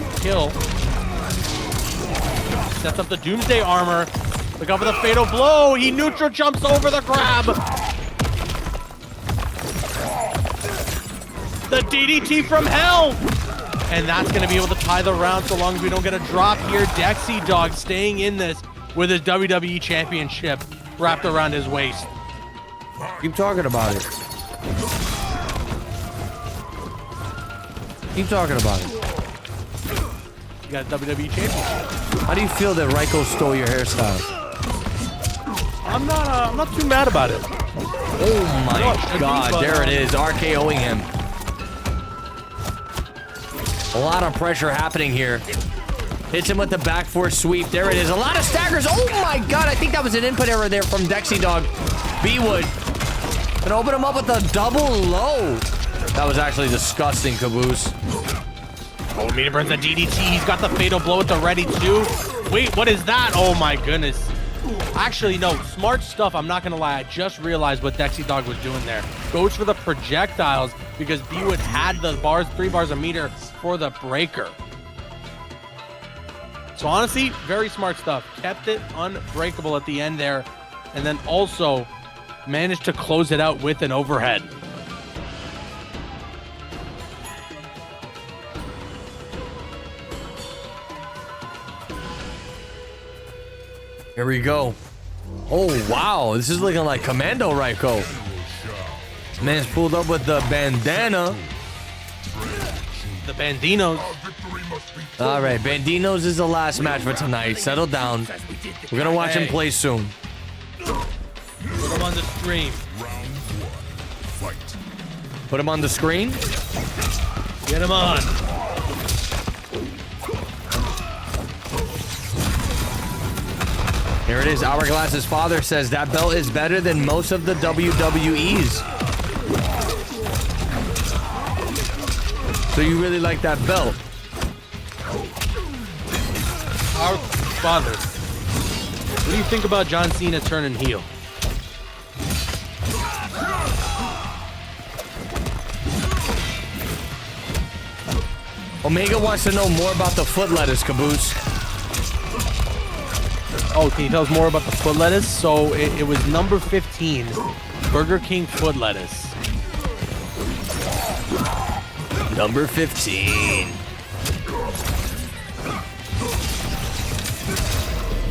Won't kill. Sets up the Doomsday armor. Look out for the fatal blow. He neutral jumps over the grab. The DDT from hell. And that's gonna be able to tie the round so long as we don't get a drop here. Dexy Dog staying in this with his WWE Championship wrapped around his waist. Keep talking about it. Keep talking about it. You got a WWE Championship. How do you feel that Raiko stole your hairstyle? I'm not too mad about it. Oh my God, there it is, RKOing him. A lot of pressure happening here. Hits him with the back four sweep. There it is. A lot of staggers. Oh my God. I think that was an input error there from Dexy Dog. B-Wood. And open him up with a double low. That was actually disgusting, Caboose. Oh, Meter burns the DDT. He's got the fatal blow at the ready too. Wait, what is that? Oh my goodness. Actually, no. Smart stuff. I'm not going to lie. I just realized what Dexy Dog was doing there. Goes for the projectiles because B-Wood had the bars, 3 bars a meter for the breaker. So honestly, very smart stuff. Kept it unbreakable at the end there, and then also managed to close it out with an overhead. Here we go. Oh, wow. This is looking like Commando Raiko. Man's pulled up with the bandana. The Bandinos. All right, Bandinos is the last match for tonight. Settle down. We're going to watch him play soon. Put him on the stream. Put him on the screen. Get him on. Here it is. Hourglass's father says that belt is better than most of the WWE's. So you really like that belt? Our father. What do you think about John Cena turning heel? Omega wants to know more about the foot lettuce, Caboose. Oh, can you tell us more about the foot lettuce? So it was number 15, Burger King foot lettuce. Number 15.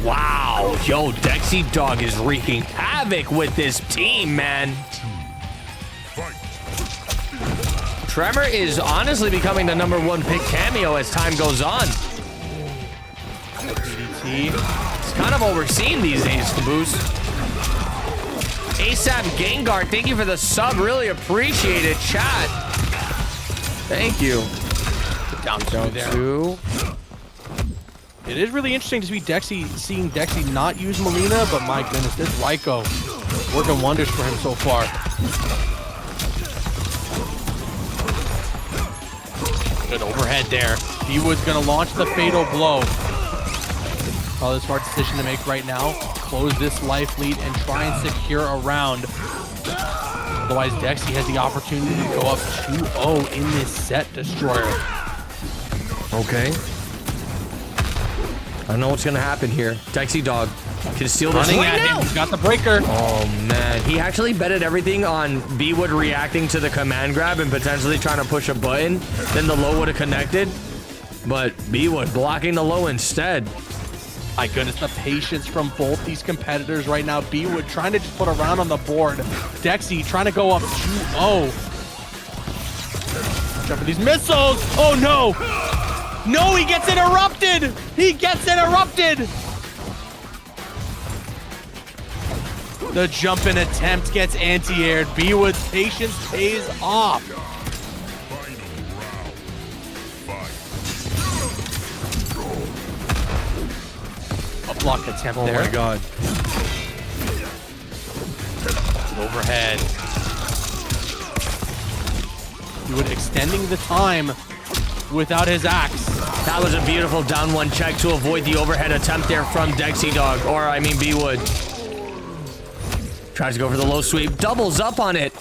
Wow. Yo, Dexy Dog is wreaking havoc with this team, man. Tremor is honestly becoming the #1 pick cameo as time goes on. DDT. It's kind of overseen these days, Caboose. ASAP Gengar, thank you for the sub. Really appreciate it, chat. Thank you. Down Down two. It is really interesting to see seeing Dexy not use Melina, but my goodness, this Raiko working wonders for him so far. Good overhead there. B-Wood's gonna launch the fatal blow. Probably a smart decision to make right now. Close this life lead and try and secure a round. Otherwise, Dexy has the opportunity to go up 2-0 in this set, Destroyer. Okay. I don't know what's gonna happen here. Dexy Dog can steal this Running right at now. him. He's got the breaker. Oh man, he actually betted everything on B-Wood reacting to the command grab and potentially trying to push a button. Then the low would have connected, but B-Wood blocking the low instead. My goodness, the patience from both these competitors right now. B-Wood trying to just put a round on the board. Dexy trying to go up 2-0. Jumping these missiles. Oh no! No, he gets interrupted! He gets interrupted! The jumping attempt gets anti-aired. B-Wood's patience pays off. A block attempt there. Oh my god. Overhead. B-Wood extending the time without his axe. That was a beautiful down one check to avoid the overhead attempt there from Dexy Dog, or I mean B-Wood. Tries to go for the low sweep, doubles up on it.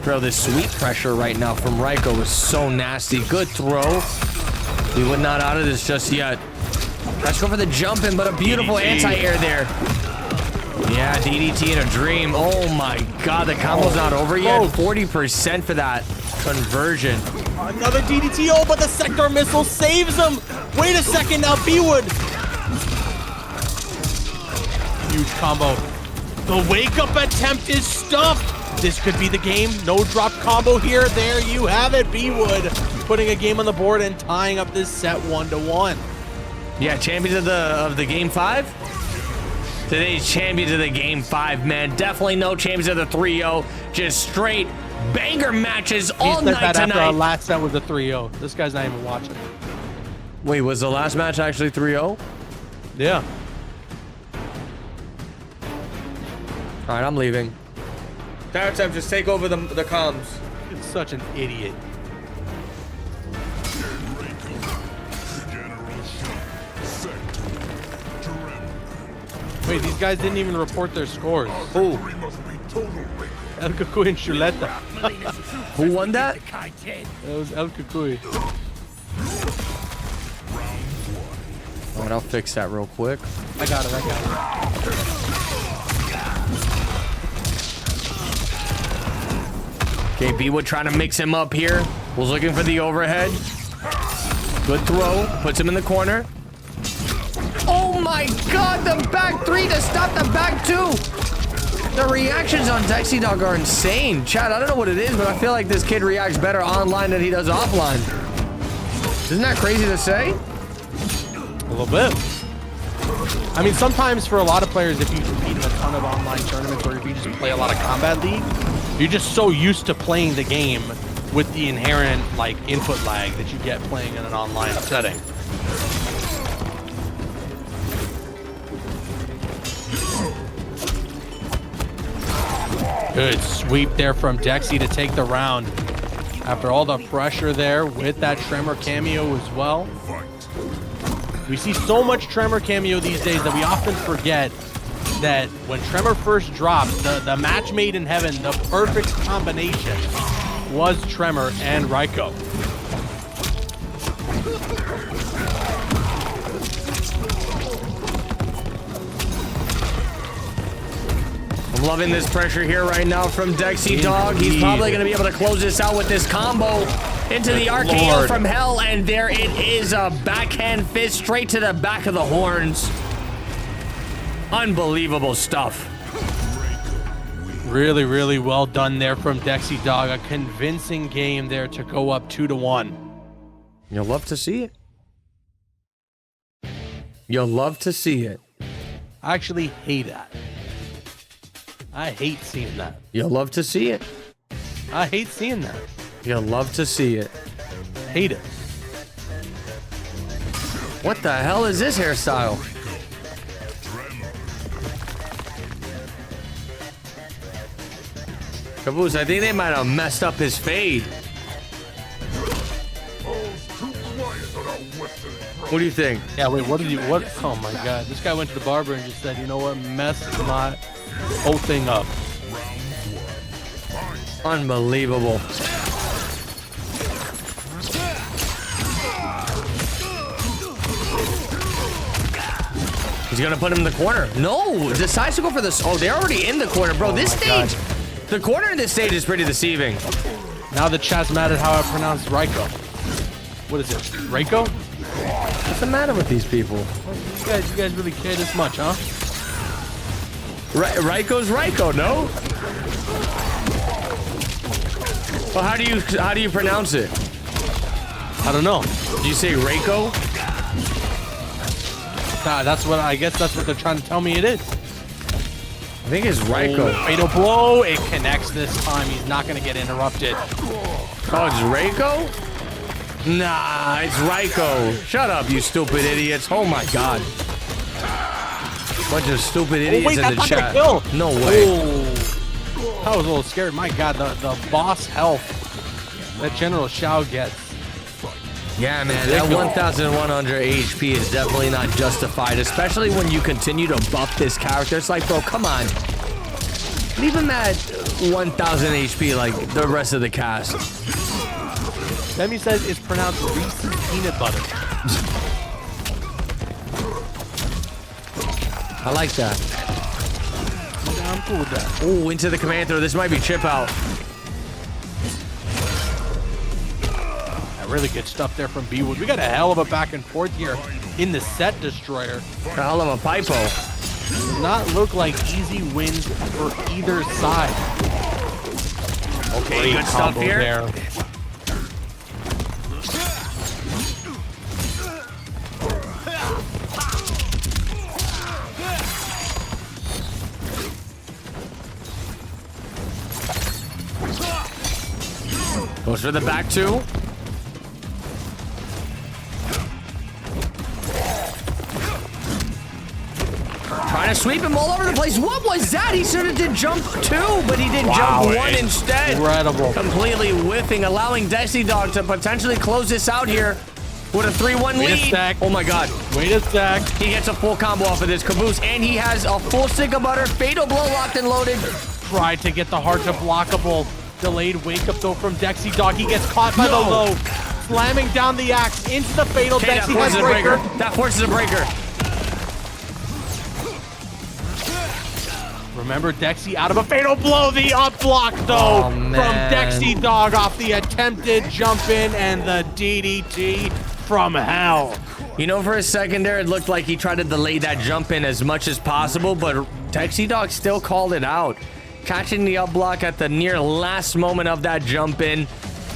Bro, this sweep pressure right now from Raiko is so nasty. Good throw. B-Wood not out of this just yet. Tries to go for the jump in, but a beautiful anti-air there. Yeah, DDT in a dream. Oh my god, the combo's not over yet. 40% for that conversion. Another DDT, oh, but the sector missile saves him. Wait a second now, B-Wood. Huge combo. The wake-up attempt is stuffed. This could be the game. No drop combo here. There you have it, B-Wood putting a game on the board and tying up this set 1-1. Yeah, champions of the game 5. Today's champions of the game 5, man. Definitely no champions of the 3-0. Just straight banger matches all night After our tonight. last set was a 3-0. This guy's not even watching. Wait, was the last match actually 3-0? Yeah. All right, I'm leaving. Time, just take over the comms. It's such an idiot. Wait, these guys didn't even report their scores. Who? El Cucuy and Chuleta. Who won that? That was El Cucuy. All right, I'll fix that real quick. I got it. Okay, B-Wood trying to mix him up here. Was looking for the overhead. Good throw. Puts him in the corner. Oh my god, the back 3 to stop the back 2. The reactions on Dexy Dog are insane. Chad, I don't know what it is, but I feel like this kid reacts better online than he does offline. Isn't that crazy to say? A little bit. I mean, sometimes for a lot of players, if you compete in a ton of online tournaments or if you just play a lot of Combat League, you're just so used to playing the game with the inherent like input lag that you get playing in an online setting. Good sweep there from Dexy to take the round. After all the pressure there with that Tremor cameo as well. We see so much Tremor cameo these days that we often forget that when Tremor first dropped, the match made in heaven, the perfect combination was Tremor and Raiko. I'm loving this pressure here right now from Dexy Dog. He's probably going to be able to close this out with this combo into the RKO from hell, and there it is, a backhand fist straight to the back of the horns. Unbelievable stuff. Really, really well done there from Dexy Dog. A convincing game there to go up 2-1. You'll love to see it. You'll love to see it. I actually hate that. I hate seeing that. You'll love to see it. I hate seeing that. You'll love to see it. Hate it. What the hell is this hairstyle? Caboose, I think they might have messed up his fade. What do you think? Yeah, wait, what did you, what? Oh my God. This guy went to the barber and just said, you know what, mess my whole thing up. He's gonna put him in the corner. No, decides to go for this. Oh, they're already in the corner, bro. This stage, the corner in this stage is pretty deceiving. Now the chat's mad at how I pronounce Raiko. What is it? Raiko? What's the matter with these people? You guys really care this much, huh? Raiko's Raiko, no? Well, how do you pronounce it? I don't know. Do you say Raiko? That's what I guess that's what they're trying to tell me it is. I think it's Raiko. Oh, fatal blow. It connects this time. He's not going to get interrupted. Oh, it's Raiko? Nah, it's Raiko. Shut up, you stupid idiots. Oh my god. Bunch of stupid idiots in the chat. Kill. No way. Oh, I was a little scared. My god, the boss health that General Shao gets. Yeah, man, that 1,100 HP is definitely not justified, especially when you continue to buff this character. It's like, bro, come on. Leave him at 1,000 HP like the rest of the cast. Demi says it's pronounced Reese's peanut butter. I like that. Yeah, I'm cool with that. Oh, into the command throw. This might be chip out. Really good stuff there from B-Wood. We got a hell of a back and forth here in the set destroyer. A hell of a pipo. Does not look like easy wins for either side. Okay, good stuff here. There. Goes for the back two. Trying to sweep him all over the place. What was that? He sort of did jump two, but he did jump one instead. Incredible. Completely whiffing, allowing Dexy Dog to potentially close this out here with a 3-1 lead. Oh my god. Wait a sec. He gets a full combo off of this Caboose, and he has a full stick of butter. Fatal blow locked and loaded. Tried to get the hard to blockable. Delayed wake up though from Dexy Dog. He gets caught by the low. Slamming down the axe into the fatal. Dexy has a breaker. That forces a breaker. Remember, Dexy out of a fatal blow. The up block, though, from Dexy Dog off the attempted jump in and the DDT from hell. You know, for a second there, it looked like he tried to delay that jump in as much as possible, but Dexy Dog still called it out. Catching the up block at the near last moment of that jump in,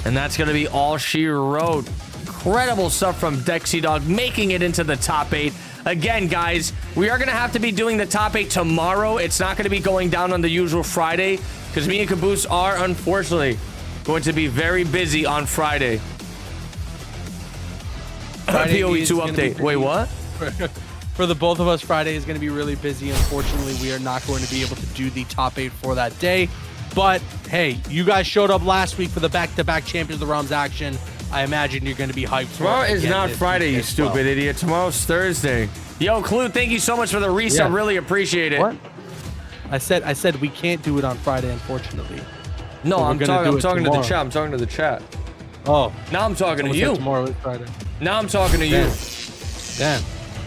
and that's going to be all she wrote. Incredible stuff from Dexy Dog, making it into the top 8. Again, guys, we are going to have to be doing the top 8 tomorrow. It's not going to be going down on the usual Friday because me and Caboose are, unfortunately, going to be very busy on Friday. PoE2 update. Wait, what? For the both of us, Friday is going to be really busy. Unfortunately, we are not going to be able to do the top 8 for that day. But, hey, you guys showed up last week for the back-to-back Champions of the Realms action. I imagine you're going to be hyped. Tomorrow is not Friday, you stupid idiot. Tomorrow's Thursday. Yo, Clue, thank you so much for the resub. Yeah. Really appreciate it. What? I said we can't do it on Friday, unfortunately. No, I'm talking to the chat. I'm talking to the chat. Oh. Now I'm talking to you. Tomorrow is Friday. Now I'm talking to you. Damn.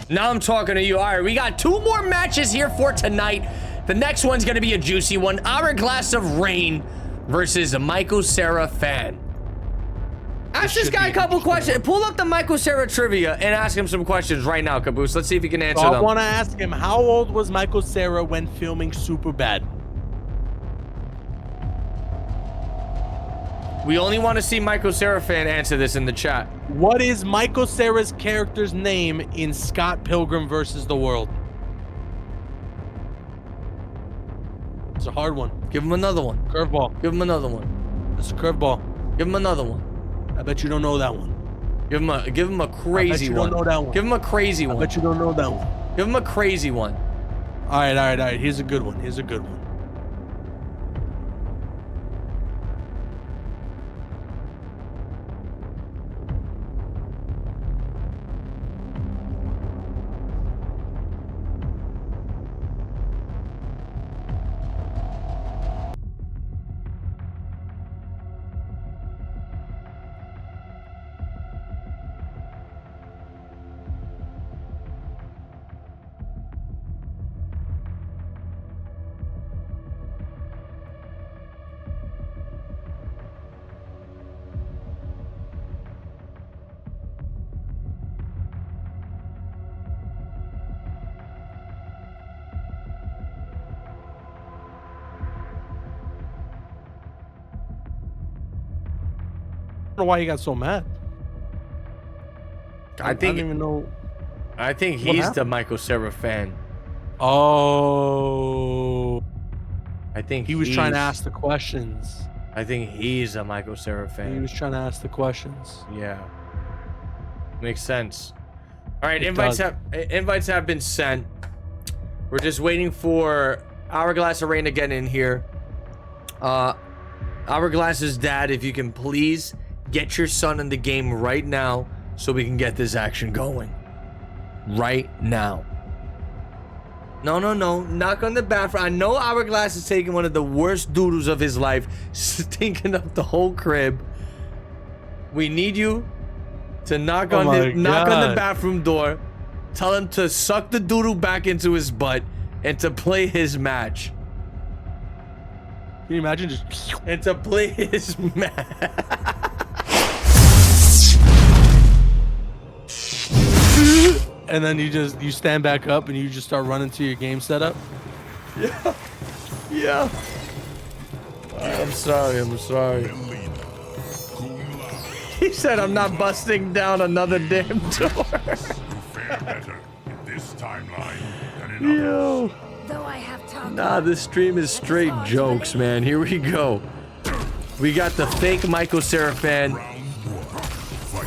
Now I'm talking to you. All right, we got 2 more matches here for tonight. The next one's going to be a juicy one. Hourglass of Rain versus Michael Cera fan. Ask this guy a couple questions. Pull up the Michael Cera trivia and ask him some questions right now, Caboose. Let's see if he can answer them. I want to ask him, how old was Michael Cera when filming Superbad? We only want to see Michael Cera fan answer this in the chat. What is Michael Cera's character's name in Scott Pilgrim versus the World? It's a hard one. Give him another one. Curveball. Give him another one. It's a curveball. Give him another one. I bet you don't know that one. Give him a crazy one. I bet you don't know that one. Give him a crazy one. I bet you don't know that one. Give him a crazy one. All right. Here's a good one. Here's a good one. don't know why he got so mad. I don't think even know. I think What he's the happened? Michael Cera fan. Oh, I think he was trying to he's- ask the questions. I think he's a Michael Cera fan. He was trying to ask the questions. Yeah. Makes sense. All right, It invites does. have been sent. We're just waiting for Hourglass Arena to get in here. Hourglass's dad, if you can please get your son in the game right now so we can get this action going. Right now. No. Knock on the bathroom. I know Hourglass is taking one of the worst doodles of his life, stinking up the whole crib. We need you to knock on the bathroom door. Tell him to suck the doodle back into his butt and to play his match. Can you imagine just? And to play his match. And then you stand back up and you just start running to your game setup. Yeah. I'm sorry. He said I'm not busting down another damn door. You fare better in this timeline than in others. Yo. Though I have talked. Nah, this stream is straight jokes, man. Here we go. We got the fake Michael Cera fan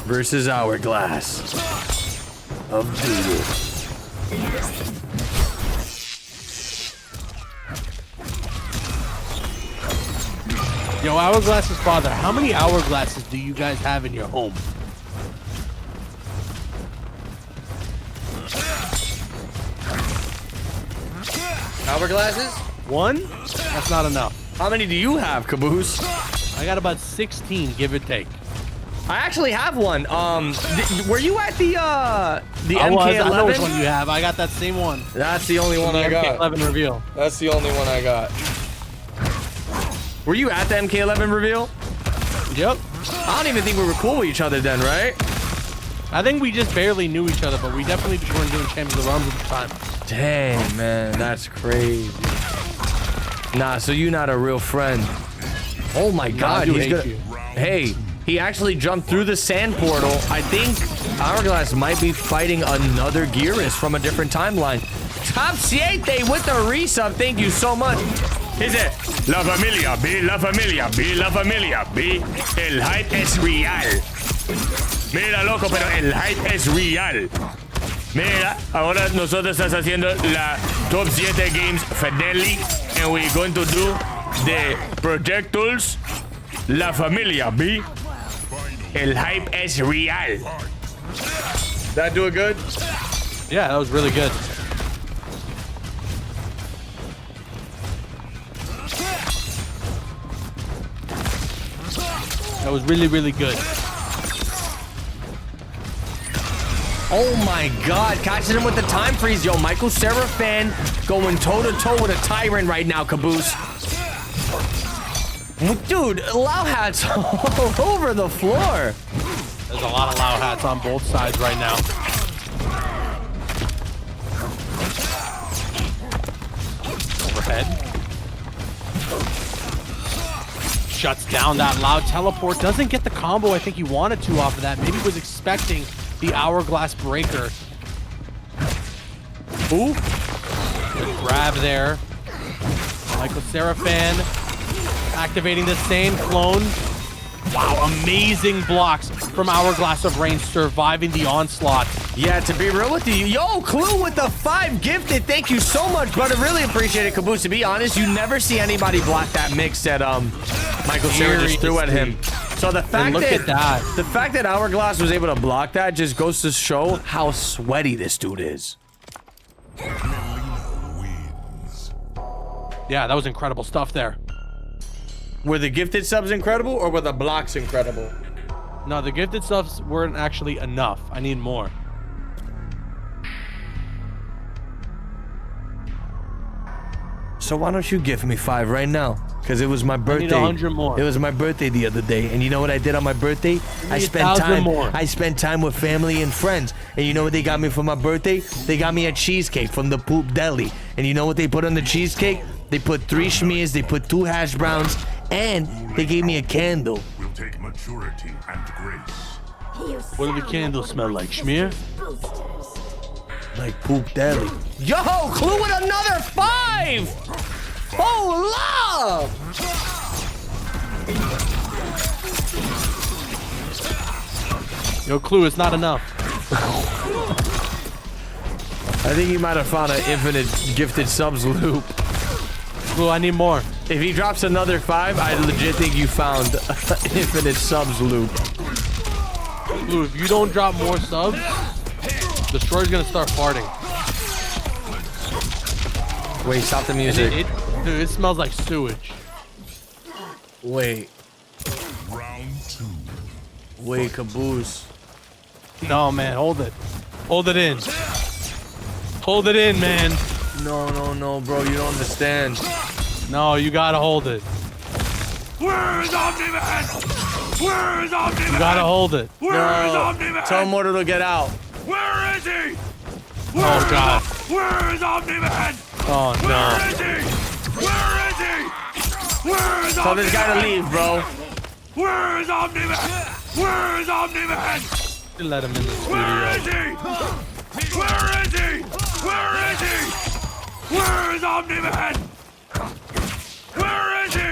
versus Hourglass of Doodle. Yo, Hourglass's father, how many hourglasses do you guys have in your home? Hourglasses? One? That's not enough. How many do you have, Caboose? I got about 16, give or take. I actually have one. Were you at the I MK11? was. I know which one you have. I got that same one. That's the only one The I got. MK11 reveal. That's the only one I got. Were you at the MK11 reveal? Yep. I don't even think we were cool with each other then, right? I think we just barely knew each other, but we definitely weren't doing Champions of the Realms at the time. Dang, man, that's crazy. Nah, so you're not a real friend. Oh my God, I do he's hate gonna. you. Hey, he actually jumped through the sand portal. I think Hourglass might be fighting another Gearus from a different timeline. Top 7 with the resub. Thank you so much. Is it? La familia, B, la familia, B, la familia, B. El hype es real. Mira, loco, pero el hype es real. Mira, ahora nosotros estás haciendo la top 7 games Fidelity, and we're going to do the projectiles. La familia, B. El hype es real. That do it good? Yeah, that was really good. That was really, really good. Oh my God, catching him with the time freeze. Yo, Michael Cera fan going toe-to-toe with a tyrant right now, Caboose. Dude, Lao hats all over the floor. There's a lot of Lao hats on both sides right now. Overhead. Shuts down that loud teleport. Doesn't get the combo I think he wanted to off of that. Maybe was expecting the Hourglass breaker. Ooh. Good grab there. Michael Cera fan activating the same clone. Wow, amazing blocks from Hourglass of Reigns, surviving the onslaught. Yeah, to be real with you, yo, Clue with the 5 gifted. Thank you so much, brother. Really appreciate it, Caboose. To be honest, you never see anybody block that mix that Michael Cera just threw at him. So the fact the fact that Hourglass was able to block that just goes to show how sweaty this dude is. Wins. Yeah, that was incredible stuff there. Were the gifted subs incredible or were the blocks incredible? No, the gifted subs weren't actually enough. I need more. So why don't you give me 5 right now? Because it was my birthday. need 100 more. It was my birthday the other day, and you know what I did on my birthday? I spent 1,000 time. more. I spent time with family and friends, and you know what they got me for my birthday? They got me a cheesecake from the Poop Deli, and you know what they put on the cheesecake? They put 3 schmears, they put 2 hash browns, and they gave me a candle. take maturity and grace. What do the candles smell like? Schmear? Like poop deli. Yo, Clue with another 5! Oh, love! Yo, Clue, it's not enough. I think he might have found an infinite gifted subs loop. Clue, I need more. If he drops another 5, I legit think you found infinite subs loop. Clue, if you don't drop more subs, Destroyer's gonna start farting. Wait, stop the music. Dude, it smells like sewage. Wait. Round 2. Wait, caboose. No, man, hold it. Hold it in. Hold it in, man. No, bro, you don't understand. No, you gotta hold it. Where is Omni-Man? Where is Omni-Man? You gotta hold it. Where is Omni-Man? Tell Mortal to get out. Where is he? Oh, God. Where is Omni-Man? Oh, Where no. is he? Where is he? Where is Tell this guy to Omni-Man? leave, bro. Where is Omni-Man? Where is Omni-Man? Let him in the Where is studio. he? Where is he? Where is he? Where is Omni-Man? Where is he?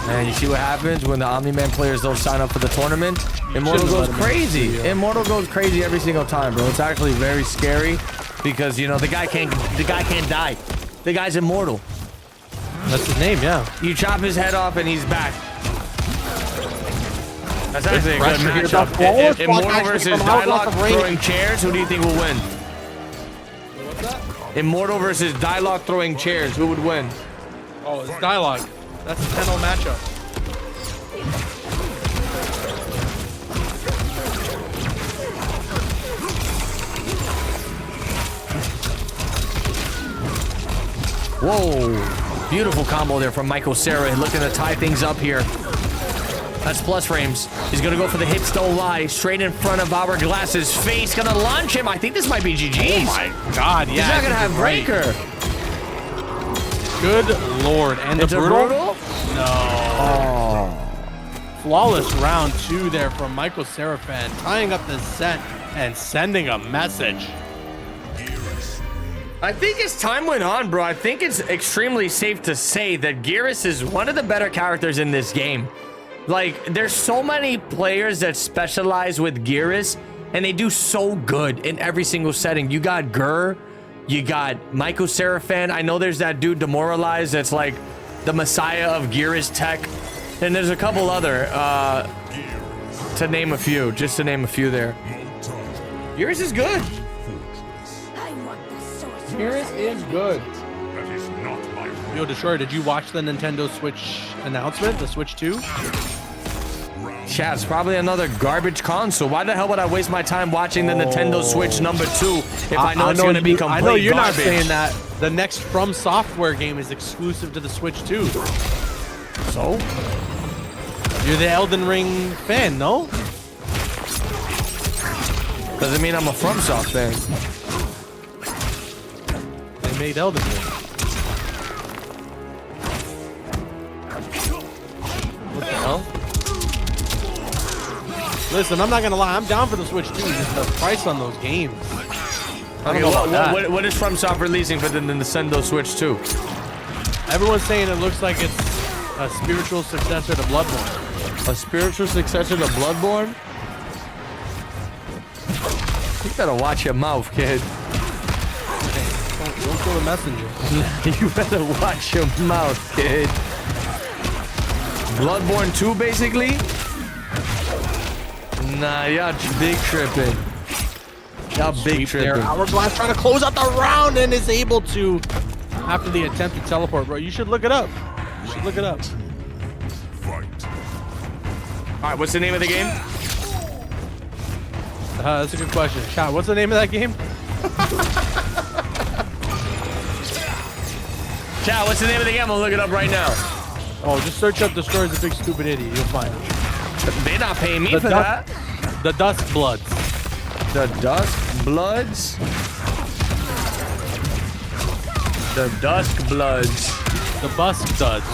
Man, you see what happens when the Omni-Man players don't sign up for the tournament? Immortal shouldn't goes let him in the crazy. studio. Immortal goes crazy every single time, bro. It's actually very scary because, you know, the guy can't die. The guy's immortal. That's his name, yeah. You chop his head off and he's back. That's actually a good pressure here, matchup. Buff Wallace. Immortal Actually versus from Hourglass Dialogue of Rage. throwing chairs. Who do you think will win? Immortal versus Dialogue throwing chairs. Who would win? Oh, it's Dialogue. That's a 10-0 matchup. Whoa. Beautiful combo there from Michael Cera. Looking to tie things up here. That's plus frames. He's gonna go for the hits don't lie. Straight in front of Hourglass's face. Gonna launch him. I think this might be GG's. Oh my God, yeah. He's not gonna this have is great. breaker. Good Lord. And the It's a brutal? brutal? No. Oh. Flawless round 2 there from Michael Seraphan, tying up the set and sending a message. I think as time went on, bro, I think it's extremely safe to say that Geras is one of the better characters in this game. Like, there's so many players that specialize with Geras, and they do so good in every single setting. You got Gur, you got Michael Seraphan. I know there's that dude Demoralized that's like the messiah of Geras tech. And there's a couple other, to name a few, just to name a few there. Geras is good. Geras is good. That is not my will. Yo, Destroyer, did you watch the Nintendo Switch announcement, the Switch 2? Chat, it's probably another garbage console. Why the hell would I waste my time watching the Nintendo Switch number 2 if I know it's going to be complete I know you're garbage? not saying that. The next From Software game is exclusive to the Switch 2. So? You're the Elden Ring fan, no? Doesn't mean I'm a FromSoft fan. They made Elden Ring. What the hell? Listen, I'm not gonna lie. I'm down for the Switch 2. Just the price on those games. I don't Okay, know about that. what is FromSoft releasing for the Nintendo Switch 2? Everyone's saying it looks like it's a spiritual successor to Bloodborne. A spiritual successor to Bloodborne? You better watch your mouth, kid. Don't kill the messenger. You better watch your mouth, kid. Bloodborne 2, basically? Nah, y'all big tripping. Y'all big Sweep there. tripping. Hourglass trying to close out the round and is able to after the attempted teleport, bro. You should look it up. You should look it up. Fight. All right, what's the name of the game? That's a good question. Chat, what's the name of that game? Chat, what's the name of the game? I'm gonna look it up right now. Oh, just search up Destroyer's a Big Stupid Idiot. You'll find it. They're not paying me The for duck- that. The Dusk Bloods. The Dusk Bloods? The Dusk Bloods. The Busk Duds.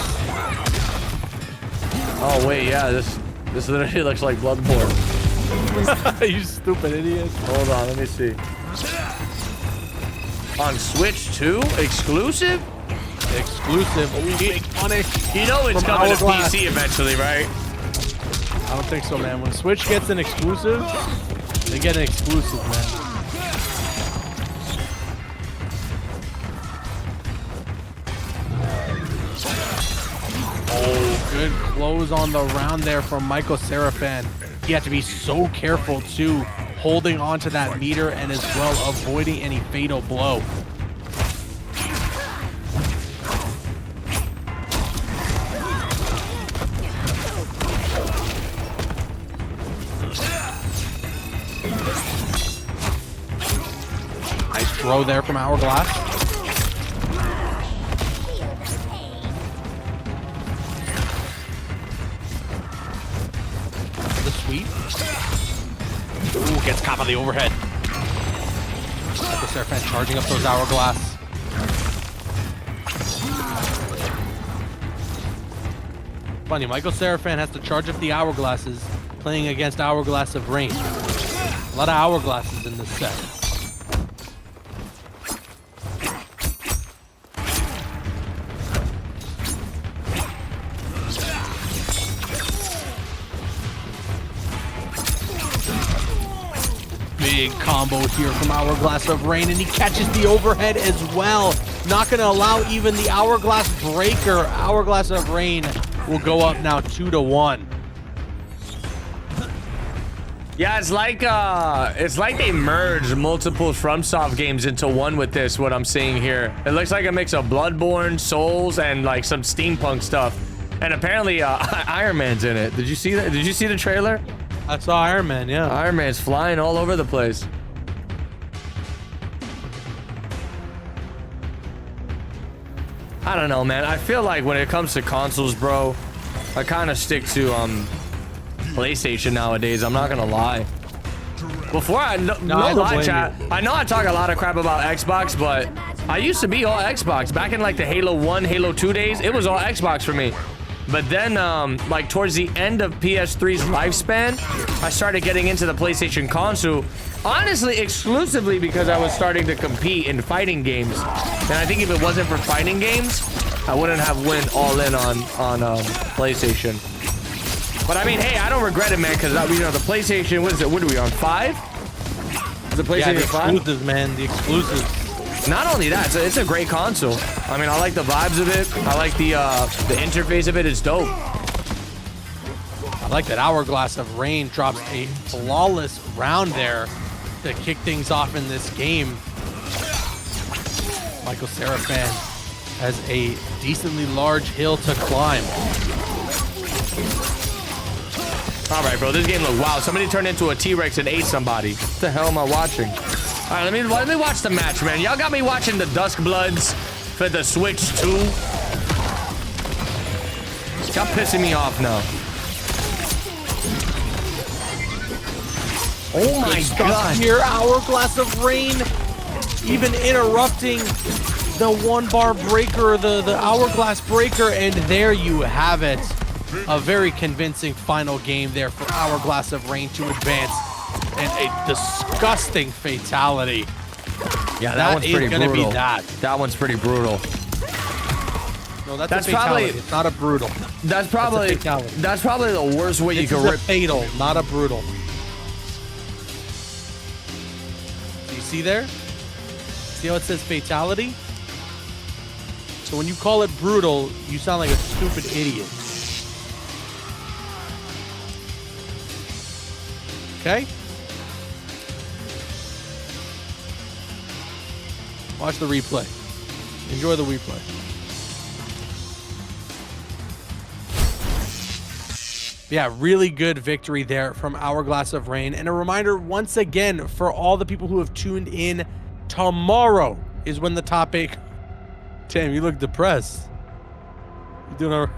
Oh wait, yeah, this literally looks like Bloodborne. You stupid idiot. Hold on, let me see. On Switch 2, exclusive? Exclusive. Ooh, make money. You know it's From coming to Hourglass. PC eventually, right? I don't think so, man. When Switch gets an exclusive, they get an exclusive, man. Oh, good close on the round there from Michael Seraphan. He had to be so careful, too, holding on to that meter and as well avoiding any fatal blow. Nice throw there from Hourglass. The sweep. Ooh, gets caught by the overhead. Michael Seraphan charging up those Hourglass. Funny, Michael Seraphan has to charge up the Hourglasses playing against Hourglass of Rain. A lot of Hourglasses in this set. Big combo here from Hourglass of Rain, and he catches the overhead as well. Not going to allow even the Hourglass breaker. Hourglass of Rain will go up now 2-1. Yeah, it's like they merged multiple FromSoft games into one with this, what I'm seeing here. It looks like a mix of Bloodborne, Souls, and like some steampunk stuff. And apparently Iron Man's in it. Did you see that? Did you see the trailer? I saw Iron Man, yeah. Iron Man's flying all over the place. I don't know, man. I feel like when it comes to consoles, bro, I kind of stick to PlayStation nowadays. I'm not gonna lie. Before no lie, chat. I know I talk a lot of crap about Xbox, but I used to be all Xbox. Back in like the Halo 1, Halo 2 days, it was all Xbox for me. But then, like towards the end of PS3's lifespan, I started getting into the PlayStation console. Honestly, exclusively because I was starting to compete in fighting games. And I think if it wasn't for fighting games, I wouldn't have went all in on PlayStation. But I mean, hey, I don't regret it, man, because you know the PlayStation. What is it? What are we on? 5? Is the PlayStation the 5? exclusives, man. The exclusives. Not only that, it's a great console. I mean, I like the vibes of it. I like the interface of it. It's dope. I like that Hourglass of Rain drops a flawless round there to kick things off in this game. Michael Seraphan has a decently large hill to climb. All right, bro. This game looks wow. Somebody turned into a T-Rex and ate somebody. What the hell am I watching? All right, let me watch the match, man. Y'all got me watching the Dusk Bloods for the Switch 2. Stop pissing me off now. Oh my God! Here, Hourglass of Rain, even interrupting the 1-bar breaker, the Hourglass breaker, and there you have it. A very convincing final game there for Hourglass of Rain to advance. And a disgusting fatality. Yeah, that one's pretty brutal. Be that. That one's pretty brutal. No, that's a fatality. It's not a brutal. That's probably the worst way you can rip. It's a fatal, not a brutal. Do you see there? See how it says fatality? So when you call it brutal, you sound like a stupid idiot. Okay? Watch the replay. Enjoy the replay. Yeah, really good victory there from Hourglass of Rain. And a reminder once again for all the people who have tuned in, tomorrow is when the top 8... Damn, you look depressed. You doing a...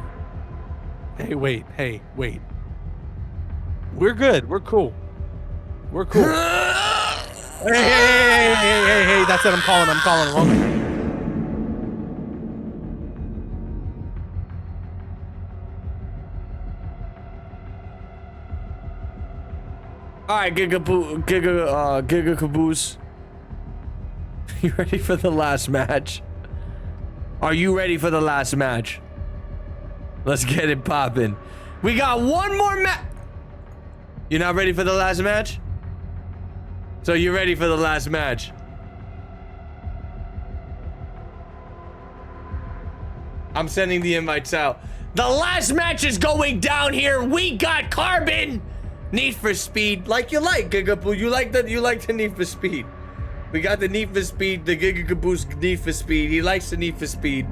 Hey, wait. We're good. We're cool. We're cool. Hey, that's it. I'm calling him. All right, Giga Caboose. You ready for the last match? Are you ready for the last match? Let's get it popping. We got one more match. You're not ready for the last match? So you're ready for the last match? I'm sending the invites out. The last match is going down here. We got Carbon. Need for Speed, like you like, Gigaboo. You like the Need for Speed. We got the Need for Speed, the Giga Caboose Need for Speed. He likes the Need for Speed.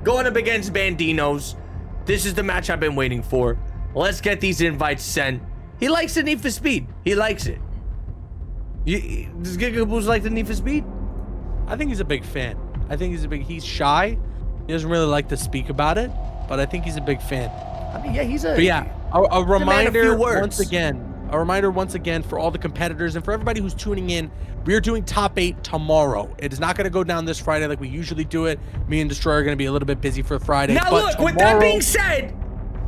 Going up against Bandinos. This is the match I've been waiting for. Let's get these invites sent. He likes the Need for Speed. He likes it. Does Giga Caboose like the Need for Speed? I think he's a big fan. I think he's shy. He doesn't really like to speak about it, but I think he's a big fan. I mean, yeah, he's a... But yeah, a reminder once again for all the competitors and for everybody who's tuning in. We are doing top 8 tomorrow. It is not going to go down this Friday like we usually do it. Me and Destroyer are going to be a little bit busy for Friday. Now look, with that being said,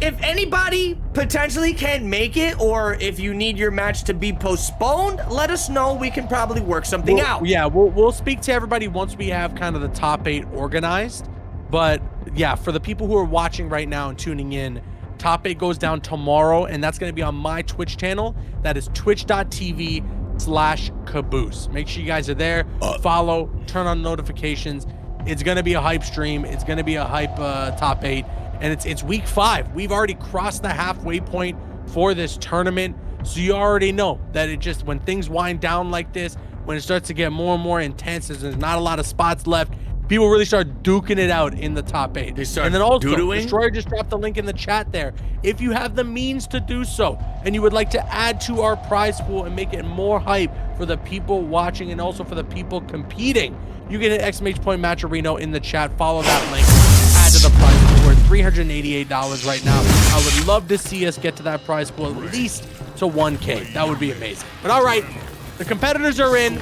if anybody potentially can't make it, or if you need your match to be postponed, let us know. We can probably work something out. Yeah, we'll speak to everybody once we have kind of the top 8 organized. But yeah, for the people who are watching right now and tuning in, top 8 goes down tomorrow, and that's going to be on my Twitch channel. That is twitch.tv/Caboose. Make sure you guys are there. Follow, turn on notifications. It's going to be a hype stream. It's going to be a hype top 8. And it's week 5. We've already crossed the halfway point for this tournament. So you already know that it just, when things wind down like this, when it starts to get more and more intense, there's not a lot of spots left, people really start duking it out in the top 8. And then also, Destroyer just dropped the link in the chat there. If you have the means to do so, and you would like to add to our prize pool and make it more hype for the people watching and also for the people competing, you can hit !Matcherino in the chat. Follow that link. Add to the prize pool. We're at $388 right now. I would love to see us get to that prize pool at least to 1K. That would be amazing. But all right, the competitors are in.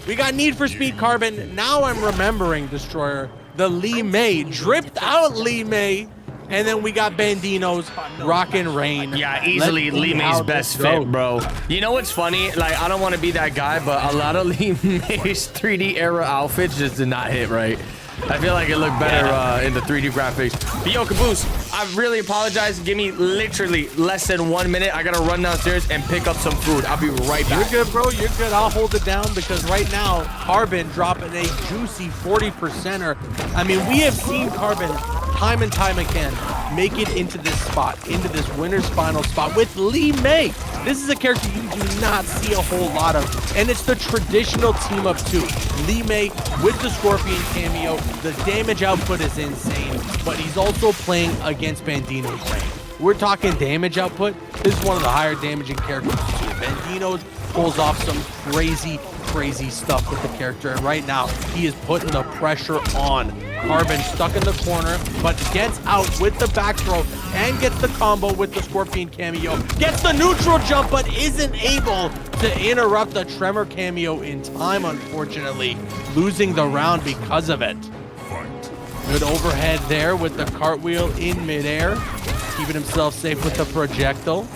We got Need for Speed Carbon. Now I'm remembering, Destroyer, the Lee May, dripped out Lee May. And then we got Bandinos, Rockin' Rain. Yeah, easily Lee May's best fit, bro. You know what's funny? Like, I don't want to be that guy, but a lot of Lee May's 3D era outfits just did not hit right. I feel like it looked better in the 3D graphics. But yo, Caboose, I really apologize. Give me literally less than 1 minute. I gotta run downstairs and pick up some food. I'll be right back. You're good, bro. You're good. I'll hold it down because right now, Carbon dropping a juicy 40%er. I mean, we have seen Carbon time and time again make it into this spot, into this winner's final spot with Lee May. This is a character you do not see a whole lot of, and it's the traditional team up too. Lee May with the Scorpion cameo. The damage output is insane, but he's also playing against Bandino's Rain. We're talking damage output. This is one of the higher damaging characters too. Bandino's pulls off some crazy stuff with the character, and right now he is putting the pressure on. Carbon stuck in the corner, but gets out with the back throw and gets the combo with the Scorpion cameo. Gets the neutral jump, but isn't able to interrupt the Tremor cameo in time, unfortunately. Losing the round because of it. Good overhead there with the cartwheel in midair. Keeping himself safe with the projectile.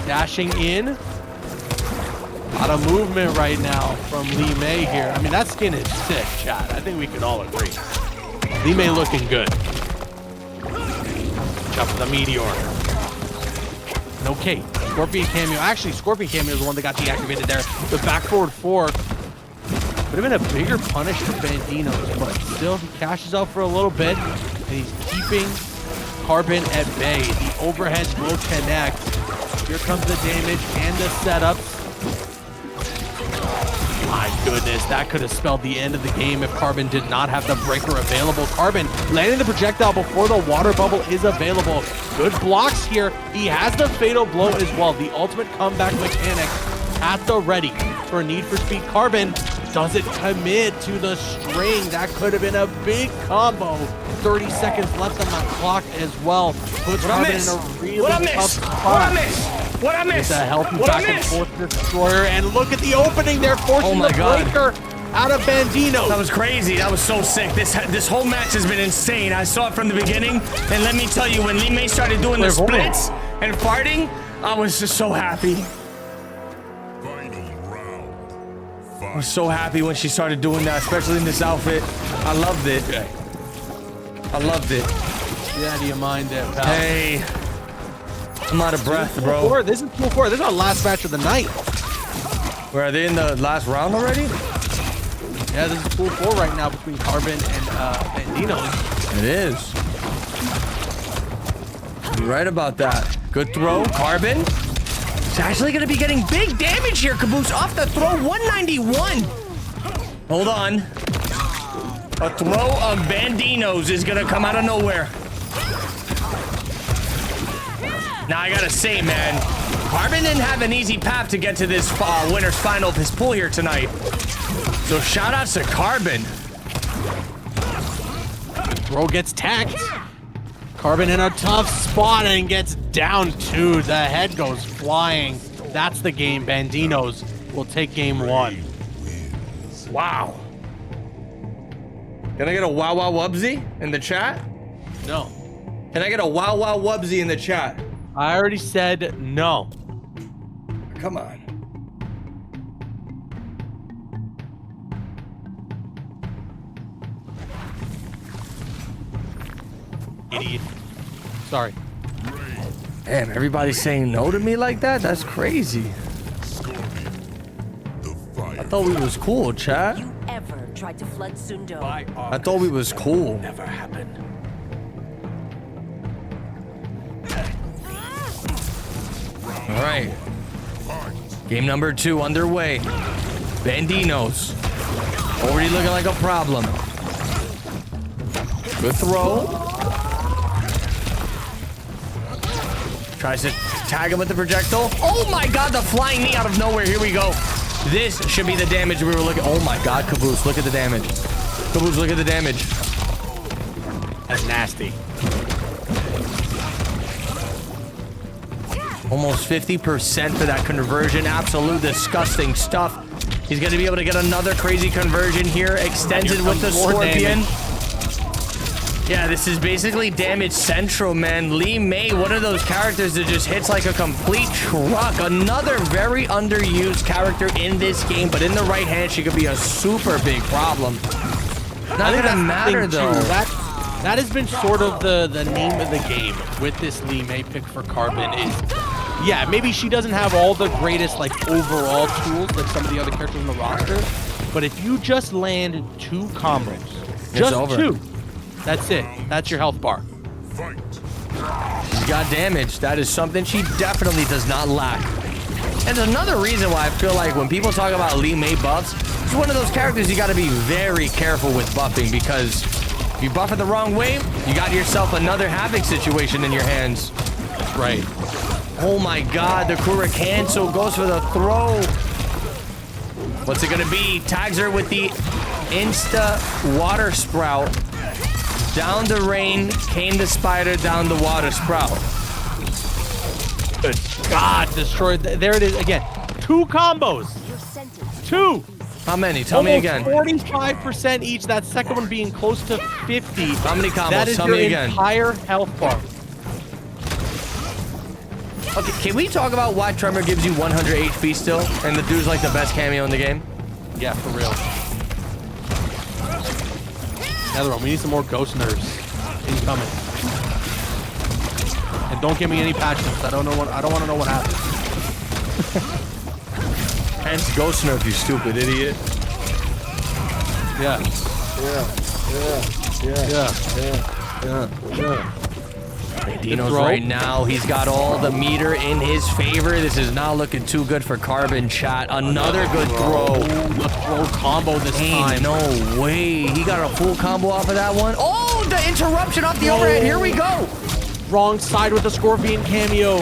Dashing in. A lot of movement right now from Lee May here. I mean, that skin is sick, chat. I think we can all agree. Lee May looking good. Jump with the Meteor. No Kate. Scorpion cameo. Actually, Scorpion cameo is the one that got deactivated there. The back forward 4 would have been a bigger punish for Bandinos, but still he cashes out for a little bit, and he's keeping Carbon at bay. The overheads will connect. Here comes the damage and the setups. My goodness, that could have spelled the end of the game if Carbon did not have the breaker available. Carbon landing the projectile before the water bubble is available. Good blocks here. He has the fatal blow as well. The ultimate comeback mechanic at the ready for Need for Speed. Carbon doesn't commit to the string. That could have been a big combo. 30 seconds left on the clock as well. Puts Carbon in a really tough spot. What I missed? It's a healthy back and forth Destroyer, and look at the opening there, forcing the breaker out of Bandino. That was crazy. That was so sick. This whole match has been insane. I saw it from the beginning, and let me tell you, when Lee May started doing the splits and farting, I was just so happy. I was so happy when she started doing that, especially in this outfit. I loved it. I loved it. Get out of your mind there, pal. Hey, I'm out of breath, bro. This is pool 4. This is our last match of the night. Where are they in the last round already? Yeah, this is pool 4 right now between Carbon and Bandinos. It is. You're right about that. Good throw, Carbon. He's actually gonna be getting big damage here, Caboose. Off the throw, 191. Hold on. A throw of Bandinos is gonna come out of nowhere. Now I gotta say, man, Carbon didn't have an easy path to get to this winner's final of his pool here tonight. So shout outs to Carbon. Throw gets tagged. Carbon in a tough spot and gets down 2. The head goes flying. That's the game. Bandinos will take game 1. Wow. Can I get a wow wow wubsy in the chat? No. Can I get a wow wow wubsy in the chat? I already said no. Come on. Idiot. Sorry. Damn, everybody's saying no to me like that? That's crazy. I thought we was cool, chat. You ever tried to flood Sundo? I thought we was cool. Never happened. All right. Game number 2 underway. Bandinos. Already looking like a problem. Good throw. Tries to tag him with the projectile. Oh my god, the flying knee out of nowhere. Here we go. This should be the damage we were looking. Oh my god, Caboose, look at the damage. Caboose, look at the damage. That's nasty. Almost 50% for that conversion. Absolute disgusting stuff. He's going to be able to get another crazy conversion here. Extends it with the Scorpion. Yeah, this is basically damage central, man. Lee May, one of those characters that just hits like a complete truck. Another very underused character in this game, but in the right hand, she could be a super big problem. Not gonna matter, though. That has been sort of the name of the game with this Lee May pick for Carbon is, yeah, maybe she doesn't have all the greatest like overall tools like some of the other characters on the roster, but if you just land 2 combos, just 2, that's it. That's your health bar. She's got damage. That is something she definitely does not lack. And another reason why I feel like when people talk about Lee May buffs, it's one of those characters you got to be very careful with buffing, because if you buff it the wrong way, you got yourself another Havoc situation in your hands. Right. Oh my god, the Kura cancel goes for the throw. What's it gonna be? Tags her with the Insta Water Sprout. Down the rain, came the spider, down the water sprout. Good God, destroyed. There it is again. 2 combos. 2. How many? Tell me again. 45% each. That second one being close to 50. How many combos? That is Tell your me again. entire health bar. Okay, can we talk about why Tremor gives you 100 HP still, and the dude's like the best cameo in the game? Yeah, for real. Another one. We need some more ghost nerves incoming. And don't give me any patches. I don't want to know what happened. Hence ghost nerf, you stupid idiot. Yeah. Dino's right now, he's got all the meter in his favor. This is not looking too good for Carbon, chat. Another good throw. The throw combo this time. No way. He got a full combo off of that one. Oh, the interruption off the overhead. Here we go. Wrong side with the Scorpion cameo.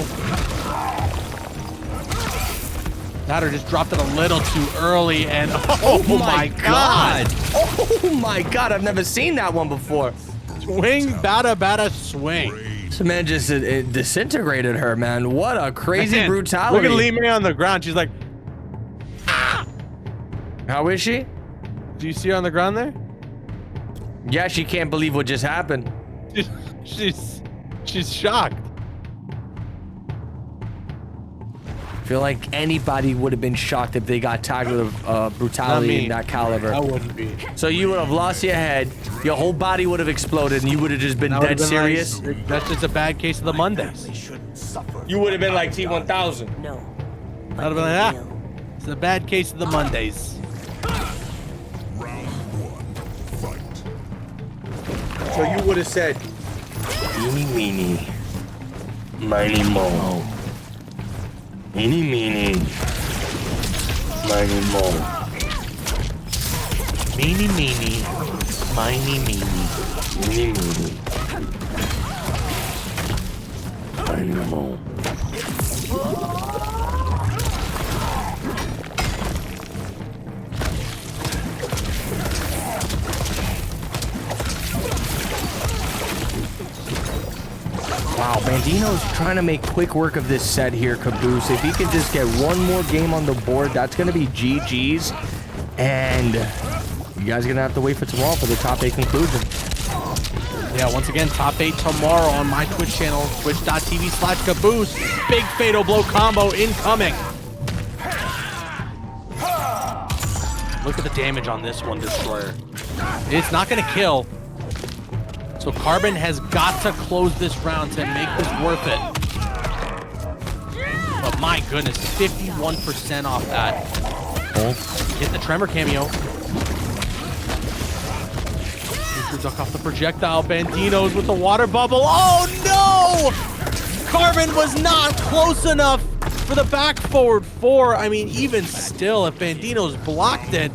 That or just dropped it a little too early, and oh my god. Oh my god, I've never seen that one before. Swing, bada, swing. This man just it disintegrated her, man. What a crazy Man, brutality. Look at Lee May on the ground. She's like, How is she? do you see her on the ground there? Yeah, she can't believe what just happened. She's shocked. I feel like anybody would have been shocked if they got tagged with brutality in that caliber. I wouldn't be. So you would have lost your head, your whole body would have exploded, and you would have just been dead serious. Like, that's just a bad case of the Mondays. You would have been like T1000. No. I'd have been like, ah, it's a bad case of the Mondays. So you would have said, Eeny, meeny, miny, mo. Eeny, meeny, miny, mo. Meeny, meeny, miny, meeny. Eeny, meeny, miny, mo. wow, Bandino's trying to make quick work of this set here, Caboose. If he can just get one more game on the board, that's going to be GG's. And you guys are going to have to wait for tomorrow for the top 8 conclusion. Yeah, once again, top 8 tomorrow on my Twitch channel, twitch.tv/Caboose. Big fatal blow combo incoming. Look at the damage on this one, Destroyer. It's not going to kill. So Carbon has got to close this round to make this worth it. But my goodness, 51% off that. Get the Tremor cameo. Duck off the projectile. Bandino's with the water bubble. Oh no! Carbon was not close enough for the back forward 4. I mean, even still, if Bandino's blocked it,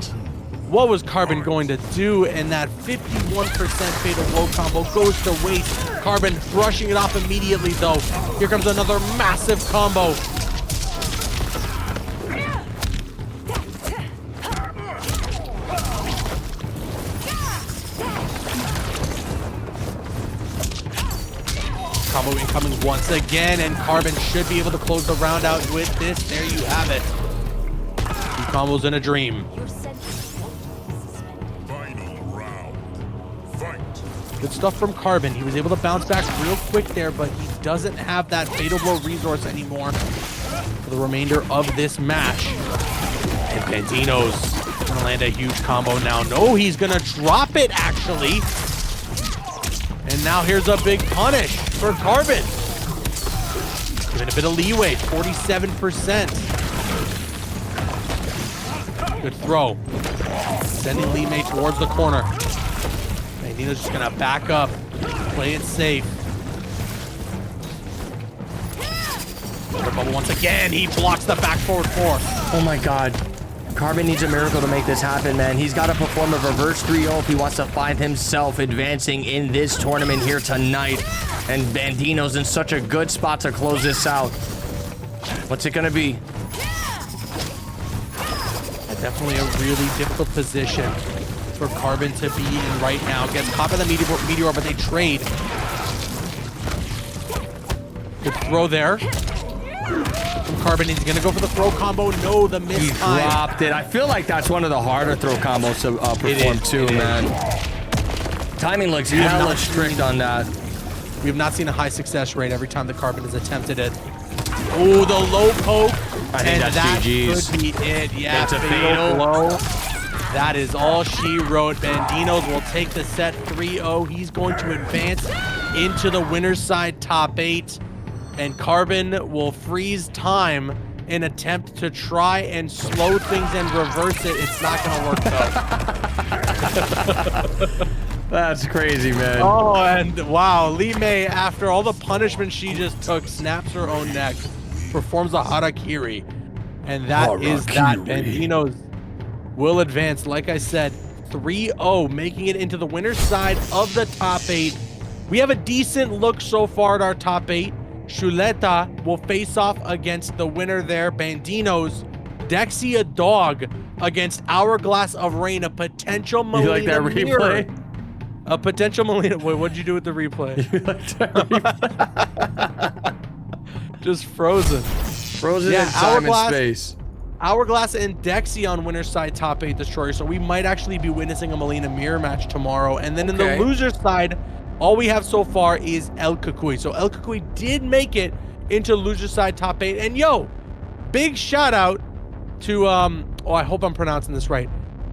what was Carbon going to do? And that 51% fatal blow combo goes to waste. Carbon brushing it off immediately, though. Here comes another massive combo. Combo incoming once again, and Carbon should be able to close the round out with this. There you have it. 2 combos in a dream. Good stuff from Carbon. He was able to bounce back real quick there, but he doesn't have that fatal blow resource anymore for the remainder of this match. And Bandino's gonna land a huge combo now. No, he's gonna drop it actually. And now here's a big punish for Carbon. Giving a bit of leeway, 47%. Good throw. Sending Lee May towards the corner. Bandino's just gonna back up, play it safe. Water bubble once again. He blocks the back forward 4. Oh my God. Carbon needs a miracle to make this happen, man. He's got to perform a reverse 3-0 if he wants to find himself advancing in this tournament here tonight. And Bandino's in such a good spot to close this out. What's it gonna be? Definitely a really difficult position for Carbon to be in right now. Gets caught by the Meteor, but they trade. Good throw there. From Carbon, he's gonna go for the throw combo. No, the miss He time. dropped it. I feel like that's one of the harder throw combos to perform too, man. Timing looks hella strict on that. We have not seen a high success rate every time the Carbon has attempted it. Oh, the low poke. I think that's that GG's. could be it. Yeah, It's a fatal blow. That is all she wrote. Bandino's will take the set 3-0. He's going to advance into the winner's side top 8. And Carbon will freeze time in attempt to try and slow things and reverse it. It's not going to work though. That's crazy, man. Oh, and wow, Lee May, after all the punishment she just took, snaps her own neck, performs a harakiri. And that is that. Bandino's will advance, like I said, 3-0, making it into the winner's side of the top 8. We have a decent look so far at our top 8. Chuleta will face off against the winner there, Bandino's. Dexy, a dog, against Hourglass of Rain, a potential Molina You like that mirror. replay? A potential Molina. Wait, what'd you do with the replay? You like that replay? Just frozen. Frozen in time and space. Hourglass and Dexy on winner's side top 8 destroyer. So we might actually be witnessing a Molina mirror match tomorrow. And then in the loser's side, all we have so far is El Cucuy. So El Cucuy did make it into loser's side top 8. And yo, big shout out to oh, I hope I'm pronouncing this right,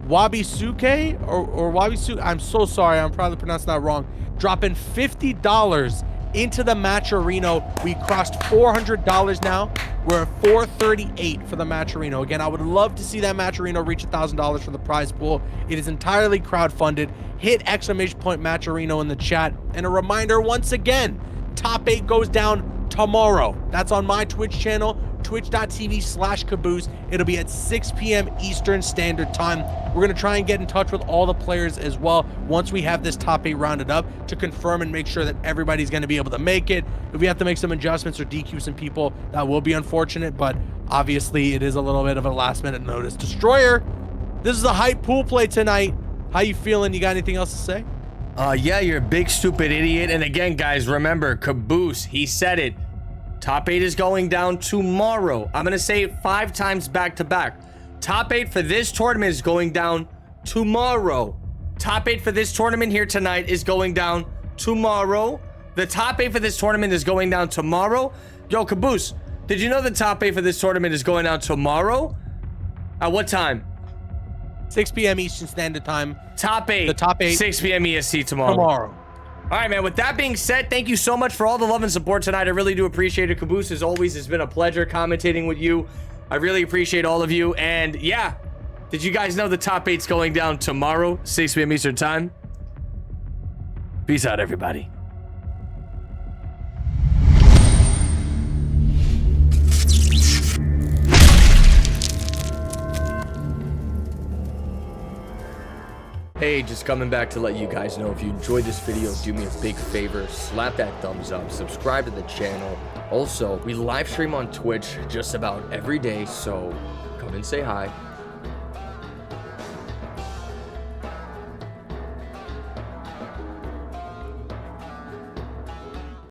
Wabisuke or Wabisu. I'm so sorry, I'm probably pronouncing that wrong. Dropping $50 into the Matcherino. We crossed $400 now. We're at $438 for the Matcherino. Again, I would love to see that Matcherino reach $1,000 for the prize pool. It is entirely crowdfunded. Hit ! Matcherino in the chat. And a reminder once again, top 8 goes down tomorrow. That's on my Twitch channel, twitch.tv/Caboose. It'll be at 6 p.m. Eastern Standard Time. We're going to try and get in touch with all the players as well once we have this top 8 rounded up to confirm and make sure that everybody's going to be able to make it. If we have to make some adjustments or DQ some people, that will be unfortunate, but obviously it is a little bit of a last minute notice. Destroyer, this is a hype pool play tonight. How you feeling? You got anything else to say? Yeah, you're a big stupid idiot. And again, guys, remember, Caboose, he said it. Top 8 is going down tomorrow. I'm going to say it 5 times back to back. Top 8 for this tournament is going down tomorrow. Top 8 for this tournament here tonight is going down tomorrow. The top 8 for this tournament is going down tomorrow. Yo, Caboose, did you know the top 8 for this tournament is going down tomorrow? At what time? 6 p.m. Eastern Standard Time. Top 8. The top 8. 6 p.m. EST tomorrow. All right, man. With that being said, thank you so much for all the love and support tonight. I really do appreciate it. Caboose, as always, it's been a pleasure commentating with you. I really appreciate all of you. And yeah, did you guys know the top 8's going down tomorrow, 6 p.m. Eastern Time? Peace out, everybody. Hey, just coming back to let you guys know, if you enjoyed this video, do me a big favor, slap that thumbs up, subscribe to the channel. Also, we live stream on Twitch just about every day, so come and say hi.